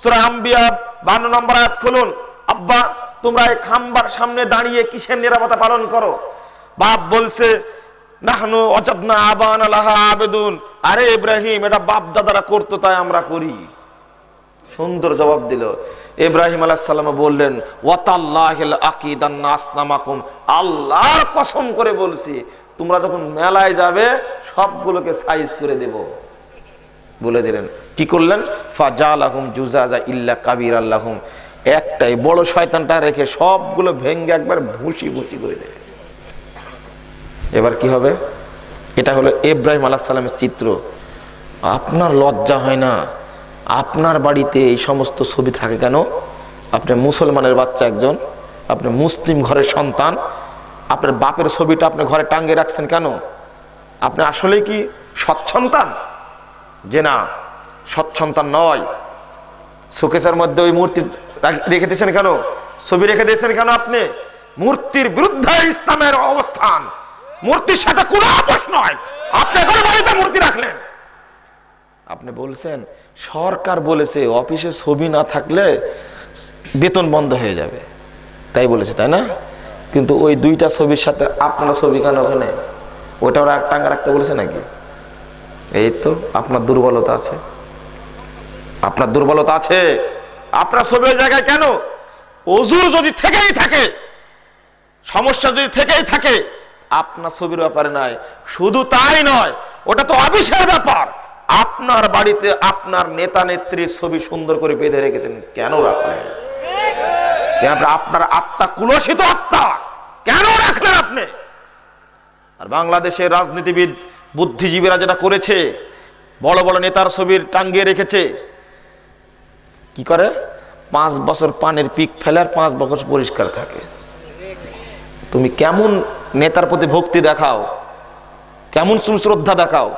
সূরা আম্বিয়া 52 নম্বর আয়াত খুলুন। আব্বা, তোমরা এই খাম্বার সামনে দাঁড়িয়ে কিসের নিরাপত্তা পালন করো? বাপ বলছে, নাহনু ওয়াজাদনা আবানা লাহা আবেদুন। আরে ইব্রাহিম, এটা বাপ দাদারা করতো তাই আমরা করি। সুন্দর জবাব দিল। ইব্রাহিম আলাইহিস সালাম বললেন, ওয়াতাল্লাহিল আকিদান্না আসনামাকুম, আল্লাহর কসম করে বলছি, তোমরা যখন মেলায় যাবে সবগুলোকে সাইজ করে দেব। বলে দিলেন। কি করলেন? ফাজালাহুম জুজাজা ইল্লা কাবীরাল্লাহুম, একটাই বড় শয়তানটা রেখে সবগুলো ভেঙে একবার ভুসি ভুসি করে দেবে। এবার কি হবে? এটা হলো ইব্রাহিম আলাইহিস সালামের চিত্র। আপনার লজ্জা হয় না? আপনার বাড়িতে এই সমস্ত ছবি থাকে কেন? আপনি মুসলমানের বাচ্চা একজন, আপনি মুসলিম ঘরের সন্তান, আপনার বাপের ছবিটা আপনি ঘরে টাঙ্গিয়ে রাখছেন কেন? আপনি আসলে কি সৎ সন্তান? যে না, সৎ সন্তান নয়। শোকেসের মধ্যে ওই মূর্তি রেখে দিয়েছেন কেন? ছবি রেখে দিয়েছেন কেন? আপনি মূর্তির বিরুদ্ধে ইসলামের অবস্থান, মূর্তির সাথে কোনো আপোষ নয়। আপনি এখন বাড়িতে মূর্তি রাখলেন। আপনি বলছেন সরকার বলেছে অফিসে ছবি না থাকলে বেতন বন্ধ হয়ে যাবে, তাই বলেছে, তাই না? কিন্তু ওই দুইটা ছবির সাথে আপনার ছবি কেন ওখানে? ওটা ওরা এক টাঙ্গা রাখতে বলেছে নাকি? এই তো আপনার দুর্বলতা আছে, আপনার দুর্বলতা আছে। আপনার ছবি ওই জায়গায় কেন? ওযুর যদি থেকেই থাকে, সমস্যা যদি থেকেই থাকে, আপনার ছবির ব্যাপারে নাই। শুধু তাই নয়, ওটা তো অফিসের ব্যাপার। আপনার বাড়িতে আপনার নেতা নেত্রীর ছবি সুন্দর করে বেঁধে রেখেছেন, কেন রাখলেন? আপনার আত্মা কুলসিত আত্মা, কেন রাখলেন আপনি? আর বাংলাদেশের রাজনীতিবিদ বুদ্ধিজীবীরা যেটা করেছে, বড় বড় নেতার ছবির টাঙ্গিয়ে রেখেছে। কি করে? 5 বছর পানের পিক ফেলে আর 5 বছর পরিষ্কার থাকে। তুমি কেমন নেতার প্রতি ভক্তি দেখাও, কেমন শ্রদ্ধা দেখাও?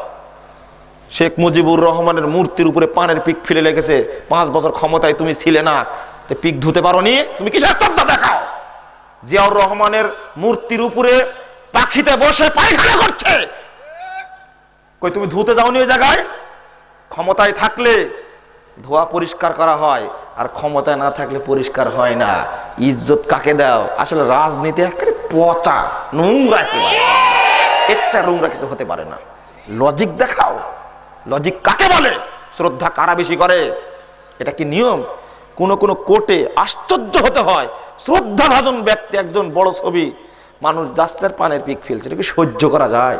শেখ মুজিবুর রহমানের মূর্তির উপরে পানের পিক ফেলে রেখেছে, 5 বছর ক্ষমতায় তুমি ছিলে না, তো পিক ধুতে পারোনি, তুমি কিসের শ্রদ্ধা দেখাও? জিয়াউর রহমানের মূর্তির উপরে পাখিতে বসে পায়খানা করছে, কই তুমি ধুতে যাওনি ওই জায়গায়? ক্ষমতায় থাকলে ধোয়া পরিষ্কার করা হয়, আর ক্ষমতায় না থাকলে পরিষ্কার হয় না। ইজ্জত কাকে দাও? আসলে রাজনীতি একেবারে পচা নোংরা, একটা নোংরা কিছু হতে পারে না। লজিক দেখাও। লজিক কাকে বলে? শ্রদ্ধা কারা বেশি করে? এটা কি নিয়ম? কোন কোন কোর্টে আশ্চর্য হতে হয়, শ্রদ্ধাভাজন ব্যক্তি একজন বড় ছবি, মানুষ যাচ্ছে পানের পিক ফেলছে, এটা কি সহ্য করা যায়?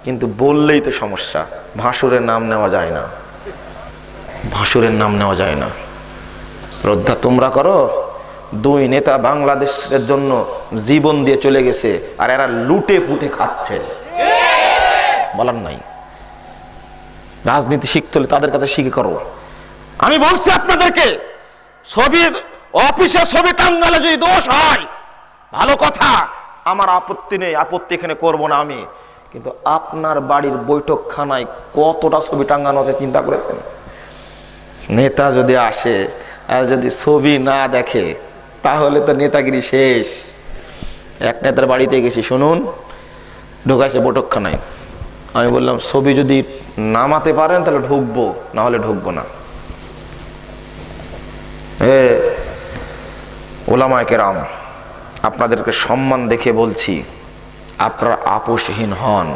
কিন্তু বললেই তো সমস্যা। ভাসুরের নাম নেওয়া যায় না, ভাসুরের নাম নেওয়া যায় না। শ্রদ্ধা তোমরা করো। 2 নেতা বাংলাদেশের জন্য জীবন দিয়ে চলে গেছে, আর এরা লুটে পুটে খাচ্ছে, বলার নাই। রাজনীতি শিখতে হলে তাদের কাছে শিখে করো। আমি বলছি আপনাদেরকে, ছবি অফিসে ছবি টাঙ্গালে যদি দোষ হয় ভালো কথা, আমার আপত্তি নেই, আপত্তি এখানে করব না আমি। কিন্তু আপনার বাড়ির বৈঠকখানায় কতটা ছবি টাঙানো আছে চিন্তা করেছেন? নেতা যদি আসে আর যদি ছবি না দেখে তাহলে তো নেতাগিরি শেষ। এক নেতার বাড়িতে গেছি, শুনুন, ঢোকাইছে বৈঠকখানায়। আমি বললাম ছবি যদি নামাতে পারেন তাহলে ঢুকবো, না হলে ঢুকবো না। ওলামায়ে কেরাম, আপনাদেরকে সম্মান দেখে বলছি, আপনারা আপোষহীন হন,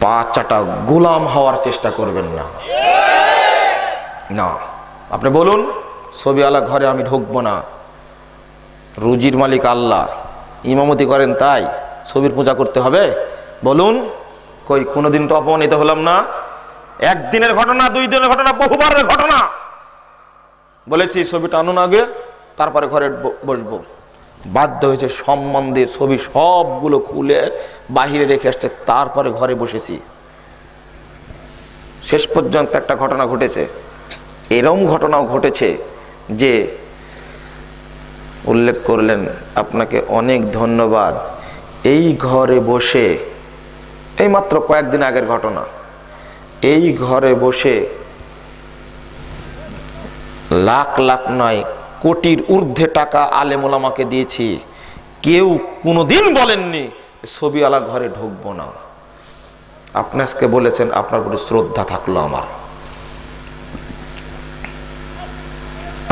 পা চাটা গোলাম হওয়ার চেষ্টা করবেন না। না, আপনি বলুন ছবিওয়ালা ঘরে আমি ঢুকবো না, রুজির মালিক আল্লাহ, ইমামতি করেন তাই ছবির পূজা করতে হবে? বলুন, কই কোনোদিন তো অপমানিত হলাম না? একদিনের ঘটনা, 2 দিনের ঘটনা, বহুবারের ঘটনা। বলেছি ছবিটা আনুন আগে, তারপরে ঘরে বসবো। বাধ্য হয়েছে সম্মান দিয়ে ছবি সবগুলো খুলে বাহিরে রেখে আসছে, তারপরে ঘরে বসেছি। শেষ পর্যন্ত একটা ঘটনা ঘটেছে, এরকম ঘটনাও ঘটেছে যে উল্লেখ করলেন, আপনাকে অনেক ধন্যবাদ, এই ঘরে বসে, এই মাত্র কয়েকদিন আগের ঘটনা, এই ঘরে বসে লাখ লাখ নয় কোটির ঊর্ধ্বে টাকা আলেম ওলামাকে দিয়েছি, কেউ কোনোদিন বলেননি ছবিওয়ালা ঘরে ঢুকবো না। আপনি আজকে বলেছেন, আপনার প্রতি শ্রদ্ধা থাকলো আমার,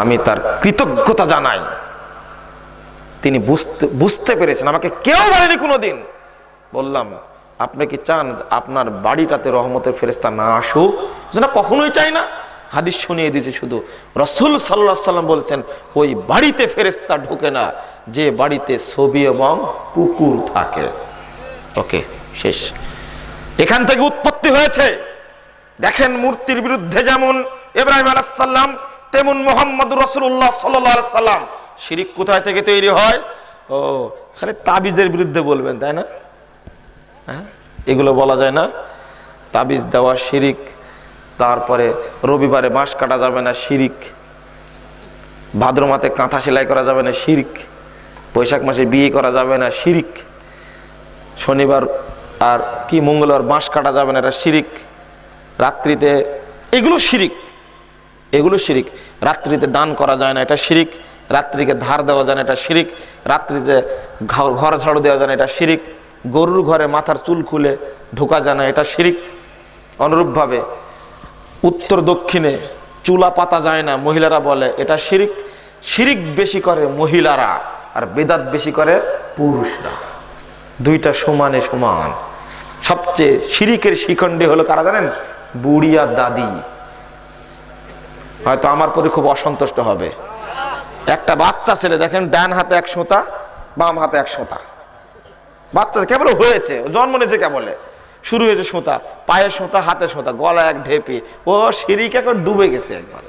আমি তার কৃতজ্ঞতা জানাই। তিনি বুঝতে পেরেছেন, আমাকে কেউ বলেনি কোনোদিন। বললাম, আপনি কি চান আপনার বাড়িটাতে রহমতের ফেরেশতা না আসুক? না, কখনোই চাই না। হাদিস শুনিয়ে দিয়েছে, শুধু রাসূল সাল্লাল্লাহু আলাইহি সাল্লাম বলেছেন ওই বাড়িতে ফেরেশতা ঢোকে না যে বাড়িতে ছবি এবং কুকুর থাকে। ওকে, শেষ। এখান থেকে উৎপত্তি হয়েছে। দেখেন, মূর্তির বিরুদ্ধে যেমন ইব্রাহিম আলাইহিস সালাম, তেমন মুহাম্মদুর রাসূলুল্লাহ সাল্লাল্লাহু আলাইহি সাল্লাম। শিরিক কোথায় থেকে তৈরি হয়? ও, খালি তাবিজের বিরুদ্ধে বলবেন, তাই না? হ্যাঁ, এগুলো বলা যায় না? তাবিজ দেওয়া শিরিক, তারপরে রবিবারে বাঁশ কাটা যাবে না, শিরিক। ভাদ্র মাসে কাঁথা সেলাই করা যাবে না, শিরিক। বৈশাখ মাসে বিয়ে করা যাবে না, শিরিক। শনিবার আর কি মঙ্গলবার বাঁশ কাটা যাবে না, এটা শিরিক। রাত্রিতে, এগুলো শিরিক, এগুলো শিরিক। রাত্রিতে দান করা যায় না, এটা শিরিক। রাত্রিকে ধার দেওয়া যায় না, এটা শিরিক। রাত্রিতে ঘর ঝাড়ু দেওয়া যায় না, এটা শিরিক। গরুর ঘরে মাথার চুল খুলে ঢোকা যায় না, এটা শিরিক। অনুরূপভাবে উত্তর দক্ষিণে চুলা পাতা যায় না, মহিলারা বলে, এটা শিরিক। শিরিক বেশি করে মহিলারা আর বেদাত বেশি করে পুরুষরা, দুইটা সমানে সমান। সবচেয়ে শিরিকের শিখণ্ডী হলো কারা জানেন? বুড়ি আর দাদি। হয়তো আমার পরে খুব অসন্তুষ্ট হবে। একটা বাচ্চা ছেলে দেখেন, ডান হাতে 1 সোঁতা, বাম হাতে 1 সোঁতা। বাচ্চা কেবল হয়েছে, জন্ম নিয়েছে, কেবলে শুরু হয়েছে সোঁতা, পায়ে সোঁতা, হাতে সোঁতা, গলা এক ঢেপি। ও শিরিক এখন ডুবে গেছে একবার।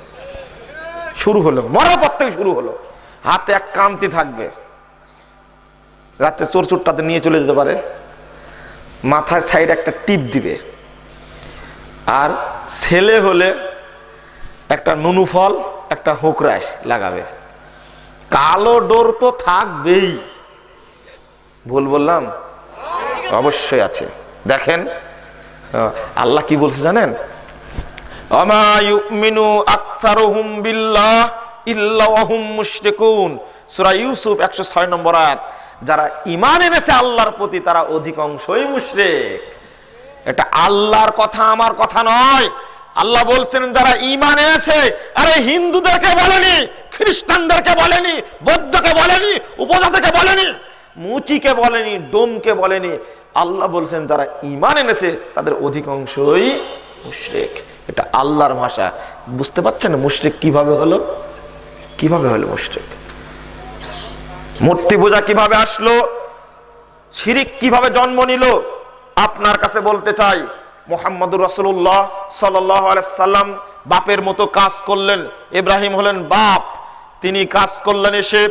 শুরু হলো, মরার পর থেকে শুরু হলো। হাতে 1 কান্তি থাকবে, রাতে চোরটাতে নিয়ে চলে যেতে পারে। মাথায় সাইড একটা টিপ দিবে। আর ছেলে হলে একটা নুনু ফল, একটা হোকরাস লাগাবে। কালো ডোর তো থাকবেই। ভুল বললাম? অবশ্যই আছে। দেখেন আল্লাহ কি বলছে জানেন? আমা ইউমিনু আকসারুহুম বিল্লাহ ইল্লা ওয়া হুম মুশরিকুন। সূরা ইউসুফ 106 নম্বর আয়াত। যারা ঈমান এনেছে আল্লাহর প্রতি তারা অধিকাংশই মুশরিক। এটা আল্লাহর কথা, আমার কথা নয়। আল্লাহ বলছেন যারা ঈমান এনেছে, আরে হিন্দুদেরকে বলেনি, খ্রিস্টানদেরকে বলেনি, বৌদ্ধকে বলেনি, উপজাতিকে বলেনি, মুচিকে বলেনি, ডোমকে বলেনি। আল্লাহ বলছেন যারা ঈমান এনেছে তাদের অধিকাংশই মুশরিক। এটা আল্লাহর ভাষা। বুঝতে পারছেন মুশরিক কিভাবে হলো? কিভাবে হলো মুশরিক? মূর্তি পূজা কিভাবে আসলো? শিরিক কিভাবে জন্ম নিল? আপনার কাছে বলতে চাই, মুহাম্মদুর রাসূলুল্লাহ সাল্লাল্লাহু আলাইহি সাল্লাম বাপের মতো কাজ করলেন। ইব্রাহিম হলেন বাপ, তিনি কাজ করলেন। এসে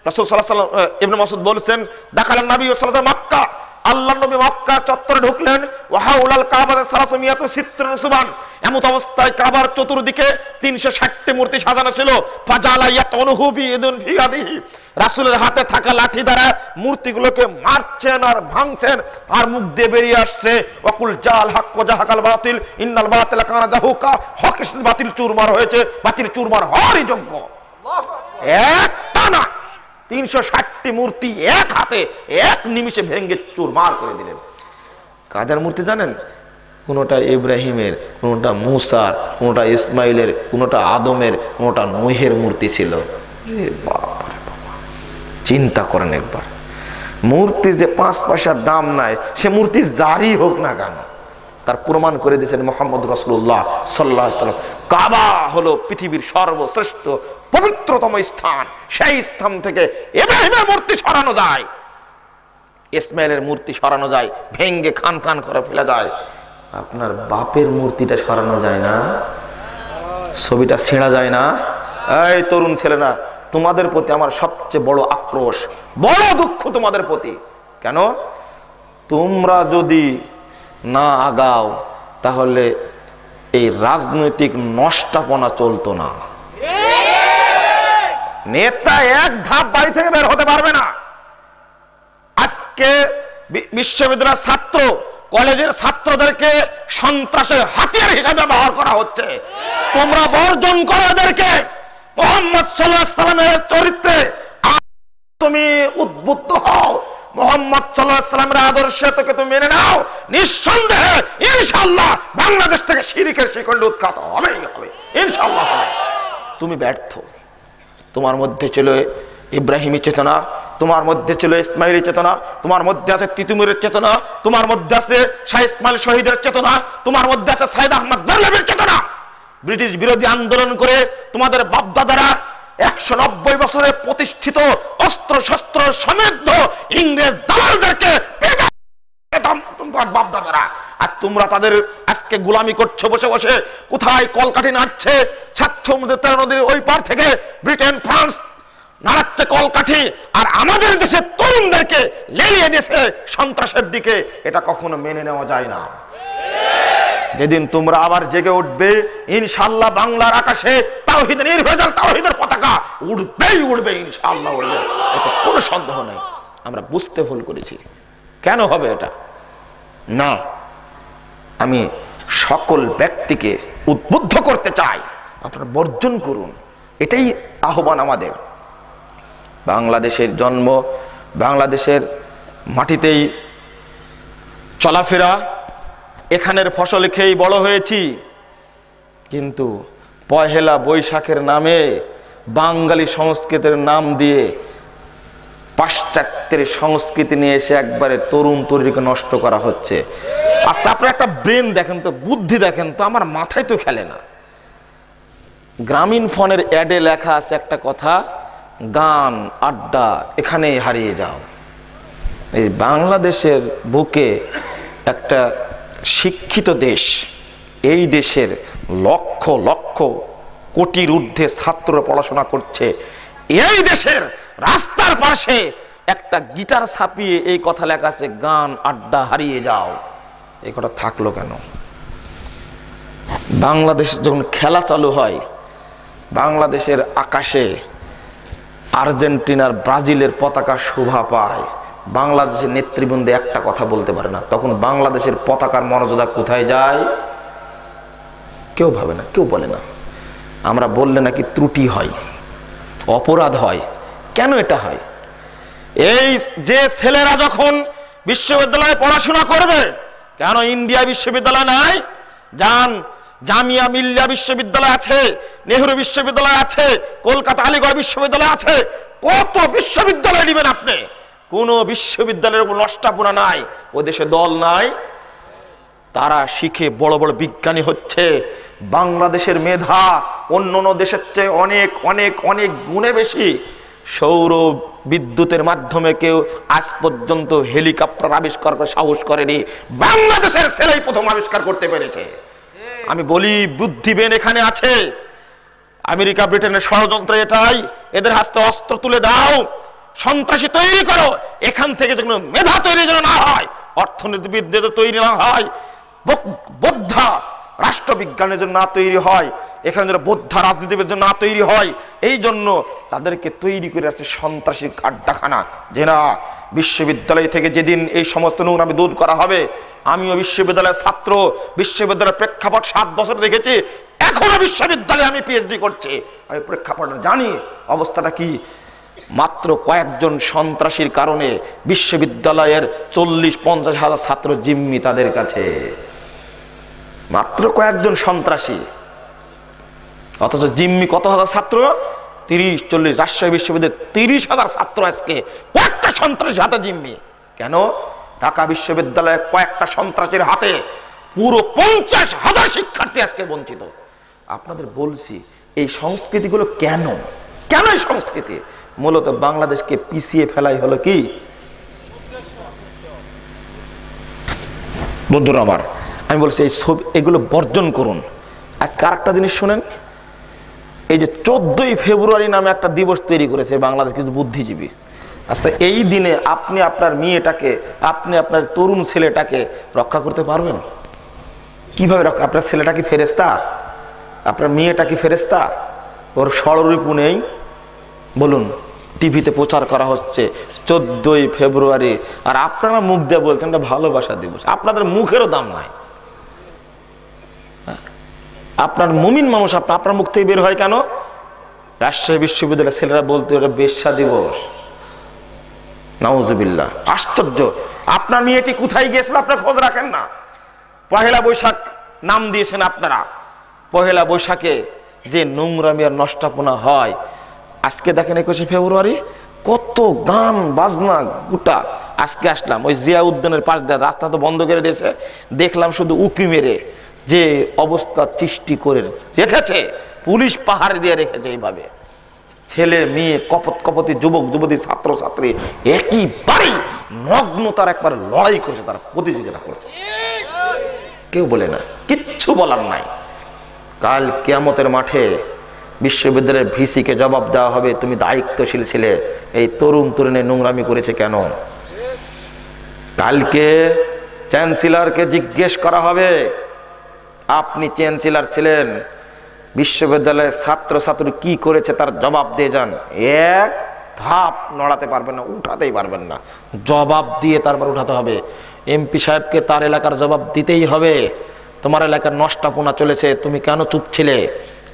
রাসূল সাল্লাল্লাহু আলাইহি ওয়াসাল্লাম, ইবনে মাসউদ বলেছেন, দাখালান নবী সাল্লাল্লাহু আলাইহি ওয়াসাল্লাম মক্কা, আল্লাহ নবী মক্কা চত্বরে ঢুকলেন, ওয়াহাউলাল কাবাতে সালাসুমিয়াতু সিত্তুন সুবান, এমত অবস্থায় কাবার চতুর্দিকে 360টি মূর্তি সাজানো ছিল। ফাজালা ইয়াতুনহু বিইদুন ফি ইয়াদিহি, রাসূলের হাতে থাকা লাঠি দ্বারা মূর্তিগুলোকে মারছেন আর ভাঙছেন, আর মুখ দিয়ে বেরিয়ে আসছে ওয়াকুল জাল হক ওয়া জাহাকাল বাতিল ইন্নাল বাতিলা কানা জাহুকা, হক বাতিল চুরমার হয়েছে, বাতিল চুরমার হওয়ারই যোগ্য। একটা না 360টি মূর্তি এক হাতে এক নিমিষে ভেঙে চুরমার করে দিলেন। কাদের মূর্তি জানেন? কোনটা ইব্রাহিমের, কোনটা মুসার, কোনটা ইসমাইলের, কোনটা আদমের, কোনটা নূহের মূর্তি ছিল। চিন্তা করেন একবার, মূর্তি যে 5 পয়সার দাম নাই, সে মূর্তি যারই হোক না কেন, তার প্রমাণ করে দিয়েছেন মুহাম্মদ রাসূলুল্লাহ সাল্লাল্লাহু আলাইহি ওয়াসাল্লাম। কাবা হলো পৃথিবীর সর্বশ্রেষ্ঠ পবিত্রতম স্থান। সেই স্থান থেকে ইব্রাহিমের মূর্তি সরানো যায়, ইসমাইলের মূর্তি সরানো যায়, ভেঙ্গে খান খান করে ফেলে যায়। আপনার বাপের মূর্তিটা সরানো যায় না, ছবিটা ছেঁড়া যায় না। এই তরুণ ছেলেরা, তোমাদের প্রতি আমার সবচেয়ে বড় আক্রোশ, বড় দুঃখ তোমাদের প্রতি। কেন? তোমরা যদি না আগাও তাহলে এই রাজনৈতিক নষ্টাপনা চলতো না। নেতা এক ধাপ বাড়ি থেকে বের হতে পারবে না। আজকে বিশ্ববিদ্যালয়ের ছাত্র, কলেজের ছাত্রদেরকে সন্ত্রাসের হাতিয়ার হিসাবে ব্যবহার করা হচ্ছে। তোমরা বর্জন করো এদেরকে। মুহাম্মদ সাল্লাল্লাহু আলাইহি ওয়াসাল্লামের চরিত্রে তুমি উদ্বুদ্ধ হও, মুহাম্মদ সাল্লাল্লাহু আলাইহি ওয়াসাল্লামের আদর্শে তোকে তুমি মেনে নাও, নিঃসন্দেহে ইনশাআল্লাহ বাংলাদেশ থেকে শিরকের শিকড় উৎখাত হবেই হবে, ইনশাআল্লাহ হবে। তুমি ব্যর্থ। তোমার মধ্যে ছিল ইব্রাহিমী চেতনা, তোমার মধ্যে ছিল ইসমাইলি চেতনা, তোমার মধ্যে আছে তিতুমিরের চেতনা, তোমার মধ্যে আছে শাহ ইসমাইল শহীদের চেতনা, তোমার মধ্যে আছে সাইদ আহমদ বেরলভীর চেতনা। ব্রিটিশ বিরোধী আন্দোলন করে তোমাদের বাপদাদারা 190 বছরে প্রতিষ্ঠিত অস্ত্র শস্ত্র সমৃদ্ধ ইংরেজ দালালদেরকে বাপদাদারা, আর তোমরা তাদের আজকে গোলামি করছো বসে বসে। কোথায় কলকাঠি নাড়ছে স্বার্থ নদীর ওই পার থেকে ব্রিটেন ফ্রান্স নাড়াচ্ছে কলকাঠি, আর আমাদের দেশের তরুণদেরকে লেলিয়ে দিয়েছে সন্ত্রাসের দিকে। এটা কখনো মেনে নেওয়া যায় না। যেদিন তোমরা আবার জেগে উঠবে, ইনশাআল্লাহ বাংলার আকাশে তাওহীদের নির্ভেজাল তাওহীদের পতাকা উড়বেই উড়বে, ইনশাআল্লাহ উড়বে, এতে কোনো সন্দেহ নেই। আমরা বুঝতে ভুল করেছি। কেন হবে এটা? না, আমি সকল ব্যক্তিকে উদ্বুদ্ধ করতে চাই, আপনারা বর্জন করুন। এটাই আহ্বান আমাদের। বাংলাদেশের জন্ম, বাংলাদেশের মাটিতেই চলাফেরা, এখানের ফসল খেয়েই বড় হয়েছি, কিন্তু পহেলা বৈশাখের নামে বাঙালি সংস্কৃতির নাম দিয়ে পাশ্চাত্যের সংস্কৃতি নিয়ে এসে একবারে তরুণ তরুণীকে নষ্ট করা হচ্ছে। আচ্ছা, আপনারা একটা ব্রেন দেখেন তো, বুদ্ধি দেখেন তো, আমার মাথায় তো খেলে না। গ্রামীণ ফোনের অ্যাডে লেখা আছে একটা কথা, গান আড্ডা এখানেই হারিয়ে যাও। এই বাংলাদেশের বুকে একটা শিক্ষিত দেশ, এই দেশের লক্ষ লক্ষ কোটির ঊর্ধ্বে ছাত্র পড়াশোনা করছে। এই দেশের রাস্তার পাশে একটা গিটার ছাপিয়ে এই কথা লেখা আছে, গান আড্ডা হারিয়ে যাও। এই কথা থাকলো কেন? বাংলাদেশ যখন খেলা চালু হয়, বাংলাদেশের আকাশে আর্জেন্টিনার ব্রাজিলের পতাকা শোভা পায়, বাংলাদেশের নেতৃবৃন্দ একটা কথা বলতে পারে না, তখন বাংলাদেশের পতাকার মর্যাদা কোথায় যায়? কেউ ভাবে না, কেউ বলে না। আমরা বললে নাকি ত্রুটি হয়, অপরাধ হয়। কেন এটা হয়? এই যে ছেলেরা যখন বিশ্ববিদ্যালয়ে পড়াশোনা করবে, কেন ইন্ডিয়া বিশ্ববিদ্যালয় নাই? যান, জামিয়া মিল্লিয়া বিশ্ববিদ্যালয় আছে, নেহরু বিশ্ববিদ্যালয় আছে, কলকাতা আলিগড় বিশ্ববিদ্যালয় আছে। কত বিশ্ববিদ্যালয় নেবেন আপনি? কোন বিশ্ববিদ্যালয়ের উপর নষ্টাপনা নাই। ও দেশে দল নাই, তারা শিখে বড় বড় বিজ্ঞানী হচ্ছে। বাংলাদেশের মেধা অন্য দেশের চেয়ে অনেক অনেক অনেক গুণে বেশি। সৌর বিদ্যুতের মাধ্যমে কেউ আজ পর্যন্ত হেলিকপ্টার আবিষ্কার করে সাহস করেনি, বাংলাদেশের ছেলেই প্রথম আবিষ্কার করতে পেরেছে। আমি বলি, বুদ্ধিবেন এখানে আছে। আমেরিকা ব্রিটেনের ষড়যন্ত্র এটাই, এদের হাতে অস্ত্র তুলে দাও, সন্ত্রাসী তৈরি করো, এখান থেকে যেন মেধা তৈরি যেন না হয়। অর্থনীতিবিদ যদি তৈরি না হয়, বোদ্ধা রাষ্ট্রবিজ্ঞানের জন্য না তৈরি হয়, এখানে যারা বোদ্ধা রাজনীতিবিদের জন্য না তৈরি হয়, এই জন্য তাদেরকে তৈরি করে আছে সন্ত্রাসী আড্ডাখানা। যে না, বিশ্ববিদ্যালয় থেকে যেদিন এই সমস্ত নোংরামি দূর করা হবে, আমিও বিশ্ববিদ্যালয়ের ছাত্র, বিশ্ববিদ্যালয়ের প্রেক্ষাপট 7 বছর দেখেছি, এখনো বিশ্ববিদ্যালয়ে আমি পিএইচডি করছি, আমি প্রেক্ষাপট জানি অবস্থাটা কি। মাত্র কয়েকজন সন্ত্রাসীর কারণে বিশ্ববিদ্যালয়ের 40-50 হাজার ছাত্র জিম্মি তাদের কাছে, মাত্র কয়েকজন সন্ত্রাসী, অথচ জিম্মি কত হাজার ছাত্র? 30-40। রাজশাহী বিশ্ববিদ্যালয়ে 30,000 ছাত্র আজকে কয়েকটা সন্ত্রাসীর হাতে জিম্মি। কেন? ঢাকা বিশ্ববিদ্যালয়ে কয়েকটা সন্ত্রাসীর হাতে পুরো 50,000 শিক্ষার্থী আজকে বঞ্চিত। আপনাদের বলছি এই সংস্কৃতিগুলো কেন এই সংস্কৃতি? মূলত বাংলাদেশকে পিছিয়ে ফেলাই হলো কি বন্ধুরা আমার। আমি বলছি এই সব এগুলো বর্জন করুন। আজকে আরেকটা জিনিস শুনেন, এই যে 14ই ফেব্রুয়ারি নামে একটা দিবস তৈরি করেছে বাংলাদেশ কিছু বুদ্ধিজীবী। আচ্ছা, এই দিনে আপনি আপনার মেয়েটাকে, আপনি আপনার তরুণ ছেলেটাকে রক্ষা করতে পারবেন? কিভাবে রক্ষা? আপনার ছেলেটা কি ফেরেশতা? আপনার মেয়েটা কি ফেরেশতা? ওর ষড়রিপু নেই? বলুন, টিভিতে প্রচার করা হচ্ছে 14ই ফেব্রুয়ারি, আর আপনারা মুখ দিয়ে বলছেন এটা ভালোবাসা দিবস। আপনাদের মুখেরও দাম নাই। আপনার মুমিন মানুষ আপনার মুখ থেকে বের হয় কেন? রাজশাহী বিশ্ববিদ্যালয়ের ছেলেরা বলতে এটা বেশ্যা দিবস। নাউজুবিল্লাহ, আশ্চর্য। আপনার মেয়েটি কোথায় গিয়েছিল আপনার খোঁজ রাখেন না। পহেলা বৈশাখ নাম দিয়েছেন আপনারা। পহেলা বৈশাখে যে নোংরামি আর নষ্টাপনা হয়, আজকে দেখেন 21শে ফেব্রুয়ারি কত গান বাজনা গোটা। আজকে আসলাম ওই জিয়া উদ্যানের পাশ দিয়ে, রাস্তা তো বন্ধ করে দিয়েছে, দেখলাম শুধু উকি মেরে যে অবস্থা সৃষ্টি করে রেখেছে, পুলিশ পাহাড় দিয়ে রেখেছে। এইভাবে ছেলে মেয়ে, কপতি যুবক যুবতী, ছাত্র ছাত্রী একইবারেই নগ্নতার একবার লড়াই করছে, তারা প্রতিযোগিতা করছে। কেউ বলে না, কিচ্ছু বলার নাই। কাল কিয়ামতের মাঠে বিশ্ববিদ্যালয়ের ভিসিকে জবাব দেওয়া হবে, তুমি দায়িত্বশীল ছিলে, এই তরুণ তরুণী নোংরামি করেছে কেন? কালকে চ্যান্সেলরকে জিজ্ঞেস করা হবে, আপনি চ্যান্সেলর ছিলেন, বিশ্ববিদ্যালয়ের ছাত্র ছাত্রী কি করেছে তার জবাব দিয়ে যান। এক ধাপ নড়াতে পারবেন না, উঠাতেই পারবেন না, জবাব দিয়ে তারপর উঠাতে হবে। এমপি সাহেবকে তার এলাকার জবাব দিতেই হবে। তোমার এলাকার নষ্টাপনা চলেছে, তুমি কেন চুপ ছিলে?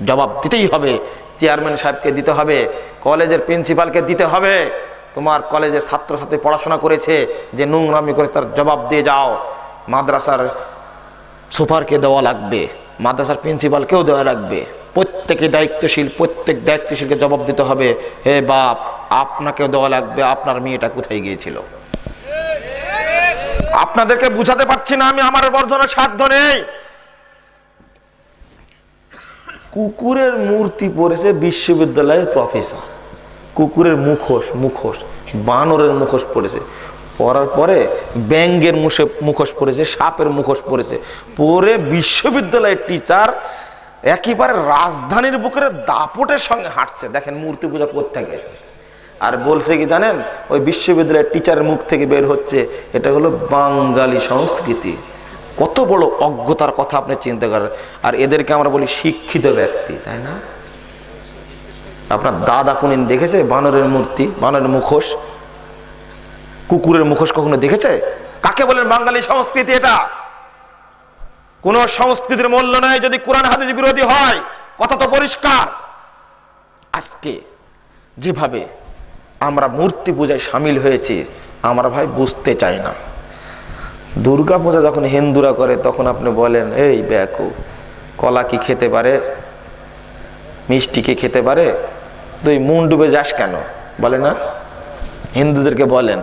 জবাব দিতেই হবে। চেয়ারম্যান সাহেবকে দিতে হবে, কলেজের প্রিন্সিপালকে দিতে হবে। তোমার কলেজে ছাত্রছাত্রী পড়াশোনা করেছে, যে নোংরামি করে তার জবাব দিয়ে যাও। মাদ্রাসার সুপারকে দেওয়া লাগবে, মাদ্রাসার প্রিন্সিপালকেও দেওয়া লাগবে। প্রত্যেকে দায়িত্বশীল, প্রত্যেক দায়িত্বশীলকে জবাব দিতে হবে। হে বাপ, আপনাকেও দেওয়া লাগবে, আপনার মেয়েটা কোথায় গিয়েছিল? আপনাদেরকে বুঝাতে পারছি না আমি, আমার বর্জনের সাধ্য নেই। কুকুরের মূর্তি পড়েছে বিশ্ববিদ্যালয়ের প্রফেসর, কুকুরের মুখোশ, বানরের মুখোশ পড়েছে, পরার পরে ব্যাঙের মুখোশ পড়েছে, সাপের মুখোশ পড়েছে, পরে বিশ্ববিদ্যালয়ের টিচার একেবারে রাজধানীর বুকের দাপটের সঙ্গে হাঁটছে। দেখেন মূর্তি পূজা কোত্থেকে এসেছে। আর বলছে কি জানেন, ওই বিশ্ববিদ্যালয়ের টিচারের মুখ থেকে বের হচ্ছে এটা হলো বাঙালি সংস্কৃতি। কত বড় অজ্ঞতার কথা আপনি চিন্তা করেন। আর এদেরকে আমরা বলি শিক্ষিত ব্যক্তি, তাই না? আপনার দাদা কোনদিন দেখেছে বানরের মূর্তি, বানরের মুখোশ, কুকুরের মুখোশ কখনো দেখেছে? কাকে বলেন বাঙালি সংস্কৃতি? এটা কোন সংস্কৃতির মূল্য নাই যদি কোরআন হাদিস বিরোধী হয়। কথা তো পরিষ্কার। আজকে যেভাবে আমরা মূর্তি পূজায় সামিল হয়েছি, আমরা ভাই বুঝতে চাই না। দুর্গা পূজা যখন হিন্দুরা করে তখন আপনি বলেন, এই ব্যাকু, কলা কি খেতে পারে, মিষ্টি কি খেতে পারে, তুই মন ডুবে যাস কেন? বলে না? হিন্দুদেরকে বলেন,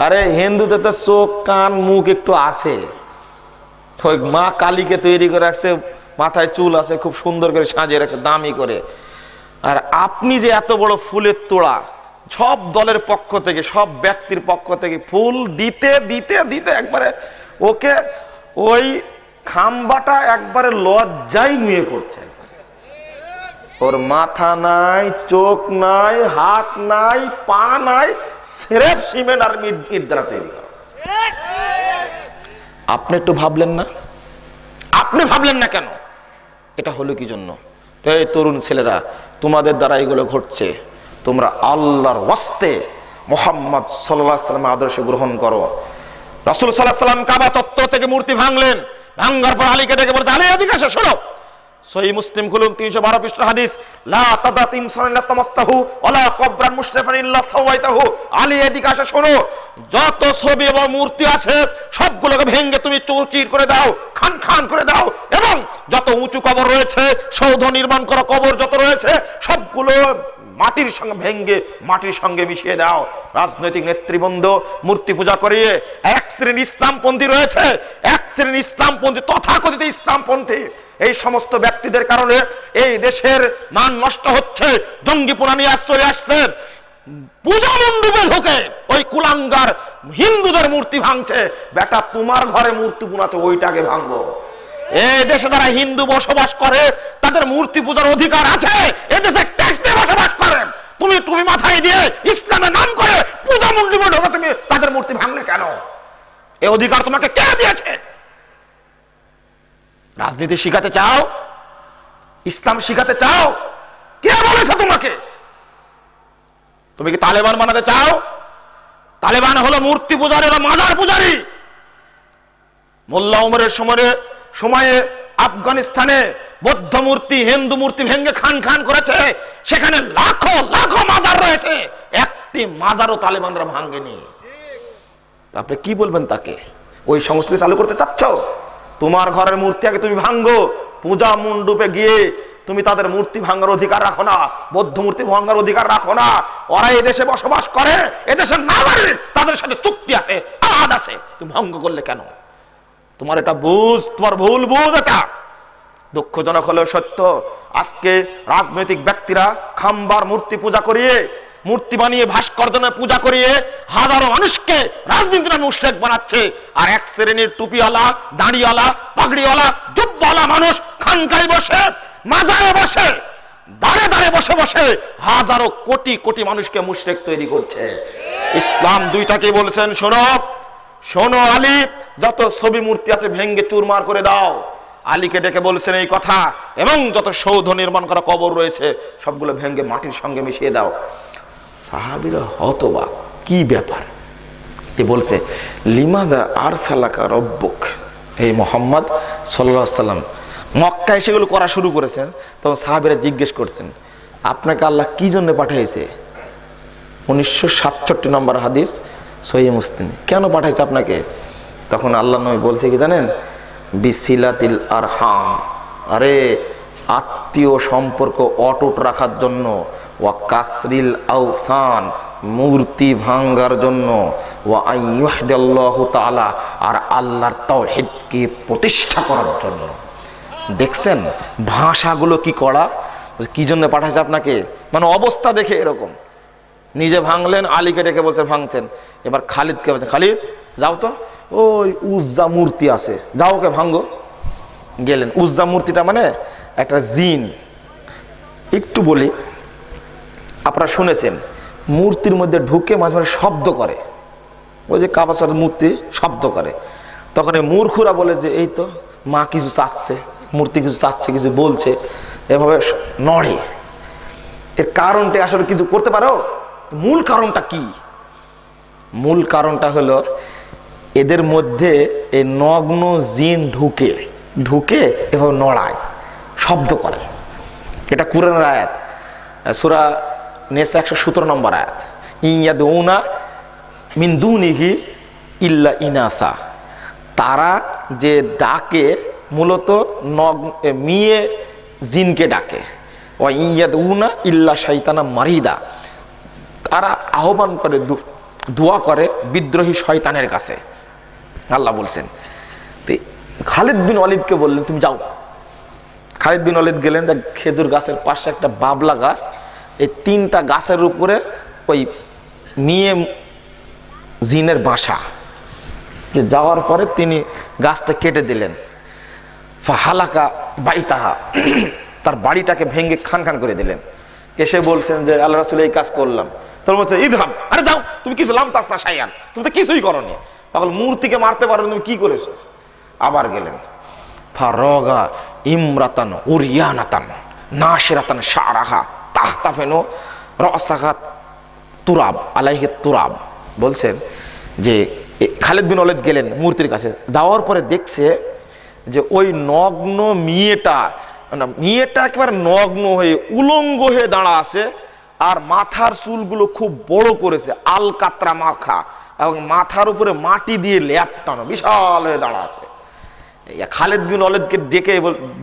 আরে হিন্দুদের তো চোখ কান মুখ একটু আছে, ওই মা কালীকে তৈরি করে রাখছে, মাথায় চুল আছে, খুব সুন্দর করে সাজিয়ে রাখছে দামি করে। আর আপনি যে এত বড় ফুলের তোড়া, সব দলের পক্ষ থেকে, সব ব্যক্তির পক্ষ থেকে ফুল দিতে দিতে দিতে একবারে ওকে ওই খাম্বাটা একবারে লজ্জায় নুয়ে পড়ছে। ওর মাথা নাই, চোখ নাই, হাত নাই, পা নাই, স্রেফ সিমেন্ট আর ইট দ্বারা তৈরি করা। আপনি একটু ভাবলেন না? আপনি ভাবলেন না কেন? এটা হলো কি জন্য? তো এই তরুণ ছেলেরা, তোমাদের দ্বারা এগুলো ঘটছে, তোমরা আল্লাহর ওয়াস্তে মুহাম্মদ সাল্লাল্লাহু আলাইহি ওয়াসাল্লামের আদর্শ গ্রহণ করো। রাসূল সাল্লাল্লাহু আলাইহি ওয়াসাল্লাম কাবা চত্বর থেকে মূর্তি ভাঙলেন, ভাঙার পর আলীকে ডেকে বলছে, আলী এদিকে এসো, শোনো। সহিহ মুসলিম খুলুন 312 পৃষ্ঠা হাদিস, লা তাদাতিম সাল্লাল্লাহু তামাস্তাহু ওয়ালা কবরান মুশরিফান ইল্লা সাওয়াইতাহু। আলী এদিকে এসে শোনো, যত ছবি এবং মূর্তি আছে সবগুলোকে ভেঙে তুমি চৌচির করে দাও, খান খান করে দাও, এবং যত উঁচু কবর রয়েছে, সৌধ নির্মাণ করা কবর যত রয়েছে সবগুলো মাটির সঙ্গে ভেঙে মাটির সঙ্গে মিশিয়ে দাও। রাজনৈতিক নেতৃবৃন্দ মূর্তি পূজা করিয়ে এক শ্রেণী ইসলামপন্থী রয়েছে, এক শ্রেণী ইসলামপন্থী, তথাকথিত ইসলামপন্থী, এই সমস্ত ব্যক্তিদের কারণে এই দেশের মান নষ্ট হচ্ছে। জঙ্গিপুরা নিয়ে চলে আসছে, পূজা মণ্ডপে ঢোকে ওই কুলাঙ্গার হিন্দুদের মূর্তি ভাঙছে। বেটা, তোমার ঘরে মূর্তি পুনাছে, ওইটাকে ভাঙবো। এই দেশে যারা হিন্দু বসবাস করে তাদের মূর্তি পূজার অধিকার আছে। এদেশে ট্যাক্স দিয়ে বসবাস করেন, তুমি মাথায় দিয়ে ইসলামের নাম করে পূজা মণ্ডপে ঢোকে, তুমি তাদের মূর্তি ভাঙলে কেন? এই অধিকার তোমাকে কে দিয়েছে? রাজনীতি শিখাতে চাও? ইসলাম শিখাতে চাও? কে বলেছে তোমাকে? তুমি কি তালেবান বানাতে চাও? তালেবান হলো মূর্তি পূজারী, মাজার পূজারী। মোল্লা ওমরের সময়ে আফগানিস্তানে বৌদ্ধ মূর্তি, হিন্দু মূর্তি ভেঙে খান খান করেছে। সেখানে লাখো লাখো মাজার রয়েছে, একটি মাজারও তালেবানরা ভাঙেনি। আপনি কি বলবেন তাকে? ওই সংস্কৃতি চালু করতে চাচ্ছ? তোমার ঘরের মূর্তি আগে তুমি ভাঙ্গো, পূজা মণ্ডপে গিয়ে তুমি তাদের মূর্তি ভাঙার অধিকার রাখো না, বৌদ্ধ মূর্তি ভাঙার অধিকার রাখো না। ওরা এই দেশে বসবাস করে, এদেশের নাগরিক, তাদের সাথে চুক্তি আছে, আহাদ আছে, তুমি ভঙ্গ করলে কেন? তোমার এটা বুঝ, তোমার ভুল বুঝ। এটা দুঃখজনক হলেও সত্য, আজকে রাজনৈতিক ব্যক্তিরা খাম্বার মূর্তি পূজা করিয়ে, মূর্তি বানিয়ে ভাস্কর্য পূজা করিয়ে হাজারো মানুষকে রাজনীতির মুশরিক বানাচ্ছে। আর এক শ্রেণীর টুপিওয়ালা, দাড়িওয়ালা, পাগড়িওয়ালা, জুব্বাওয়ালা মানুষ খানকায় বসে, মাজারে বসে, দাঁড়ে দাঁড়ে বসে বসে হাজারো কোটি কোটি মানুষকে মুশরিক তৈরি করছে। ইসলাম দুইটাকে বলেছেন, শোনো শোনো আলী, যত ছবি মূর্তি আছে ভেঙ্গে চুরমার করে দাও। আলীকে ডেকে বলছেন এই কথা, এবং যত সৌধ নির্মাণ করা কবর রয়েছে সবগুলো ভেঙ্গে মাটির সঙ্গে মিশিয়ে দাও। সাহাবীরা হতবাক, কি ব্যাপার? বলছে, লিমাদা আরসালাকা রব্বুক, এই মুহাম্মদ সাল্লাল্লাহু আলাইহি ওয়াসাল্লাম মক্কায় সেগুলো করা শুরু করেছেন। তখন সাহাবীরা জিজ্ঞেস করছেন, আপনাকে আল্লাহ কি জন্য পাঠিয়েছে? 1967 নম্বর হাদিস সহিহ মুসলিম, কেন পাঠাইছে আপনাকে? তখন আল্লাহ নবী বলছে কি জানেন? বিসিলাতিল আরহাম, আরে আত্মীয় সম্পর্ক অটুট রাখার জন্য, ওয়া কাসরিল আওসান, মূর্তি ভাঙ্গার জন্য, ওয়া আইয়ুহদাল্লাহু তাআলা, আর আল্লাহর তাওহীদকে প্রতিষ্ঠা করার জন্য। দেখছেন ভাষাগুলো কি কড়া? কি জন্য পাঠাইছে আপনাকে? মানে অবস্থা দেখে এরকম। নিজে ভাঙলেন, আলীকে ডেকে বলছে ভাঙছেন। এবার খালিদকে বলছে, খালিদ যাও তো, ওই উজ্জা মূর্তি আছে, যাও ওকে ভাঙ্গো। গেলেন। উজ্জা মূর্তিটা মানে একটা জিন। একটু বলি, আপনারা শুনেছেন মূর্তির মধ্যে ঢুকে মাঝে মাঝে শব্দ করে, ওই যে কাবাসার মূর্তি শব্দ করে। তখন এই মূর্খরা বলে যে এই তো মা কিছু চাচ্ছে, মূর্তি কিছু চাচ্ছে, কিছু বলছে, এভাবে নড়ে। এর কারণটা আসলে কিছু করতে পারো? মূল কারণটা কি? মূল কারণটা হলো এদের মধ্যে এই নগ্ন জিন ঢুকে ঢুকে এভাবে নড়ায়, শব্দ করে। এটা কুরআনের আয়াত, সূরা নেসা 117 নম্বর আয়াত। ইয়াদউনা মিন দুনিহি ইল্লা ইনাসা, তারা যে ডাকে মূলত মেয়ে জিনকে ডাকে। ওয়া ইয়াদউনা ইল্লা শাইতানা মারিদা, তারা আহ্বান করে, দোয়া করে বিদ্রোহী শয়তানের কাছে, আল্লাহ বলছেন। খালিদ বিন ওয়ালিদকে বললেন তুমি যাও। খালিদ বিন ওয়ালিদ গেলেন, যে খেজুর গাছের পাশে একটা বাবলা গাছ, এই 3টা গাছের উপরে ওই মেয়ে জিনের বাসা। যে যাওয়ার পরে তিনি গাছটা কেটে দিলেন। ফাহালাকা বাইতাহা, তার বাড়িটাকে ভেঙে খান খান করে দিলেন। এসে বলছেন যে আল্লাহ রাসূল এই কাজ করলাম। তোর বলছে ইদহাব, আরে যাও, তুমি কিছু লাম তাসনা শাইআন, তুমি তো কিছুই করনি। পাগল, মূর্তিকে মারতে পারো, তুমি কি করেছো? আবার গেলেন, ফারগা ইমরাতান উরিয়ানাতান নাশিরাতান শারাহা তাহতাফেনো রাসাহাত তুরাব আলাইহি তুরাব। বলছেন যে খালিদ বিন ওয়ালিদ গেলেন মূর্তির কাছে, যাওয়ার পরে দেখছে যে ওই নগ্ন মেয়েটা একেবারে নগ্ন হয়ে উলঙ্গ হয়ে দাঁড়া আছে, আর মাথার চুলগুলো খুব বড় করেছে, আলকাতরা মাখা, এবং মাথার উপরে মাটি দিয়ে ল্যাপটানো, বিশাল হয়ে দাঁড়া আছে। খালিদ বিন ওয়ালিদকে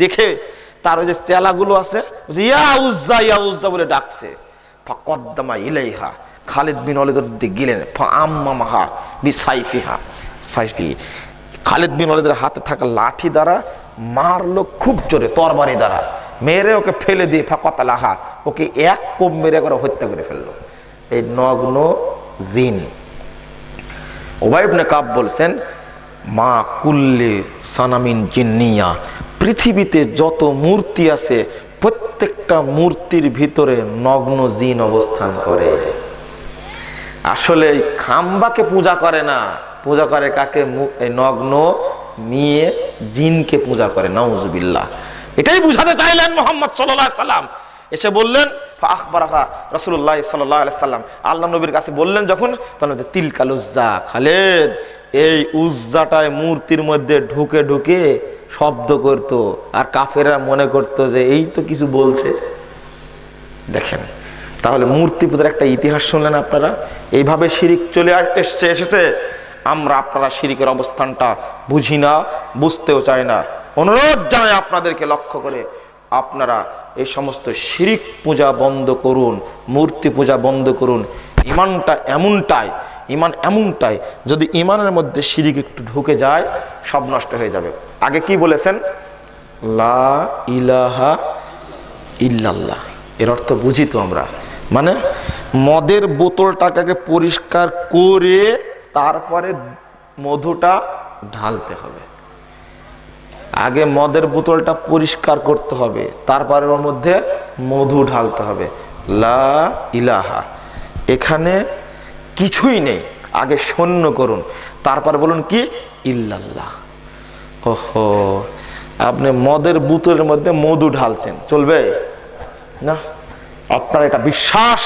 দেখে তার ওই যে চেলাগুলো আছে, ইয়া উজ্জা ইয়া উজ্জা বলে ডাকছে। ফাকদ্দামা ইলাইহা, খালিদ বিন ওয়ালিদ গেলেন, ফাআম্মামাহা বিসাইফিহা সাইফি, খালিদ বিন ওয়ালিদের হাতে থাকা লাঠি দ্বারা মারলো খুব জোরে, তরবারি দ্বারা মেরে ওকে ফেলে দিয়ে ফাকাতালাহা, ওকে এক কোপ মেরে করে হত্যা করে ফেললো। এই নগ্ন জিন। উবাই ইবনে কাব বলছেন, মা কুল্লি সানামিন জিন্নিয়া, পৃথিবীতে যত মূর্তি আছে প্রত্যেকটা মূর্তির ভিতরে নগ্ন জিন অবস্থান করে। আসলে খাম্বাকে পূজা করে না, পূজা করে কাকে? এই নগ্ন মেয়ে জিনকে পূজা করে। নাউজুবিল্লাহ। এটাই বুঝাতে চাইলেন মুহাম্মদ সাল্লাল্লাহু আলাইহি সাল্লাম। এসে বললেন ফাখবারাহা রাসূলুল্লাহ সাল্লাল্লাহু আলাইহি সাল্লাম, আল্লাহ নবীর কাছে বললেন যখন, তখন তিলকাল উজ্জা, খালিদ এই উজ্জাটায় মূর্তির মধ্যে ঢুকে ঢুকে শব্দ করত, আর কাফেররা মনে করতো যে এই তো কিছু বলছে। দেখেন তাহলে মূর্তি পূজার একটা ইতিহাস শুনলেন আপনারা। এইভাবে শিরিক চলে এসেছে। আমরা আপনারা শিরিকের অবস্থানটা বুঝি না, বুঝতেও চাই না। অনুরোধ জানাই আপনাদেরকে লক্ষ্য করে, আপনারা এই সমস্ত শিরিক পূজা বন্ধ করুন, মূর্তি পূজা বন্ধ করুন। ইমান এমনটাই যদি ইমানের মধ্যে শিরিক একটু ঢুকে যায় সব নষ্ট হয়ে যাবে। আগে কি বলেছেন? লা ইলাহা ইল্লাল্লাহ। এর অর্থ বুঝি তো আমরা, মানে মদের বোতলটাকে পরিষ্কার করে তারপরে মধুটা ঢালতে হবে। আগে মদের বোতলটা পরিষ্কার করতে হবে, তারপরে ওর মধ্যে মধু ঢালতে হবে। লা ইলাহা, এখানে কিছুই নেই, আগে শূন্য করুন, তারপর বলুন কি? ইল্লাল্লাহ। ওহো, আপনি মদের বোতলের মধ্যে মধু ঢালছেন, চলবে না? আপনার এটা বিশ্বাস,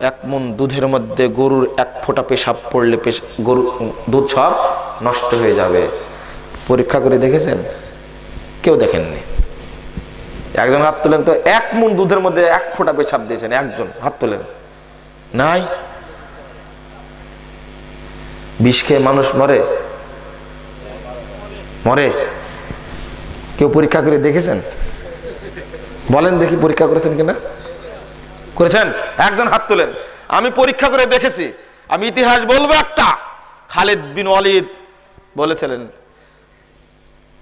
এক মণ দুধের মধ্যে গরুর এক ফোঁটা পেশাব পড়লে গরু দুধ সব নষ্ট হয়ে যাবে। পরীক্ষা করে দেখেছেন? কেউ দেখেননি। একজন হাত তোলেন তো, এক মণ দুধের মধ্যে এক ফোঁটা পেশাব দিয়েছেন, একজন হাত তোলেন। নাই। বিষ খেয়ে মানুষ মরে মরে, কেউ পরীক্ষা করে দেখেছেন? বলেন দেখি, পরীক্ষা করেছেন কিনা? করেছেন? একজন হাত তোলেন। আমি পরীক্ষা করে দেখেছি। আমি ইতিহাস বলবো একটা। খালিদ বিন ওয়ালিদ বলেছিলেন,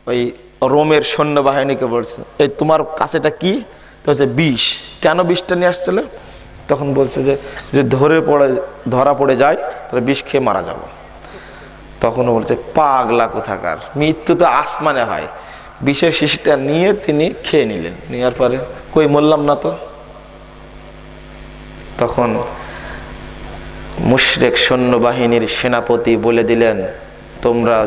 ওই রোমের সৈন্যবাহিনীকে বলছে, এই তোমার কাছেটা কি? তো হচ্ছে বিষ। কেন বিষটা নিয়ে আসছিল? তখন বলছে যে ধরা পড়ে যায় তাহলে বিষ খেয়ে মারা যাব। তখন বলছে, পাগলা কোথাকার, মৃত্যু তো আসমানে হয়। বিষের শিশিটা নিয়ে তিনি খেয়ে নিলেন, নেওয়ার পরে কই মরলাম না তো। তখন মুশরিক সৈন্যবাহিনীর সেনাপতি বলে দিলেন, তোমরা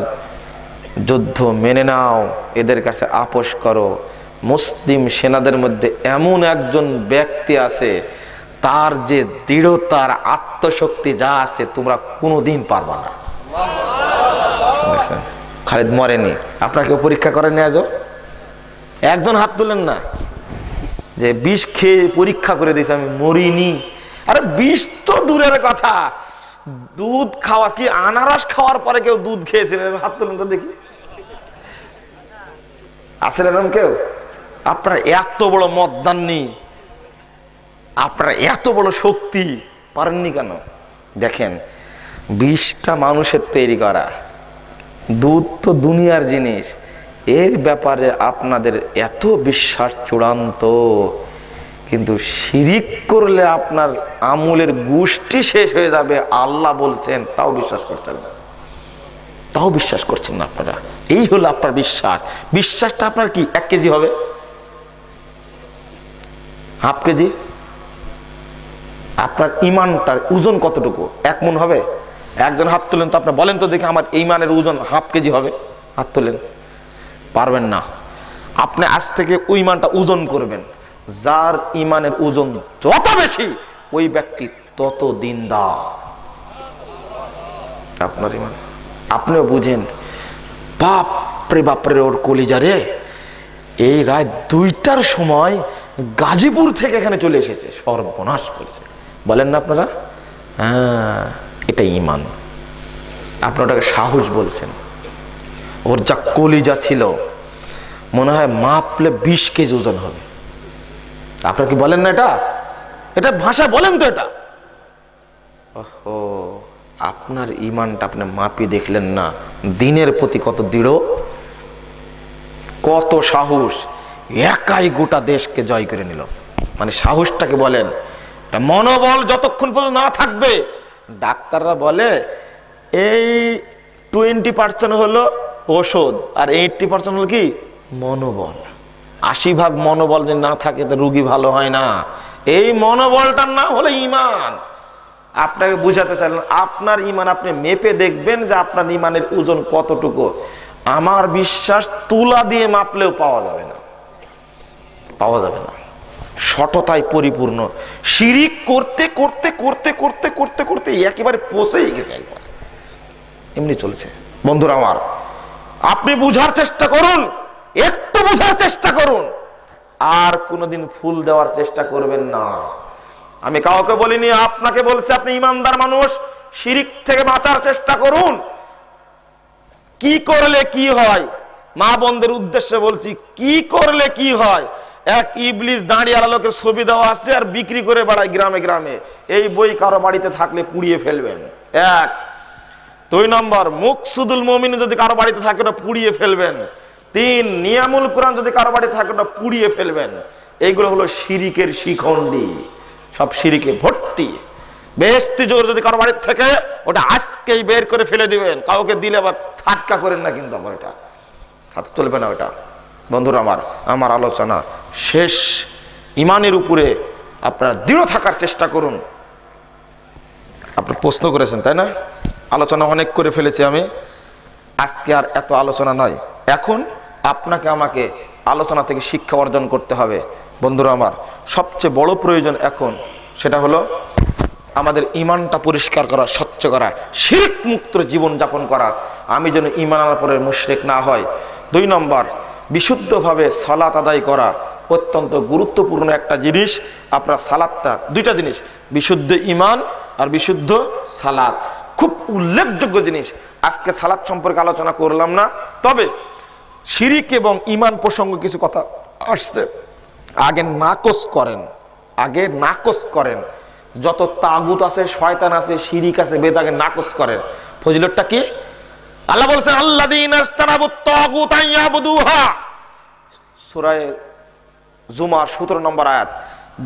যুদ্ধ মেনে নাও, এদের কাছে আপোষ করো। মুসলিম সেনাদের মধ্যে এমন একজন ব্যক্তি আছে, তার যে দৃঢ়তার আত্মশক্তি যা আছে তোমরা কোনোদিন পারবা না। খালিদ মরেনি। আপনাকে পরীক্ষা করেনি আজও? একজন হাত তুলেন না যে বিষ খেয়ে পরীক্ষা করে দিয়েছে আমি মরিনি। আরে বিষ তো দূরের কথা, দুধ খাওয়া কি, আনারস খাওয়ার পরে কেউ দুধ খেয়েছিলেন? হাত তুলেন তো দেখি, আসেন এরকম কেউ? আপনারা এত বড় মদ দাননি, আপনারা এত বড় শক্তি পারেননি কেন? দেখেন, বিষটা মানুষের তৈরি করা, দুধ তো দুনিয়ার জিনিস, এর ব্যাপারে আপনাদের এত বিশ্বাস চূড়ান্ত, কিন্তু শিরিক করলে আপনার আমলের গোষ্ঠী শেষ হয়ে যাবে আল্লাহ বলছেন, তাও বিশ্বাস করছেন না, তাও বিশ্বাস করছেন না আপনারা। এই হলো আপনার বিশ্বাস। বিশ্বাসটা আপনার কি 1 কেজি হবে? Half KG? আপনার ইমানটার ওজন কতটুকু? 1 মণ হবে? একজন হাত তুলেন তো, আপনি বলেন তো দেখি, আমার ইমানের ওজন হাফ কেজি হবে? হাত তোলেন। পারবেন না। আপনি আজ থেকে ওই ইমানটা ওজন করবেন। যার ইমানের ওজন যত বেশি ওই ব্যক্তি তত দিনদার। আপনার ইমান আপনিও বুঝেন। বাপরে বাপরে ওর কলিজারে, এই রাত 2টার সময় গাজীপুর থেকে এখানে চলে এসেছে, সর্বনাশ করছে। বলেন না আপনারা? হ্যাঁ, এটা ইমান। আপনি ওটাকে সাহস বলছেন। ওর যা কলিজা ছিল মনে হয় মাপলে 20 কেজি ওজন হবে। আপনারা কি বলেন না? এটা ভাষা বলেন তো এটা। ওহো, আপনার ইমানটা আপনি মাপি দেখলেন না, দিনের প্রতি কত দৃঢ়, কত সাহস। একাই গোটা দেশকে জয় করে নিল। মানে সাহসটাকে বলেন। মনোবল যতক্ষণ পর্যন্ত না থাকবে, ডাক্তাররা বলে এই 20% হলো ওষুধ আর 80% হলো কি মনোবল। 80% মনোবল যদি না থাকে তো রোগী ভালো হয় না। এই মনোবলটার নাম হলো ইমান। আপনাকে বুঝাতে চাইলেন আপনার ইমান আপনি মেপে দেখবেন যে আপনার ইমানের ওজন কতটুকু। আমার বিশ্বাস তুলা দিয়ে মাপলেও পাওয়া যাবে না, পাওয়া যাবে না। সততায় পরিপূর্ণ। শিরিক করতে করতে করতে করতে করতে করতে একেবারে পচেই গেছে একবার। এমনি চলছে। বন্ধুরা আমার, আপনি বুঝার চেষ্টা করুন, একটু বুঝার চেষ্টা করুন, আর কোনোদিন ফুল দেওয়ার চেষ্টা করবেন না। আমি কাউকে বলিনি, আপনাকে বলছি। আপনি ইমানদার মানুষ, শিরিক থেকে বাঁচার চেষ্টা করুন। কি করলে কি হয়, মা বোনদের উদ্দেশ্যে বলছি, কি করলে কি হয়। এক ইবলিস দাঁড়িয়ে লোকের ছবি দেওয়া আছে আর বিক্রি করে বেড়ায় গ্রামে গ্রামে। এই বই কারো বাড়িতে থাকলে পুড়িয়ে ফেলবেন। 1 2 নম্বর, মুকসুদুল মুমিন যদি কারো বাড়িতে থাকে ওটা পুড়িয়ে ফেলবেন। 3 নিয়ামুল কোরআন যদি কারো বাড়িতে থাকে ওটা পুড়িয়ে ফেলবেন। এইগুলো হলো শিরিকের শিখণ্ডী, সব শিরিকে ভর্তি। বেহেশতি জোর যদি কারো বাড়ির থেকে ওটা আজকেই বের করে ফেলে দিবেন। কাউকে দিলে আবার সাটকা করেন না, কিন্তু আবার এটা সাথে চলবে না ওটা। বন্ধুরা আমার আলোচনা শেষ। ইমানের উপরে আপনারা দৃঢ় থাকার চেষ্টা করুন। আপনি প্রশ্ন করেছেন তাই না? আলোচনা অনেক করে ফেলেছি আমি, আজকে আর এত আলোচনা নয়। এখন আপনাকে আমাকে আলোচনা থেকে শিক্ষা অর্জন করতে হবে। বন্ধুরা আমার, সবচেয়ে বড় প্রয়োজন এখন সেটা হলো আমাদের ইমানটা পরিষ্কার করা, স্বচ্ছ করা, শিরক মুক্ত জীবন যাপন করা। আমি যেন ইমান আনার পরে মুশরিক না হয়। 2 নম্বর, বিশুদ্ধভাবে সালাত আদায় করা অত্যন্ত গুরুত্বপূর্ণ একটা জিনিস। আপনার সালাতটা 2টা জিনিস, বিশুদ্ধ ইমান আর বিশুদ্ধ সালাত, খুব উল্লেখযোগ্য জিনিস। আজকে সালাত সম্পর্কে আলোচনা করলাম না, তবে শিরিক এবং ইমান প্রসঙ্গে কিছু কথা আসছে। আগে নাকচ করেন। যত তাগুত আছে, শয়তান আছে, শিরিক আছে, বেদাকে নাকচ করেন। ফজিলতটা কি? আল্লাহ বলেছেন আল্লাযীনা ইসতানাবুত তাগুত আইয়াবুদুহা, সূরা জুমার 17 নম্বর আয়াত।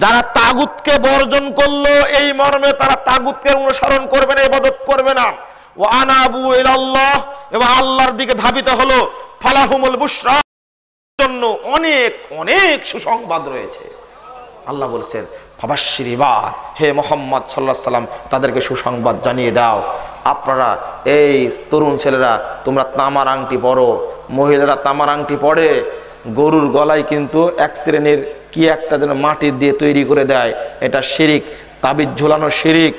যারা তাগুতকে বর্জন করলো, এই মর্মে তারা তাগুতকে অনুসরণ করবে না, ইবাদত করবে না। ওয়া আনাবু ইলাল্লাহ, এবং আল্লাহর দিকে ধাবিত হলো। ফালাহুমুল বুশরা, জন্য অনেক অনেক সুসংবাদ রয়েছে। আল্লাহ বলছেন ফাবাশশির ইবাদ, হে মুহাম্মদ সাল্লাল্লাহু আলাইহি সাল্লাম, তাদেরকে সুসংবাদ জানিয়ে দাও। আপনারা এই তরুণ ছেলেরা তোমরা তামার আংটি পরো, মহিলারা তামার আংটি পরে। গরুর গলায় কিন্তু এক শ্রেণীর কি একটা যেন মাটি দিয়ে তৈরি করে দেয়, এটা শিরিক। তাবিজ ঝোলানো শিরিক।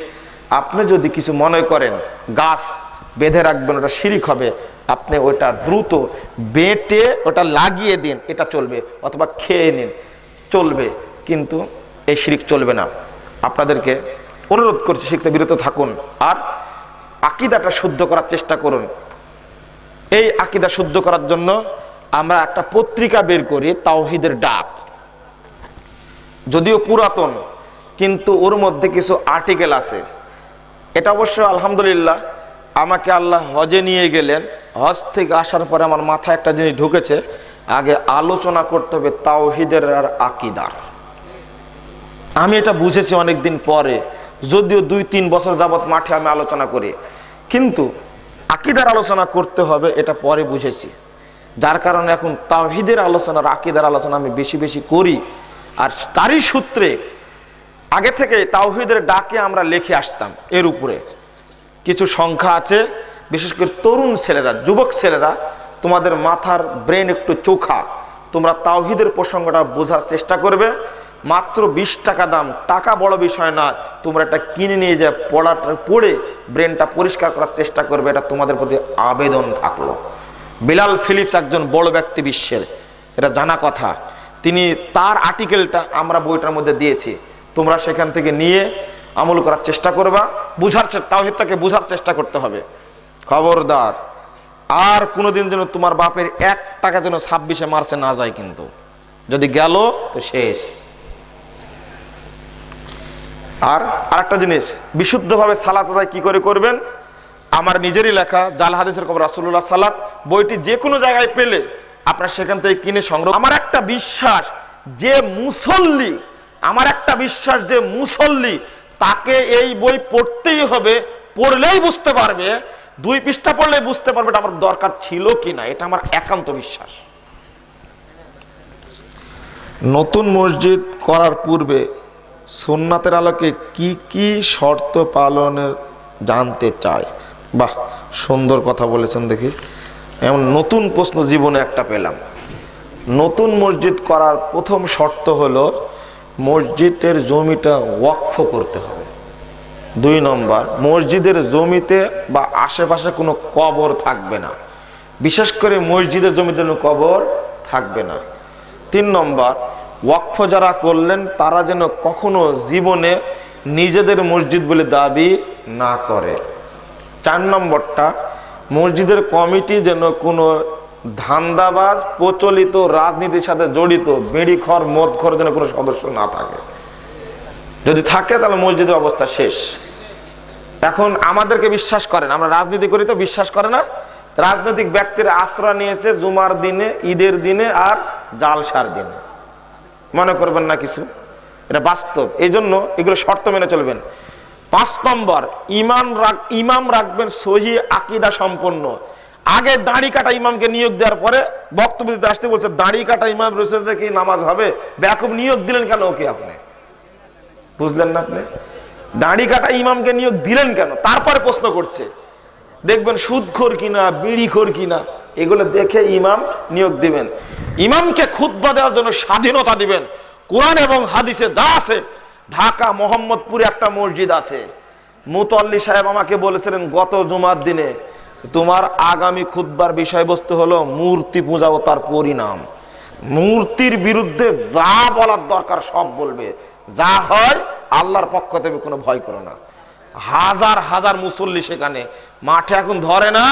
আপনি যদি কিছু মনে করেন গাছ বেঁধে রাখবেন ওটা শিরিক হবে, আপনি ওটা দ্রুত বেটে ওটা লাগিয়ে দিন, এটা চলবে। অথবা খেয়ে নিন, চলবে। কিন্তু এই শিরিক চলবে না। আপনাদেরকে অনুরোধ করছি শিরক থেকে বিরত থাকুন আর আকীদাটা শুদ্ধ করার চেষ্টা করুন। এই আকীদা শুদ্ধ করার জন্য আমরা একটা পত্রিকা বের করি, তাওহীদের ডাক। যদিও পুরাতন, কিন্তু ওর মধ্যে কিছু আর্টিকেল আছে। এটা অবশ্য আলহামদুলিল্লাহ আমাকে আল্লাহ হজে নিয়ে গেলেন। হজ থেকে আসার পরে আমার মাথায় একটা জিনিস ঢুকেছে, আগে আলোচনা করতে হবে তাওহীদের আর আকীদার। আমি এটা বুঝেছি অনেকদিন পরে, যদিও 2-3 বছর যাবত মাঠে আমি আলোচনা করি, কিন্তু আকীদার আলোচনা করতে হবে এটা পরে বুঝেছি। যার কারণে এখন তাওহীদের আলোচনা আর আকীদার আলোচনা আমি বেশি বেশি করি। আর তারই সূত্রে আগে থেকে তাওহীদের ডাকে আমরা লিখে আসতাম। এর উপরে কিছু সংখ্যা আছে, বিশেষ করে তরুণ ছেলেরা, যুবক ছেলেরা তোমাদের মাথার ব্রেন একটু চোখা, তোমরা তাওহীদের প্রসঙ্গটা বোঝার চেষ্টা করবে। মাত্র 20 টাকা দাম, টাকা বড় বিষয় না, তোমরা এটা কিনে নিয়ে যা পড়ে ব্রেনটা পরিষ্কার করার চেষ্টা করবে, এটা তোমাদের প্রতি আবেদন থাকলো। বিলাল ফিলিপস একজন বড় ব্যক্তি বিশ্বের, এটা জানা কথা। তিনি তার আর্টিকেলটা আমরা বইটার মধ্যে দিয়েছি, তোমরা সেখান থেকে নিয়ে আমল করার চেষ্টা করবা, তাওহীদটাকে বুঝার চেষ্টা করতে হবে। খবরদার আর কোনোদিন যেন তোমার বাপের 1 টাকা যেন 26-এ মার্চে না যায়, কিন্তু যদি গেল তো শেষ। আর আরেকটা জিনিস, বিশুদ্ধভাবে সালাত আদায় কি করে করবেন, আমার নিজেরই লেখা জাল হাদিসের খবর রাসূলুল্লাহ সালাত বইটি যে কোনো জায়গায় পেলে আপনারা সেখান থেকে কিনে সংগ্রহ। আমার একটা বিশ্বাস যে মুসল্লি তাকে এই বই পড়তেই হবে, পড়লেই বুঝতে পারবে, 2 পৃষ্ঠা পড়লেই বুঝতে পারবে এটা আমার দরকার ছিল কিনা, এটা আমার একান্ত বিশ্বাস। নতুন মসজিদ করার পূর্বে সুন্নাতের আলোকে কি কি শর্ত পালনের জানতে চাই। বাহ, সুন্দর কথা বলেছেন। দেখি, এমন নতুন প্রশ্ন জীবনে একটা পেলাম। নতুন মসজিদ করার প্রথম শর্ত হলো মসজিদের জমিটা ওয়াকফ করতে হবে। 2 নম্বর, মসজিদের জমিতে বা আশেপাশে কোনো কবর থাকবে না, বিশেষ করে মসজিদের জমিতে কোনো কবর থাকবে না। 3 নম্বর, ওয়াকফ যারা করলেন তারা যেন কখনো জীবনে নিজেদের মসজিদ বলে দাবি না করে। 4 নম্বরটা, মসজিদের কমিটি যেন কোনো ধান্দাবাজ প্রচলিত রাজনীতির সাথে জড়িত বিড়িখর মদখর যেন কোনো সদস্য না থাকে, যদি থাকে তাহলে মসজিদের অবস্থা শেষ। এখন আমাদেরকে বিশ্বাস করেন, আমরা রাজনীতি করি তো বিশ্বাস করে না, রাজনৈতিক ব্যক্তির আশ্রয় নিয়েছে জুমার দিনে, ঈদের দিনে আর জালসার দিনে, মনে করবেন না কিছু, এটা বাস্তব। এই জন্য এগুলো শর্ত মেনে চলবেন। 5 নম্বর, ইমাম রাখবেন সহি আকীদা সম্পন্ন। আগে দাড়ি কাটা ইমামকে নিয়োগ দেওয়ার পরে বক্তব্য দিতে আসতে বলছে দাড়ি কাটা ইমাম রয়েছে কি নামাজ হবে, ব্যাকুব নিয়োগ দিলেন কেন ওকে? আপনি বুঝলেন না, আপনি দাড়ি কাটা ইমামকে নিয়োগ দিলেন কেন? তারপরে প্রশ্ন করছে, দেখবেন সুদখোর কিনা, বিড়িখোর কিনা, এগুলো দেখে ইমাম নিয়োগ দিবেন। ইমামকে খুতবা দেওয়ার জন্য স্বাধীনতা দিবেন। কোরআন এবং হাদিসে যা আছে, ঢাকা মোহাম্মদপুরে একটা মসজিদ আছে, মুতল্লি সাহেব আমাকে বলেছিলেন গত জুমার দিনে, তোমার আগামী খুতবার বিষয়বস্তু হলো মূর্তি পূজা ও তার পরিণাম। মূর্তির বিরুদ্ধে যা বলার দরকার সব বলবে, যা হয় আল্লাহর পক্ষ থেকে কোনো ভয় করো না। হাজার হাজার মুসল্লি সেখানে, মাঠে এখন ধরে না,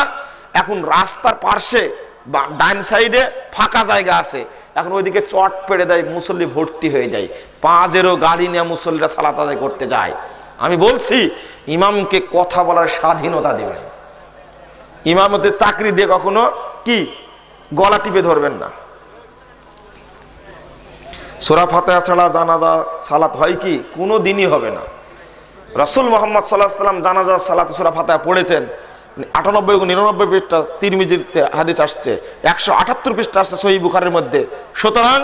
এখন রাস্তার পার্শ্বে বা ডান সাইডে ফাঁকা জায়গা আছে, এখন ওইদিকে চট পেড়ে দেয়, মুসল্লি ভর্তি হয়ে যায়, 5-এরও গাড়ি নিয়ে মুসল্লিরা সালাত আদায় করতে যায়। আমি বলছি ইমামকে কথা বলার স্বাধীনতা দিবেন। ইমামতের চাকরি দিয়ে কখনো কি গলা টিপে ধরবেন না। সূরা ফাতিহা ছাড়া জানাজা সালাত হয় কি? কোনো দিনই হবে না। রাসূল মুহাম্মদ সাল্লাল্লাহু আলাইহি ওয়াসাল্লাম জানাজা সালাত সূরা ফাতিহা পড়েছেন 98-99 পৃষ্ঠা তিরমিজিতে হাদিস আসছে, 178 পৃষ্ঠা আসছে সহিহ বুখারীর মধ্যে। সুতরাং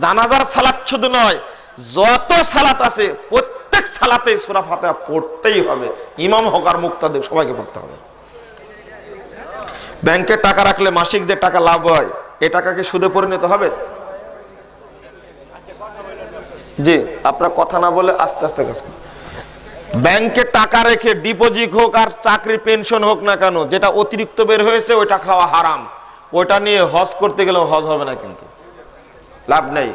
জানাজার সালাত শুধু নয়, যত সালাত আছে প্রত্যেক সালাতে সূরা ফাতিহা পড়তেই হবে। ইমাম হোক আর মুক্তাদি, সবাইকে পড়তে হবে। ব্যাংকে টাকা রাখলে মাসিক যে টাকা লাভ হয়, এই টাকাকে সুদে পরিণত হবে? জি, আপনার কথা না বলে আস্তে আস্তে কাজ করুন। ব্যাংকে টাকা রেখে ডিপোজিট হোক আর চাকরি পেনশন হোক না কেন, যেটা অতিরিক্ত বের হয়েছে ওইটা খাওয়া হারাম। ওইটা নিয়ে হজ করতে গেলেও হজ হবে না, কিন্তু লাভ নেই,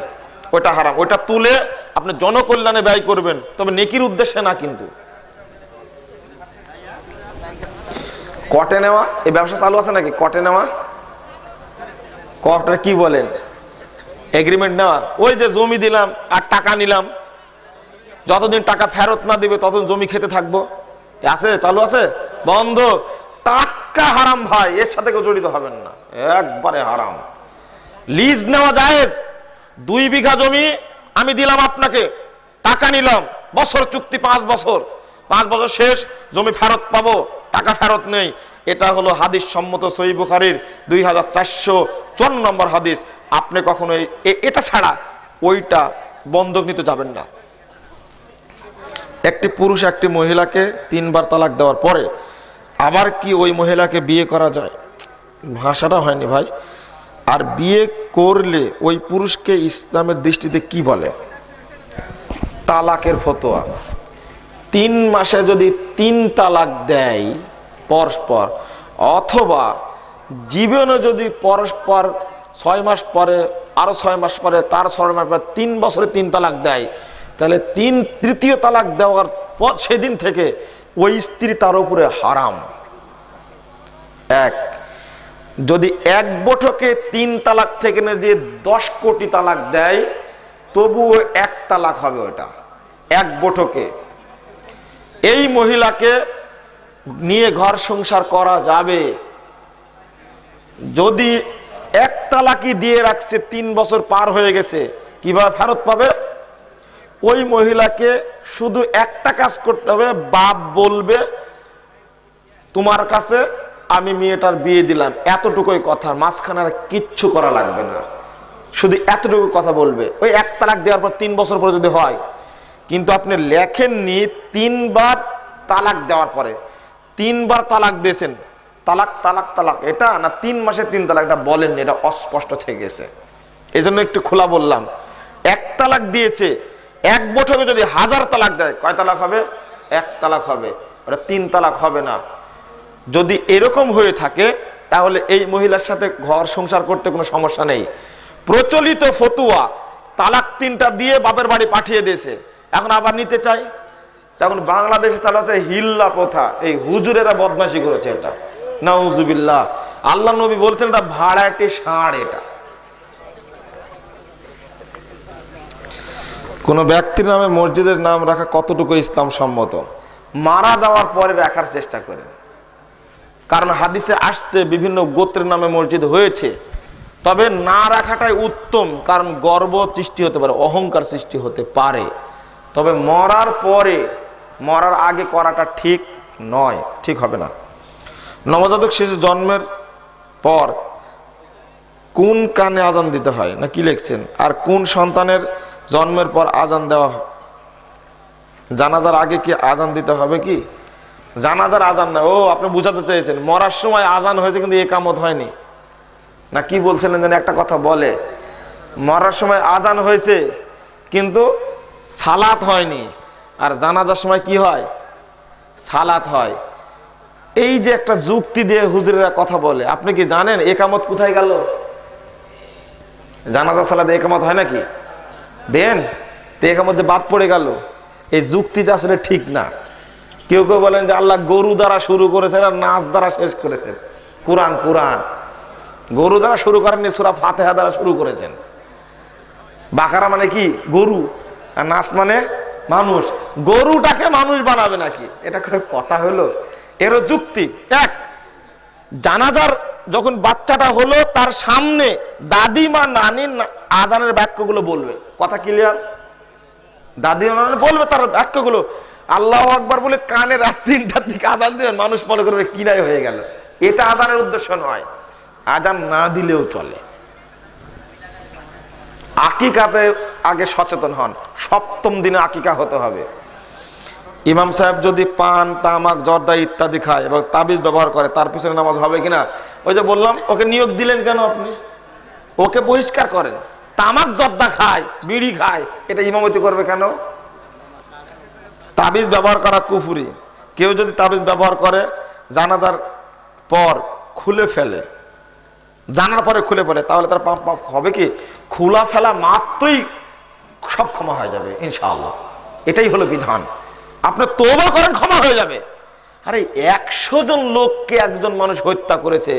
ওইটা হারাম। ওইটা তুলে আপনি জনকল্যাণে ব্যয় করবেন, তবে নেকির উদ্দেশ্যে না। কিন্তু কটে নেওয়া, এই ব্যবসা চালু আছে নাকি? কটে নেওয়া, কটে কি বলেন, এগ্রিমেন্ট নেওয়া, ওই যে জমি দিলাম আর টাকা নিলাম, যতদিন টাকা ফেরত না দিবে ততদিন জমি খেতে থাকবো, আছে, চালু আছে, বন্ধ। টাকা হারাম ভাই, এর সাথে কেউ জড়িত হবেন না, একবারে হারাম। লিজ নেওয়া জায়েজ, 2 বিঘা জমি আমি দিলাম আপনাকে, টাকা নিলাম, বছর চুক্তি 5 বছর, 5 বছর শেষ জমি ফেরত পাবো, টাকা ফেরত নেই। এটা হলো হাদিস সম্মত সহিহ বুখারীর 2454 নম্বর হাদিস। আপনি কখনো এটা ছাড়া ওইটা বন্ধক নিতে যাবেন না। একটি পুরুষ একটি মহিলাকে 3 বার তালাক দেওয়ার পরে আবার কি ওই মহিলাকে বিয়ে করা যায়? ভাষাটা হয়নি ভাই। আর বিয়ে করলে ওই পুরুষকে ইসলামের দৃষ্টিতে কি বলে? তালাকের ফতোয়া। 3 মাসে যদি 3 তালাক দেয় পরস্পর, অথবা জীবনে যদি পরস্পর 6 মাস পরে, আরো 6 মাস পরে, তার 6 মাস পরে, 3 বছরে 3 তালাক দেয়, তাহলে 3তৃতীয় তালাক দেওয়ার পর সেদিন থেকে ওই স্ত্রী তার উপরে হারাম। যদি 1 বৈঠকে 3 তালাক থেকে না যে 10 কোটি তালাক দেয়, তবুও 1 তালাক হবে ওটা 1 বৈঠকে। এই মহিলাকে নিয়ে ঘর সংসার করা যাবে। যদি 1 তালাকই দিয়ে রাখছে, 3 বছর পার হয়ে গেছে, কিভাবে ফেরত পাবে? ওই মহিলাকে শুধু একটা কাজ করতে হবে, বাপ বলবে তোমার কাছে আমি মেয়েটার বিয়ে দিলাম, এতটুকুই কথা, মাঝখানে আর কিচ্ছু করা লাগবে না, শুধু এতটুকু কথা বলবে। ওই 1 তালাক দেওয়ার পর 3 বছর পরে যদি হয়, কিন্তু আপনি লেখেননি 3 বার তালাক দেওয়ার পরে 3 বার তালাক দিয়েছেন, তালাক তালাক তালাক, এটা না 3 মাসে 3 তালাক, এটা বলেননি, এটা অস্পষ্ট থেকে গেছে। এই জন্য একটু খোলা বললাম। 1 তালাক দিয়েছে, 1 বৈঠকে যদি 1000 তালাক দেয়, কয় তালাক হবে? 1 তালাক হবে, ওটা 3 তালাক হবে না। যদি এরকম হয়ে থাকে তাহলে এই মহিলার সাথে ঘর সংসার করতে কোনো সমস্যা নেই। প্রচলিত ফতুয়া তালাক 3টা দিয়ে বাপের বাড়ি পাঠিয়ে দিয়েছে, এখন আবার নিতে চাই। তখন বাংলাদেশে চালাচ্ছে হিল্লা প্রথা, এই হুজুরেরা বদমাশি করেছে এটা, নাউজুবিল্লাহ। আল্লাহ নবী বলছেন এটা ভাড়াটে ষাঁড়। এটা কোন ব্যক্তির নামে মসজিদের নাম রাখা কতটুকু ইসলাম সম্মত? মারা যাওয়ার পরে রাখার চেষ্টা করে, কারণ হাদিসে আসছে বিভিন্ন গোত্রের নামে মসজিদ হয়েছে, তবে না রাখাটাই উত্তম, কারণ গর্ব সৃষ্টি হতে পারে, অহংকার সৃষ্টি হতে পারে। তবে মরার পরে, মরার আগে করাটা ঠিক নয়, ঠিক হবে না। নবজাতক শিশু জন্মের পর কোন কানে আজান দিতে হয়, না কি লিখছেন? আর কোন সন্তানের জন্মের পর আজান দেওয়া হয়? জানাজার আগে কি আজান দিতে হবে? কি জানাজার আজান না, ও আপনি বুঝাতে চেয়েছেন মরার সময় আজান হয়েছে কিন্তু একামত হয়নি, না কি বলছিলেন যেন একটা কথা বলে, মরার সময় আজান হয়েছে কিন্তু সালাত হয়নি, আর জানাজার সময় কি হয়? সালাত হয়। এই যে একটা যুক্তি দিয়ে হুজুরেরা কথা বলে, আপনি কি জানেন একামত কোথায় গেল? জানাজা সালাতে একামত হয় নাকি? দেন তো একামত যে বাদ পড়ে গেল, এই যুক্তিটা আসলে ঠিক না। কেউ কেউ বলেন যে আল্লাহ গরু দ্বারা শুরু করেছেন আর নাচ দ্বারা শেষ করেছেন। কুরআন গরু দ্বারা শুরু করেননি, সূরা ফাতিহা দ্বারা শুরু করেছেন। বাকারা মানে কি? গরু, আর নাচ মানে মানুষ। গরুটাকে মানুষ বানাবে নাকি? এটা কোনো কথা হলো? এরও যুক্তি এক। জানাজার যখন বাচ্চাটা হলো, তার সামনে দাদিমা নানির আজানের বাক্যগুলো বলবে, কথা ক্লিয়ার? দাদিমা নানি বলবে তার বাক্যগুলো, আল্লাহু আকবার বলে কানে রাত 3টার দিকে আজান দিবেন, মানুষ মনে করবে কিনাই হয়ে গেল। এটা আজানের উদ্দেশ্য নয়, আজান না দিলেও চলে। আকিকাতে আগে সচেতন হন, 7ম দিনে আকিকা হতে হবে। ইমাম সাহেব যদি পান, তামাক, জর্দা ইত্যাদি খায় এবং তাবিজ ব্যবহার করে, তার পিছনে নামাজ হবে কিনা? ওই যে বললাম, ওকে নিয়োগ দিলেন কেন আপনি? ওকে বহিষ্কার করেন। তামাক জর্দা খায়, বিড়ি খায়, এটা ইমামতি করবে কেন? তাবিজ ব্যবহার করা কুফরি। কেউ যদি তাবিজ ব্যবহার করে জানাজার পর খুলে ফেলে, জানার পরে খুলে ফেলে, তাহলে তার পাপ হবে কি? খোলা ফেলা মাত্রই সব ক্ষমা হয়ে যাবে ইনশাআল্লাহ। এটাই হলো বিধান। আপনি তওবা করেন, ক্ষমা হয়ে যাবে। আরে 100 জন লোককে একজন মানুষ হত্যা করেছে,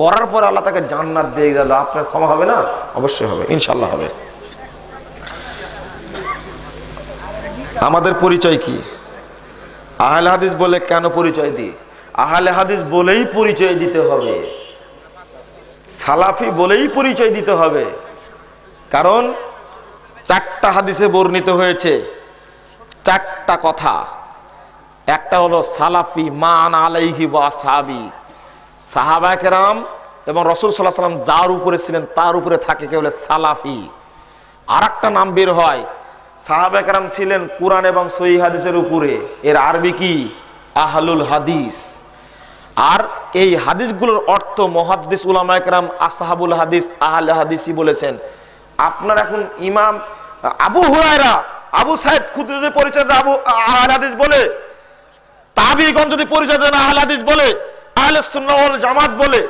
করার পর আল্লাহ তাকে জান্নাত দিয়ে গেল, আপনার ক্ষমা হবে না? অবশ্যই হবে, ইনশাআল্লাহ হবে। আমাদের পরিচয় কি? আহলে হাদিস বলে কেন পরিচয় দিই? আহলে হাদিস বলেই পরিচয় দিতে হবে, সালাফি বলেই পরিচয় দিতে হবে। কারণ 4টা হাদিসে বর্ণিত হয়েছে 4টা কথা। একটা হলো সালাফি, মান আলাইহি ওয়া আসহাবি, সাহাবায়ে কেরাম এবং রাসূল সাল্লাল্লাহু আলাইহি ওয়াসাল্লাম যার উপরে ছিলেন তার উপরে থাকে কে বলে সালাফি। আরেকটা নাম বের হয়, সাহাবায়ে কেরাম ছিলেন কুরআন এবং সহিহ হাদিসের উপরে, এর আরবি কি? আহলুল হাদিস। আর এই হাদিসগুলোর অর্থ মুহাদ্দিস উলামায়ে কেরাম, আসহাবুল হাদিস, আহলে হাদিসই বলেছেন। আপনার এখন ইমাম আবু হুরায়রা, আবু সাইদ খুদরি যদি পরিচয় দেন আবু আহলে হাদিস বলে, তাবিঈগণ যদি পরিচয় দেন আহলে হাদিস বলে, আহলে সুন্নাহ ওয়াল জামাত বলে,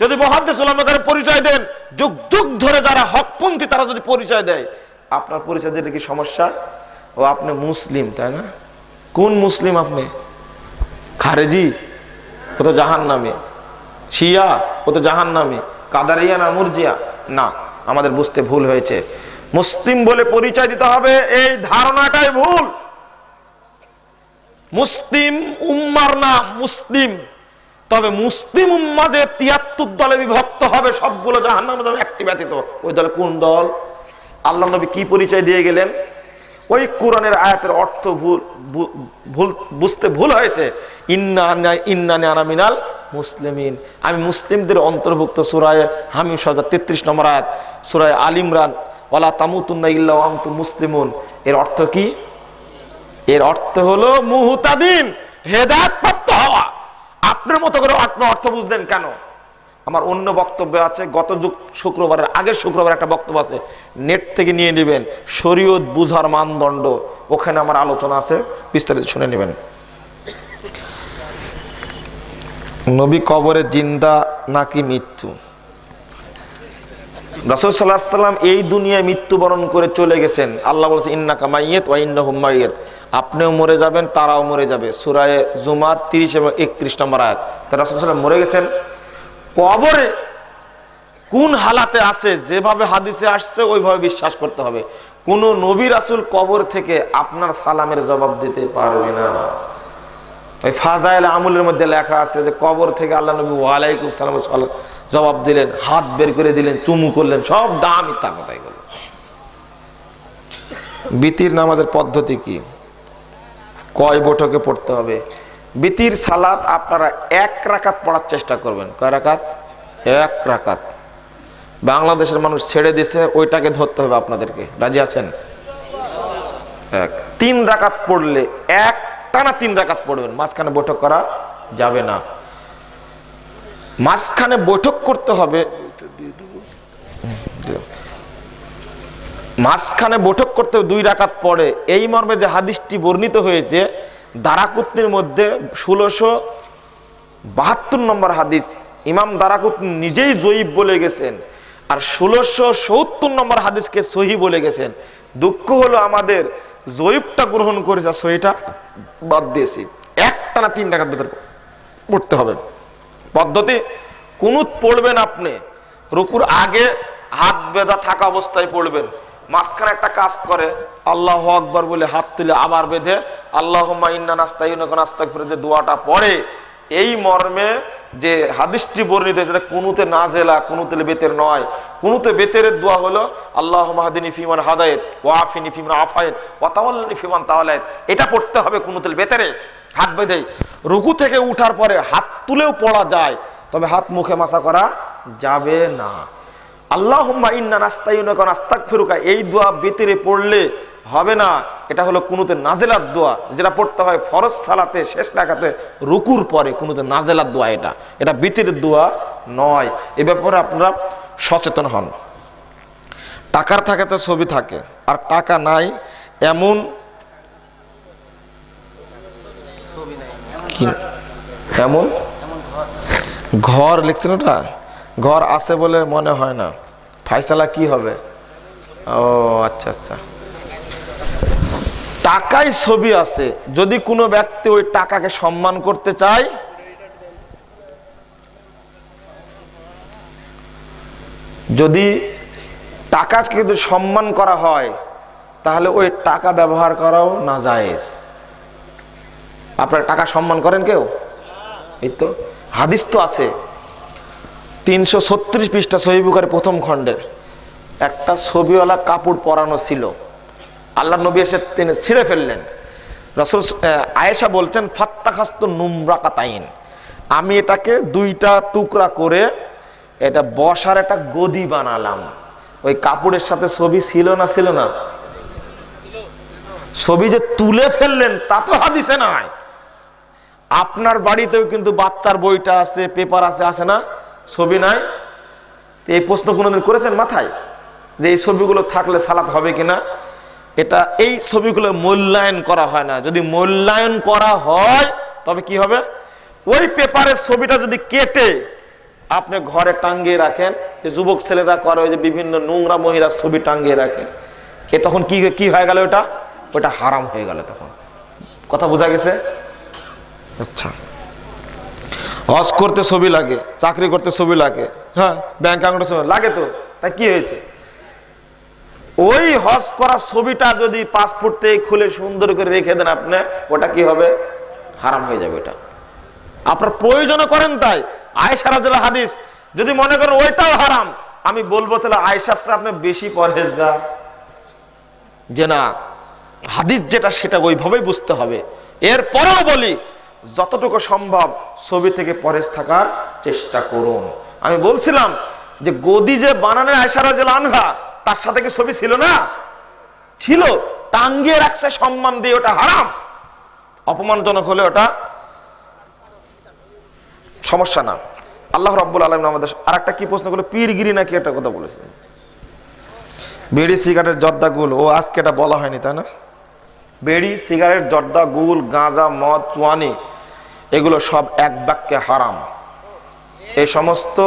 যদি মুহাদ্দিস উলামায়ে কেরাম পরিচয় দেন, যুগ যুগ ধরে যারা হকপন্থী তারা যদি পরিচয় দেয়, আপনার পরিচয় দিলে কি সমস্যা? ও আপনি মুসলিম, তাই না? কোন মুসলিম আপনি? খারেজি, ও তো জাহান্নামী। শিয়া, ও তো জাহান্নামী। কাদারিয়া না মুরজিয়া? না, আমাদের বুঝতে ভুল হয়েছে। মুসলিম বলে পরিচয় দিতে হবে, এই ধারণাটাই ভুল। মুসলিম উম্মার নাম মুসলিম, তবে মুসলিম উম্মা যে ৭৩ দলে বিভক্ত হবে, সবগুলো জাহান্নামে যাবে একটি ব্যতীত। ওই দল কোন দল? আল্লাহ নবী কি পরিচয় দিয়ে গেলেন? ওই কোরআনের আয়াতের অর্থ ভুল বুঝতে ভুল হয়েছে। ইন্নানি আনা মিনাল মুসলিমিন, আমি মুসলিমদের অন্তর্ভুক্ত। সূরা হামিম 33 নম্বর আয়াত, সূরা আল ইমরান, ওয়ালা তামুতুন্না ইল্লা ওয়া আনতুম মুসলিমুন। এর অর্থ কি? এর অর্থ হলো মুহতাদিন, হেদায়েত প্রাপ্ত হওয়া। আপনার মতো করে আপনার অর্থ বুঝলেন কেন? আমার অন্য বক্তব্য আছে, গত শুক্রবারের আগের শুক্রবার একটা বক্তব্য আছে, নেট থেকে নিয়ে নেবেন, শরীয়ত বুঝার মানদণ্ড, ওখানে আমার আলোচনা আছে, বিস্তারিত শুনে নেবেন। নবী কবরে জিন্দা নাকি মৃত্যু? রাসূল সাল্লাল্লাহু আলাইহি ওয়াসাল্লাম এই দুনিয়ায় মৃত্যুবরণ করে চলে গেছেন। আল্লাহ বলেছে ইন্নাকা মাইয়িত ওয়া ইন্নাহুম মাইয়িত, আপনিও মরে যাবেন, তারাও মরে যাবে। সূরা জুমার 30 এবং 31 নম্বর আয়াত। তো রাসূল সাল্লাল্লাহু আলাইহি ওয়াসাল্লাম মরে গেছেন। কবরে কোন হালাতে আছে, যেভাবে হাদিসে আসছে ওইভাবে বিশ্বাস করতে হবে। কোন নবী রাসূল কবর থেকে আপনার সালামের জবাব দিতে পারবে না। ওই ফাজাইল আমলের মধ্যে লেখা আছে যে কবর থেকে আল্লাহ নবী ওয়া আলাইকুম সালাম জবাব দিলেন, হাত বের করে দিলেন, চুমু করলেন, সব ডাম মিথ্যা কথাই বলে। বিতির নামাজের পদ্ধতি কি? কয় বৈঠকে পড়তে হবে? বিতির সালাত আপনারা 1 রাকাত পড়ার চেষ্টা করবেন। কয় রাকাত? 1 রাকাত। বাংলাদেশের মানুষ ছেড়ে দিয়েছে, ওইটাকে ধরতে হবে আপনাদেরকে। রাজি আছেন? 3 রাকাত পড়লে টানা 3 রাকাত পড়বেন, মাঝখানে বৈঠক করা যাবে না। মাঝখানে বৈঠক করতে হবে, মাঝখানে বৈঠক করতে হবে 2 রাকাত পড়ে। এই মর্মে যে হাদিসটি বর্ণিত হয়েছে দারাকুতনির মধ্যে 1672 নম্বর হাদিস, ইমাম দারাকুতনি নিজেই জয়ীফ বলে গেছেন, আর 1670 নম্বর হাদিসকে সহি বলে গেছেন। দুঃখ হলো আমাদের জয়ীফটা গ্রহণ করেছে, সহিটা বাদ দিয়েছি। একটানা 3 রাকাত ভিতর পড়তে হবে। পদ্ধতি, কুনুত পড়বেন আপনি রুকুর আগে হাত বেঁধা থাকা অবস্থায় পড়বেন। মাঝখানে একটা কাজ করে, আল্লাহু আকবার বলে হাত তুলে আবার বেঁধে আল্লাহুম্মা ইন্না নাস্তাইনুকা ওয়া নাস্তাগফিরুকা যে দোয়াটা পড়ে, এই মর্মে যে হাদিসটি বর্ণিত হয়েছে কুনুতে নাজেলা, কুনুতে বেতের নয়। কুনুতে বেতের দোয়া হলো আল্লাহুম্মা হাদিনি ফিমান হাদায়েত ওয়া আফিনি ফিমান আফায়েত ওয়া তাওয়াল্লানি ফিমান তাওয়ালায়েত। এটা পড়তে হবে কুনুতুল বেতেরে, হাত বেঁধে। রুকু থেকে উঠার পরে হাত তুলেও পড়া যায়, তবে হাত মুখে মাসা করা যাবে না। আল্লাহুম্মা ইন্না নাস্তাইনুকা ওয়া নাস্তাগফিরুকা এই দোয়া বেতেরে পড়লে হবে না। এটা হলো কুনুতে নাজেলার দোয়া, যেটা পড়তে হয় ফরজ সালাতে শেষ রাকাতে রুকুর পরে। কুনুতে নাজেলার দোয়া এটা বিতিরের দোয়া নয়। এ ব্যাপারে আপনারা সচেতন হন। টাকার থাকে তো ছবি থাকে, আর টাকা নাই এমন এমন ঘর লিখছেন, ওটা ঘর আছে বলে মনে হয় না। ফায়সালা কি হবে? ও আচ্ছা আচ্ছা, টাকায় ছবি আছে। যদি কোনো ব্যক্তি ওই টাকাকে সম্মান করতে চায়, যদি টাকাকে যদি সম্মান করা হয়, তাহলে ওই টাকা ব্যবহার করাও নাজায়েজ। আপনারা টাকা সম্মান করেন কেউ? এই তো হাদিস তো আছে 336 পৃষ্ঠা সহিহ বুখারী প্রথম খণ্ডের, একটা ছবিওয়ালা কাপড় পরানো ছিল। আল্লাহ নবী এসে তিনি ছিঁড়ে ফেললেন। রাসূল আয়েশা বলছেন ফাত্তাখাস্তু নুমরাকাতাইন, আমি এটাকে 2টা টুকরা করে এটা বসার একটা গদি বানালাম। ওই কাপড়ের সাথে ছবি ছিল না? ছিল না? ছবি যে তুলে ফেললেন তা তো হাদিসে নাই। আপনার বাড়িতেও কিন্তু বাচ্চার বইটা আছে, পেপার আছে, আছে না? ছবি নাই? এই প্রশ্ন কোনোদিন করেছেন মাথায় যে এই ছবিগুলো থাকলে সালাত হবে কিনা? এটা এই ছবিগুলো মূল্যায়ন করা হয় না। যদি মূল্যায়ন করা হয় তবে কি হবে? ওই পেপারের ছবিটা যদি কেটে আপনি ঘরে টাঙ্গিয়ে রাখেন, যে যুবক ছেলেরা করে ওই যে বিভিন্ন নোংরা মহিলার ছবি টাঙ্গিয়ে রাখে, এ তখন কি হয়ে গেল? ওটা হারাম হয়ে গেল। তখন কথা বোঝা গেছে? আচ্ছা, হজ করতে ছবি লাগে, চাকরি করতে ছবি লাগে, হ্যাঁ, ব্যাংক অ্যাকাউন্টে ছবি লাগে, তো তাই কি হয়েছে? ওই হজ করার ছবিটা যদি পাসপোর্ট থেকে খুলে সুন্দর করে রেখে দেন আপনি, ওটা কি হবে? হারাম হয়ে যাবে। ওটা আপনার প্রয়োজনে করেন। তাই আয়েশা রাদিয়াল্লাহু হাদিস, যদি মনে করেন ওইটাও হারাম, আমি বলবো তাহলে আয়েশার চেয়ে আপনি বেশি পরহেজগার। যে না, হাদিস যেটা সেটা ওইভাবেই বুঝতে হবে। এরপরেও বলি, যতটুকু সম্ভব ছবি থেকে পরহেজ থাকার চেষ্টা করুন। আমি বলছিলাম যে গদি যে বানানের আয়েশা রাদিয়াল্লাহু আনহা, তার সাথে কি ছবি ছিল না? ছিল, টাঙ্গিয়ে রাখছে সম্মান দিয়ে, ওটা হারাম। অপমানজনক হলে ওটা সমস্যা না। আল্লাহ রাব্বুল আলামিন আমাদের আরেকটা কি প্রশ্ন করলো, পীরগিরি নাকি একটা কথা বলেছে। বিড়ি সিগারেট জর্দা গুল, ও আজকে এটা বলা হয়নি তাই না? বিড়ি সিগারেট জর্দা গুল গাঁজা মদ চুয়ানি এগুলো সব এক বাক্যে হারাম। এই সমস্ত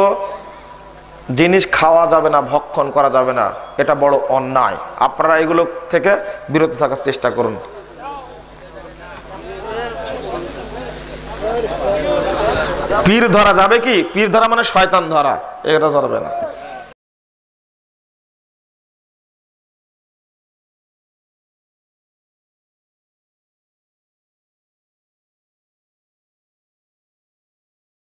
জিনিস খাওয়া যাবে না, ভক্ষণ করা যাবে না, এটা বড় অন্যায়। আপনারা এগুলো থেকে বিরত থাকার চেষ্টা করুন। পীর ধরা যাবে কি? পীর ধরা মানে শয়তান ধরা, এটা ধরবে না।